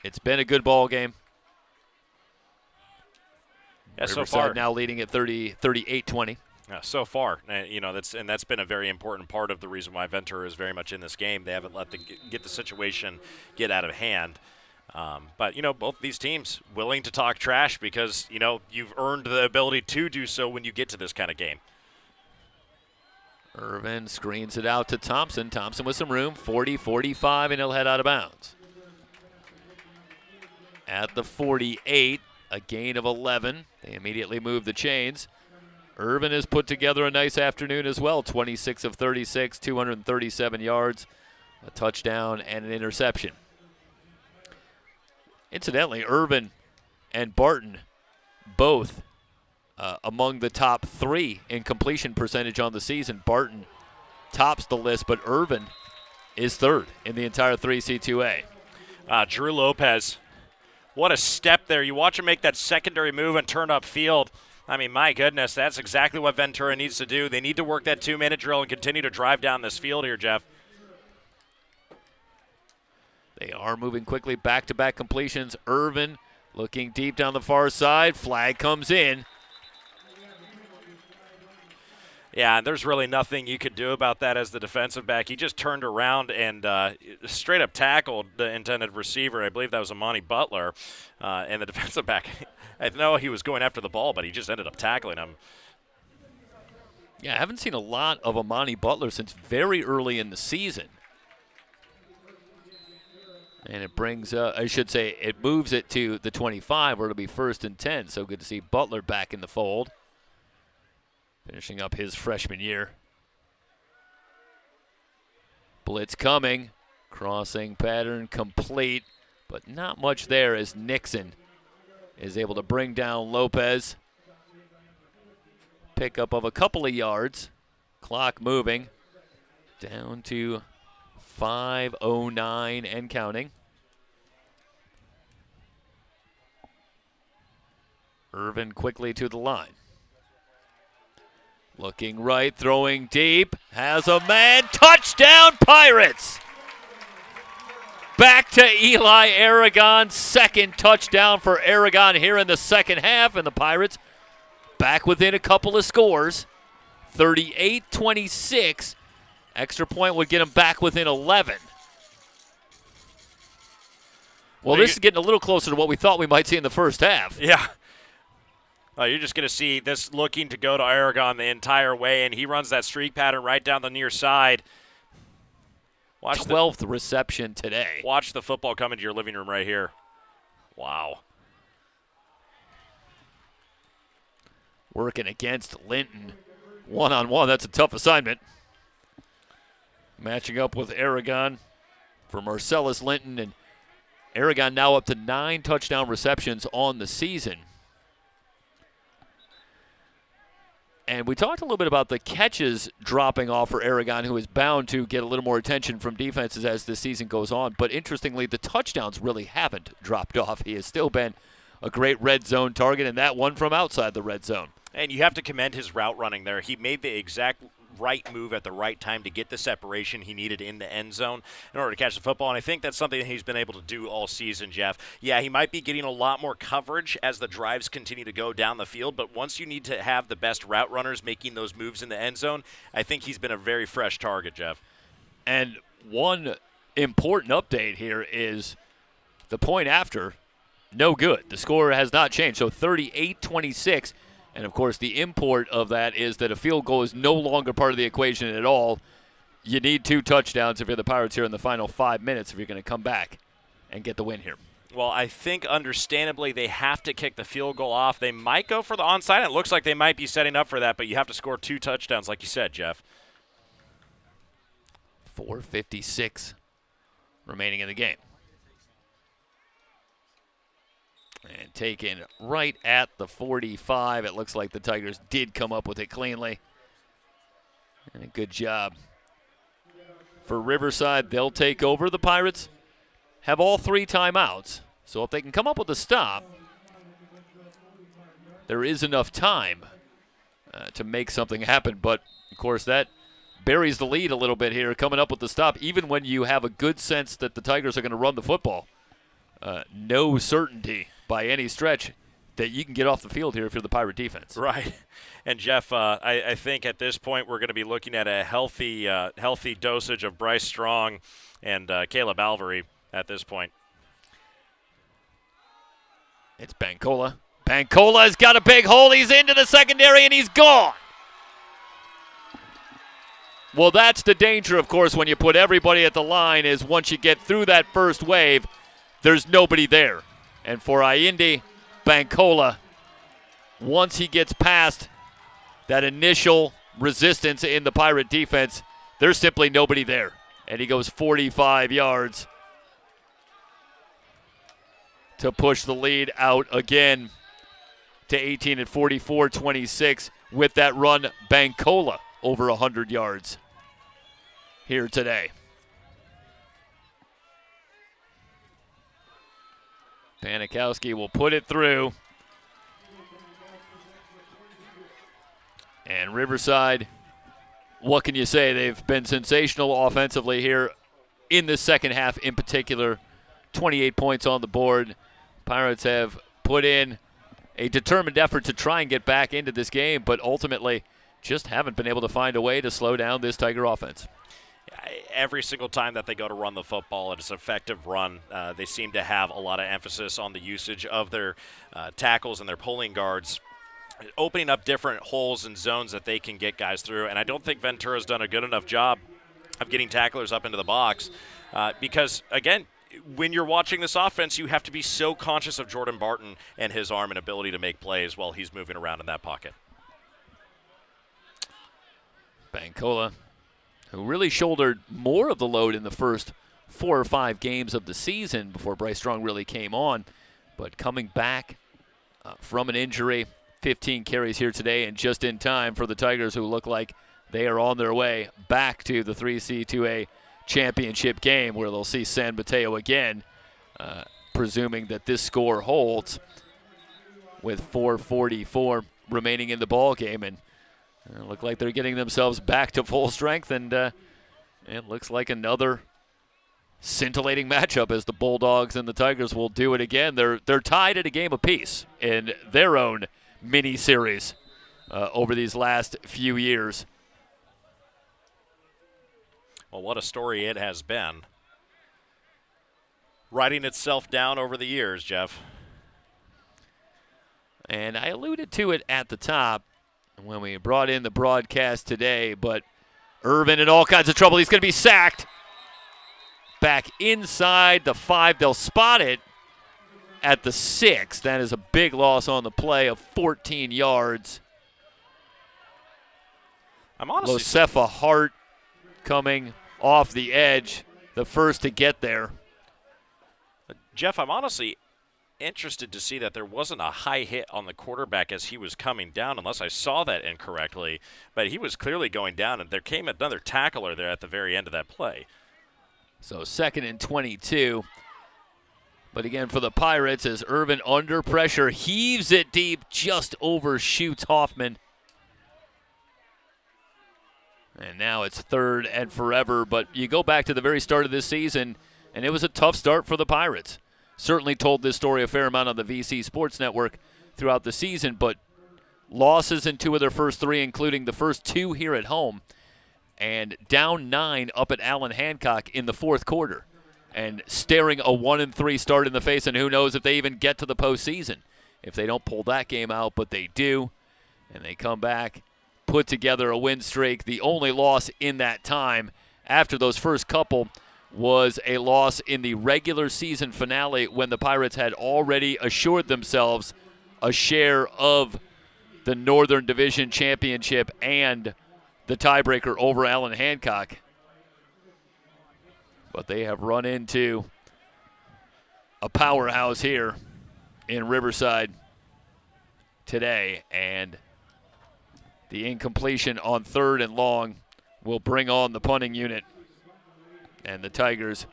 It's been a good ball game. Yeah, Riverside so far now leading at 38-20. So far, that's been a very important part of the reason why Ventura is very much in this game. They haven't let get the situation get out of hand. But both these teams willing to talk trash because, you've earned the ability to do so when you get to this kind of game. Irvin screens it out to Thompson. Thompson with some room, 40-45, and he'll head out of bounds. At the 48, a gain of 11. They immediately move the chains. Irvin has put together a nice afternoon as well, 26 of 36, 237 yards, a touchdown, and an interception. Incidentally, Irvin and Barton both among the top 3 in completion percentage on the season. Barton tops the list, but Irvin is 3rd in the entire 3C2A. Drew Lopez, what a step there. You watch him make that secondary move and turn upfield. I mean, my goodness, that's exactly what Ventura needs to do. They need to work that 2-minute drill and continue to drive down this field here, Jeff. They are moving quickly, back-to-back completions. Irvin looking deep down the far side. Flag comes in. Yeah, and there's really nothing you could do about that as the defensive back. He just turned around and straight up tackled the intended receiver. I believe that was Amani Butler. And the defensive back, I know he was going after the ball, but he just ended up tackling him. Yeah, I haven't seen a lot of Amani Butler since very early in the season. And it brings, it moves it to the 25 where it'll be 1st and 10. So good to see Butler back in the fold. Finishing up his freshman year. Blitz coming. Crossing pattern complete. But not much there as Nixon is able to bring down Lopez. Pickup of a couple of yards. Clock moving. Down to 5:09 and counting. Irvin quickly to the line. Looking right, throwing deep, has a man, touchdown Pirates! Back to Eli Aragon, second touchdown for Aragon here in the second half, and the Pirates back within a couple of scores, 38-26. Extra point would get them back within 11. Well, this is getting a little closer to what we thought we might see in the first half. Yeah. You're just going to see this looking to go to Aragon the entire way, and he runs that streak pattern right down the near side. Watch 12th reception today. Watch the football come into your living room right here. Wow. Working against Linton. One-on-one, that's a tough assignment. Matching up with Aragon for Marcellus Linton, and Aragon now up to 9 touchdown receptions on the season. And we talked a little bit about the catches dropping off for Aragon, who is bound to get a little more attention from defenses as the season goes on. But interestingly, the touchdowns really haven't dropped off. He has still been a great red zone target, and that one from outside the red zone. And you have to commend his route running there. He made the exact right move at the right time to get the separation he needed in the end zone in order to catch the football, and I think that's something that he's been able to do all season, Jeff. Yeah, he might be getting a lot more coverage as the drives continue to go down the field, but once you need to have the best route runners making those moves in the end zone, I think he's been a very fresh target, Jeff. And one important update here is the point after, no good. The score has not changed, so 38-26. And, of course, the import of that is that a field goal is no longer part of the equation at all. You need 2 touchdowns if you're the Pirates here in the final 5 minutes if you're going to come back and get the win here. Well, I think understandably they have to kick the field goal off. They might go for the onside. It looks like they might be setting up for that, but you have to score 2 touchdowns like you said, Jeff. 4:56 remaining in the game. And taken right at the 45. It looks like the Tigers did come up with it cleanly. And a good job for Riverside. They'll take over. The Pirates have all 3 timeouts. So if they can come up with a stop, there is enough time to make something happen. But, of course, that buries the lead a little bit here, coming up with the stop, even when you have a good sense that the Tigers are going to run the football. No certainty by any stretch that you can get off the field here if you're the Pirate defense. Right. And, Jeff, I think at this point we're going to be looking at a healthy dosage of Bryce Strong and Caleb Alvery at this point. It's Bancola. Bancola's got a big hole. He's into the secondary, and he's gone. Well, that's the danger, of course, when you put everybody at the line, is once you get through that first wave, there's nobody there. And for Allende, Bancola, once he gets past that initial resistance in the Pirate defense, there's simply nobody there. And he goes 45 yards to push the lead out again to 18 at 44-26 with that run. Bancola over 100 yards here today. Panikowski will put it through. And Riverside, what can you say? They've been sensational offensively here in the second half in particular. 28 points on the board. Pirates have put in a determined effort to try and get back into this game, but ultimately just haven't been able to find a way to slow down this Tiger offense. Every single time that they go to run the football, it's an effective run. They seem to have a lot of emphasis on the usage of their tackles and their pulling guards, opening up different holes and zones that they can get guys through. And I don't think Ventura's done a good enough job of getting tacklers up into the box because, again, when you're watching this offense, you have to be so conscious of Jordan Barton and his arm and ability to make plays while he's moving around in that pocket. Bancola, who really shouldered more of the load in the first 4 or 5 games of the season before Bryce Strong really came on, but coming back from an injury, 15 carries here today, and just in time for the Tigers, who look like they are on their way back to the 3C2A championship game, where they'll see San Mateo again, presuming that this score holds with 4:44 remaining in the ball game, and look like they're getting themselves back to full strength, and it looks like another scintillating matchup as the Bulldogs and the Tigers will do it again. They're tied at a game apiece in their own mini-series over these last few years. Well, what a story it has been. Writing itself down over the years, Jeff. And I alluded to it at the top when we brought in the broadcast today, but Irvin in all kinds of trouble. He's going to be sacked. Back inside the 5. They'll spot it at the 6. That is a big loss on the play of 14 yards. I'm honestly SCFA Hart coming off the edge, the first to get there. Jeff, I'm honestly interested to see that there wasn't a high hit on the quarterback as he was coming down, unless I saw that incorrectly. But he was clearly going down, and there came another tackler there at the very end of that play. So 2nd and 22. But again, for the Pirates, as Irvin under pressure heaves it deep, just overshoots Hoffman. And now it's 3rd and forever. But you go back to the very start of this season, and it was a tough start for the Pirates. Certainly told this story a fair amount on the VC Sports Network throughout the season, but losses in 2 of their first 3, including the first 2 here at home, and down 9 up at Allen Hancock in the 4th quarter, and staring a 1-3 start in the face, and who knows if they even get to the postseason if they don't pull that game out, but they do, and they come back, put together a win streak. The only loss in that time after those first couple was a loss in the regular season finale when the Pirates had already assured themselves a share of the Northern Division Championship and the tiebreaker over Allen Hancock. But they have run into a powerhouse here in Riverside today, and the incompletion on 3rd and long will bring on the punting unit. And the Tigers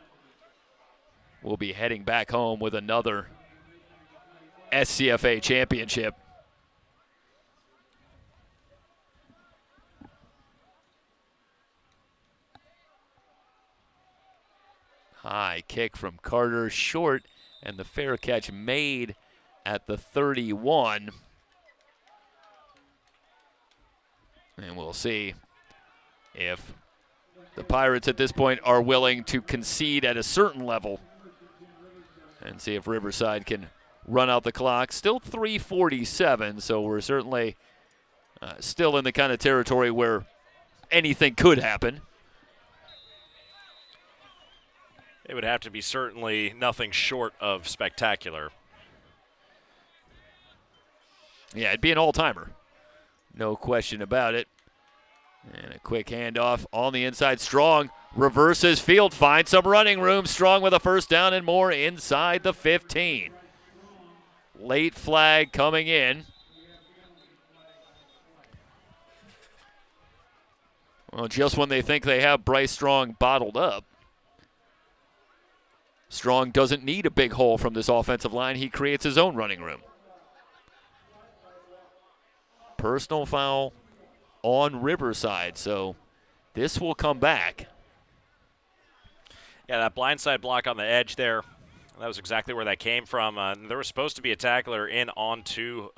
will be heading back home with another SCFA championship. High kick from Carter, short, and the fair catch made at the 31. And we'll see if the Pirates at this point are willing to concede at a certain level and see if Riverside can run out the clock. Still 3:47, so we're certainly still in the kind of territory where anything could happen. It would have to be certainly nothing short of spectacular. Yeah, it'd be an all-timer. No question about it. And a quick handoff on the inside. Strong reverses field, finds some running room. Strong with a first down and more inside the 15. Late flag coming in. Well, just when they think they have Bryce Strong bottled up, Strong doesn't need a big hole from this offensive line. He creates his own running room. Personal foul on Riverside, so this will come back. Yeah, that blindside block on the edge there, that was exactly where that came from. There was supposed to be a tackler in onto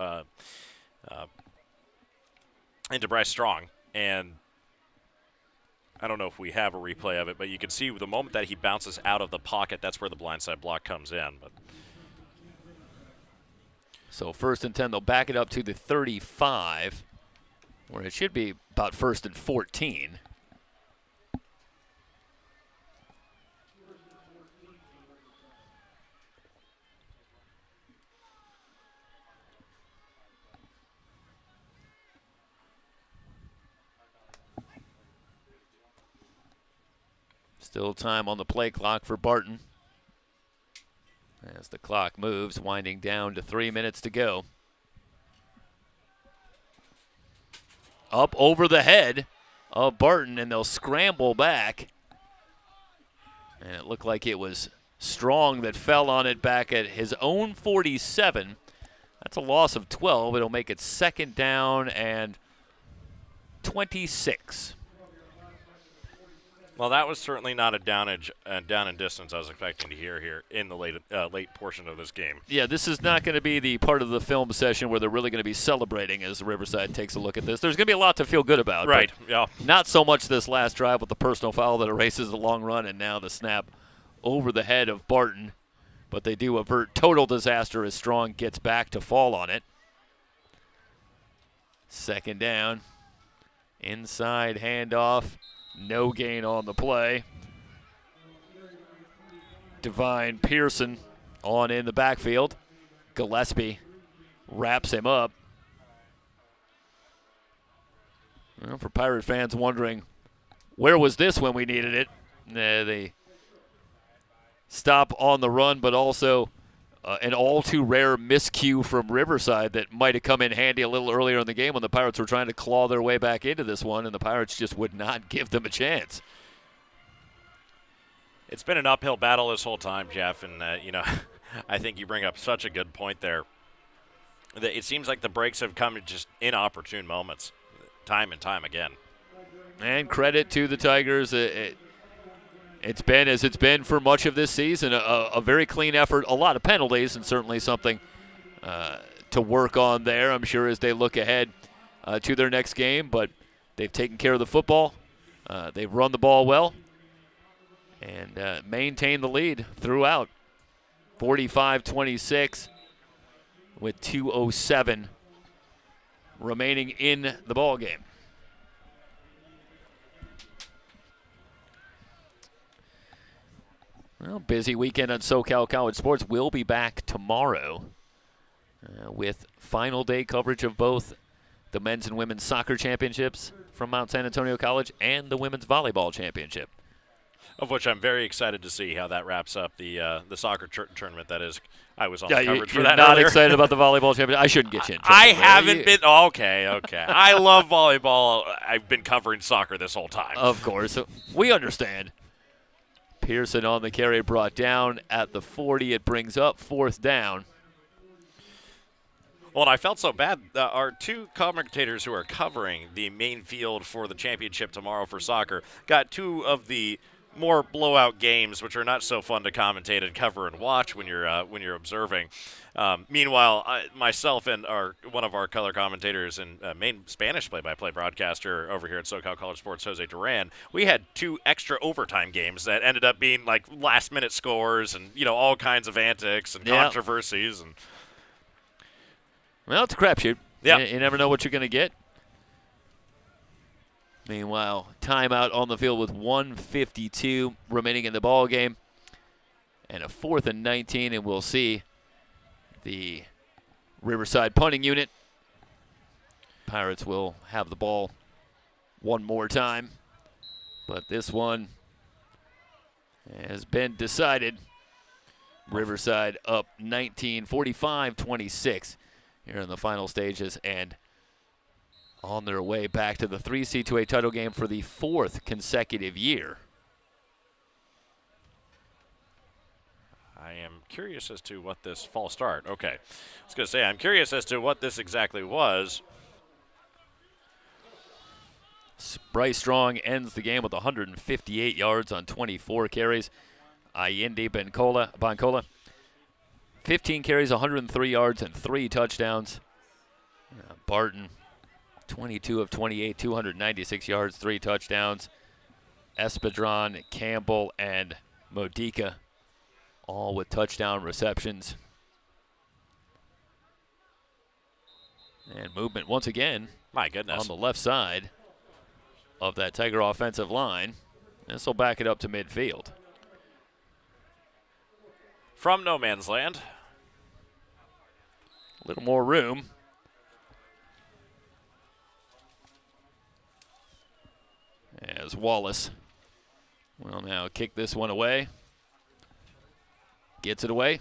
into Bryce Strong. And I don't know if we have a replay of it, but you can see the moment that he bounces out of the pocket, that's where the blindside block comes in. But So 1st and 10, they'll back it up to the 35, where it should be about 1st and 14. Still time on the play clock for Barton. As the clock moves, winding down to 3 minutes to go. Up over the head of Barton, and they'll scramble back. And it looked like it was Strong that fell on it back at his own 47. That's a loss of 12. It'll make it 2nd down and 26. well, that was certainly not a down and distance I was expecting to hear here in the late portion of this game. Yeah, this is not going to be the part of the film session where they're really going to be celebrating as Riverside takes a look at this. There's going to be a lot to feel good about. Right, yeah. Not so much this last drive with the personal foul that erases the long run, and now the snap over the head of Barton. But they do avert total disaster as Strong gets back to fall on it. 2nd down. Inside handoff. No gain on the play. Divine Pearson on in the backfield. Gillespie wraps him up. Well, for Pirate fans wondering, where was this when we needed it? They stop on the run, but also an all-too rare miscue from Riverside that might have come in handy a little earlier in the game when the Pirates were trying to claw their way back into this one, and the Pirates just would not give them a chance. It's been an uphill battle this whole time, Jeff, and, I think you bring up such a good point there. It seems like the breaks have come at just inopportune moments, time and time again. And credit to the Tigers. It's been, as it's been for much of this season, a very clean effort, a lot of penalties, and certainly something to work on there, I'm sure, as they look ahead to their next game. But they've taken care of the football. They've run the ball well and maintained the lead throughout. 45-26 with 2:07 remaining in the ball game. Well, busy weekend on SoCal College Sports. We'll be back tomorrow with final day coverage of both the men's and women's soccer championships from Mount San Antonio College and the women's volleyball championship. Of which I'm very excited to see how that wraps up the soccer tournament. That is, I was on the coverage for that You're not earlier. excited about the volleyball championship? I shouldn't get you in trouble. I haven't been. Okay. I love volleyball. I've been covering soccer this whole time. Of course. We understand. Pearson on the carry, brought down at the 40. It brings up 4th down. Well, and I felt so bad. Our two commentators who are covering the main field for the championship tomorrow for soccer got two of the more blowout games, which are not so fun to commentate and cover and watch when you're observing. Meanwhile, myself and one of our color commentators and main Spanish play-by-play broadcaster over here at SoCal College Sports, Jose Duran, we had 2 extra overtime games that ended up being like last-minute scores and all kinds of antics and controversies. And well, it's a crapshoot. Yeah, you never know what you're going to get. Meanwhile, timeout on the field with 1:52 remaining in the ball game, and a 4th and 19, and we'll see the Riverside punting unit. Pirates will have the ball one more time, but this one has been decided. Riverside up 19, 45-26 here in the final stages, and on their way back to the 3C2A title game for the 4th consecutive year. I am curious as to what this false start. Okay. I was going to say, I'm curious as to what this exactly was. Bryce Strong ends the game with 158 yards on 24 carries. Allende Boncola, 15 carries, 103 yards, and 3 touchdowns. Barton, 22 of 28, 296 yards, 3 touchdowns. Espadron, Campbell, and Modica, all with touchdown receptions. And movement once again. My goodness. On the left side of that Tiger offensive line. This will back it up to midfield. From no man's land. A little more room. As Wallace will now kick this one away. Gets it away.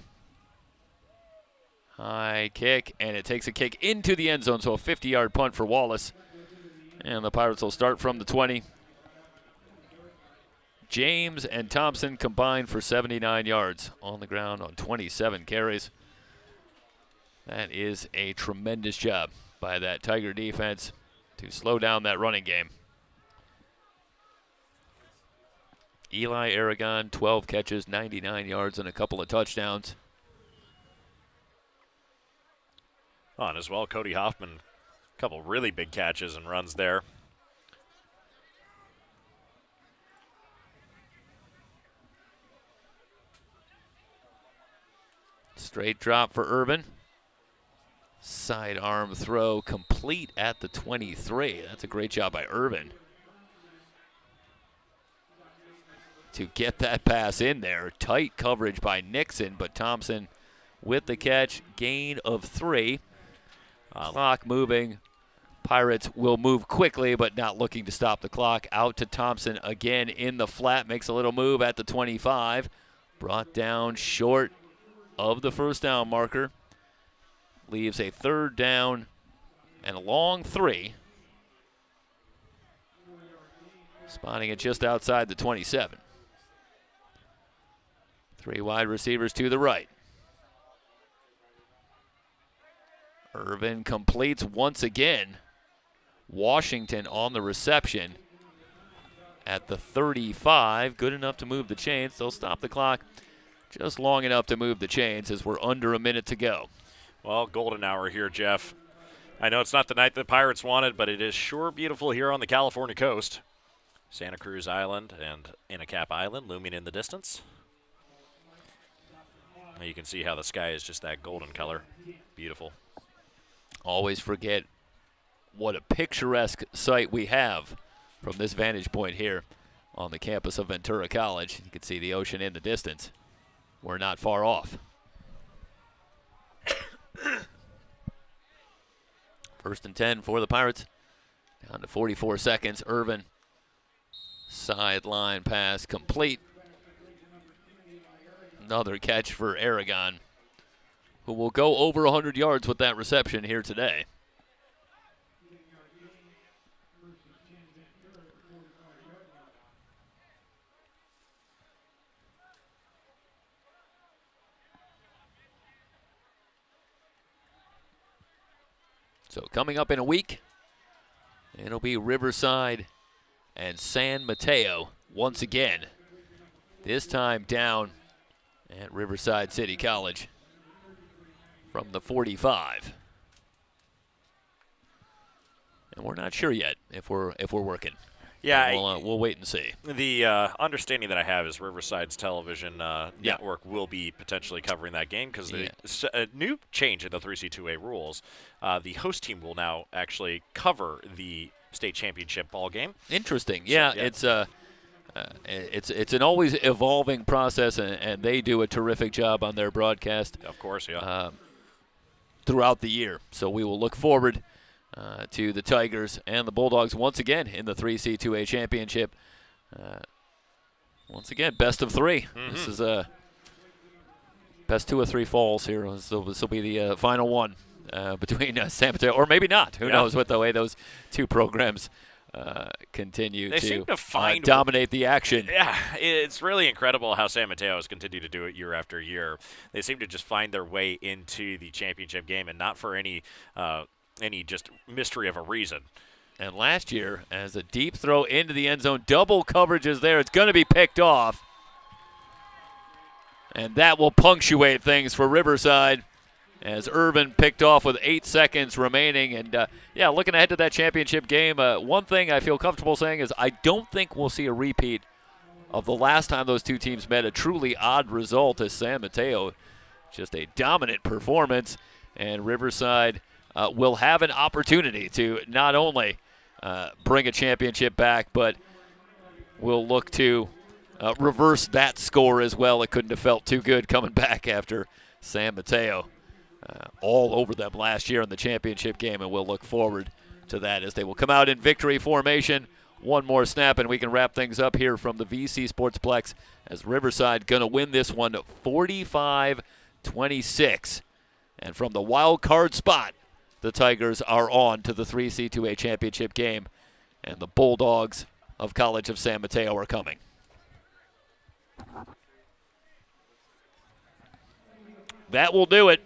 High kick, and it takes a kick into the end zone, so a 50-yard punt for Wallace. And the Pirates will start from the 20. James and Thompson combined for 79 yards on the ground on 27 carries. That is a tremendous job by that Tiger defense to slow down that running game. Eli Aragon, 12 catches, 99 yards, and a couple of touchdowns. On as well, Cody Hoffman, a couple really big catches and runs there. Straight drop for Irvin. Sidearm throw complete at the 23. That's a great job by Irvin to get that pass in there. Tight coverage by Nixon, but Thompson with the catch. Gain of 3. Clock moving. Pirates will move quickly, but not looking to stop the clock. Out to Thompson again in the flat. Makes a little move at the 25. Brought down short of the first down marker. Leaves a 3rd down and a long 3. Spotting it just outside the 27. 3 wide receivers to the right. Irvin completes once again. Washington on the reception at the 35. Good enough to move the chains. They'll stop the clock just long enough to move the chains as we're under a minute to go. Well, golden hour here, Jeff. I know it's not the night the Pirates wanted, but it is sure beautiful here on the California coast. Santa Cruz Island and Anacapa Island looming in the distance. You can see how the sky is just that golden color. Beautiful. Always forget what a picturesque sight we have from this vantage point here on the campus of Ventura College. You can see the ocean in the distance. We're not far off. First and 10 for the Pirates. Down to 44 seconds. Irvin. Sideline pass complete. Another catch for Aragon, who will go over 100 yards with that reception here today. So coming up in a week, it'll be Riverside and San Mateo once again. This time down at Riverside City College from the 45. And we're not sure yet if we're working. Yeah, we'll wait and see. The understanding that I have is Riverside's television network will be potentially covering that game because a new change in the 3C2A rules. The host team will now actually cover the state championship ball game. Interesting. Yeah, so, it's an always evolving process, and they do a terrific job on their broadcast. Of course, yeah. Throughout the year. So we will look forward to the Tigers and the Bulldogs once again in the 3C2A championship. Once again, best of 3. Mm-hmm. This is a best 2 of 3 falls here. So this will be the final one between San Mateo, or maybe not. Who knows with the way those two programs continue to dominate the action. Yeah, it's really incredible how San Mateo has continued to do it year after year. They seem to just find their way into the championship game, and not for any just mystery of a reason. And last year, as a deep throw into the end zone, double coverage is there. It's going to be picked off. And that will punctuate things for Riverside. as Irvin picked off with 8 seconds remaining. And, looking ahead to that championship game, one thing I feel comfortable saying is I don't think we'll see a repeat of the last time those two teams met, a truly odd result as San Mateo, just a dominant performance. And Riverside will have an opportunity to not only bring a championship back, but will look to reverse that score as well. It couldn't have felt too good coming back after San Mateo all over them last year in the championship game, and we'll look forward to that as they will come out in victory formation. One more snap, and we can wrap things up here from the VC Sportsplex as Riverside going to win this one 45-26. And from the wild card spot, the Tigers are on to the 3C2A championship game, and the Bulldogs of College of San Mateo are coming. That will do it.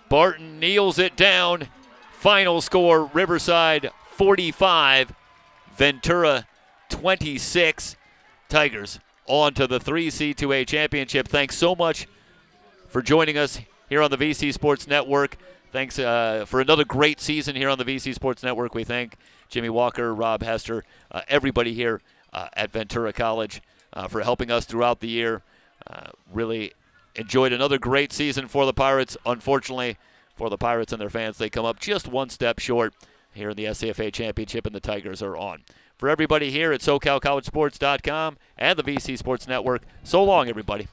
Barton kneels it down. Final score, Riverside 45, Ventura 26. Tigers on to the 3C2A championship. Thanks so much for joining us here on the VC Sports Network. Thanks for another great season here on the VC Sports Network. We thank Jimmy Walker, Rob Hester, everybody here at Ventura College for helping us throughout the year. Really enjoyed another great season for the Pirates. Unfortunately, for the Pirates and their fans, they come up just one step short here in the SCFA Championship, and the Tigers are on. For everybody here at SoCalCollegeSports.com and the VC Sports Network, so long, everybody.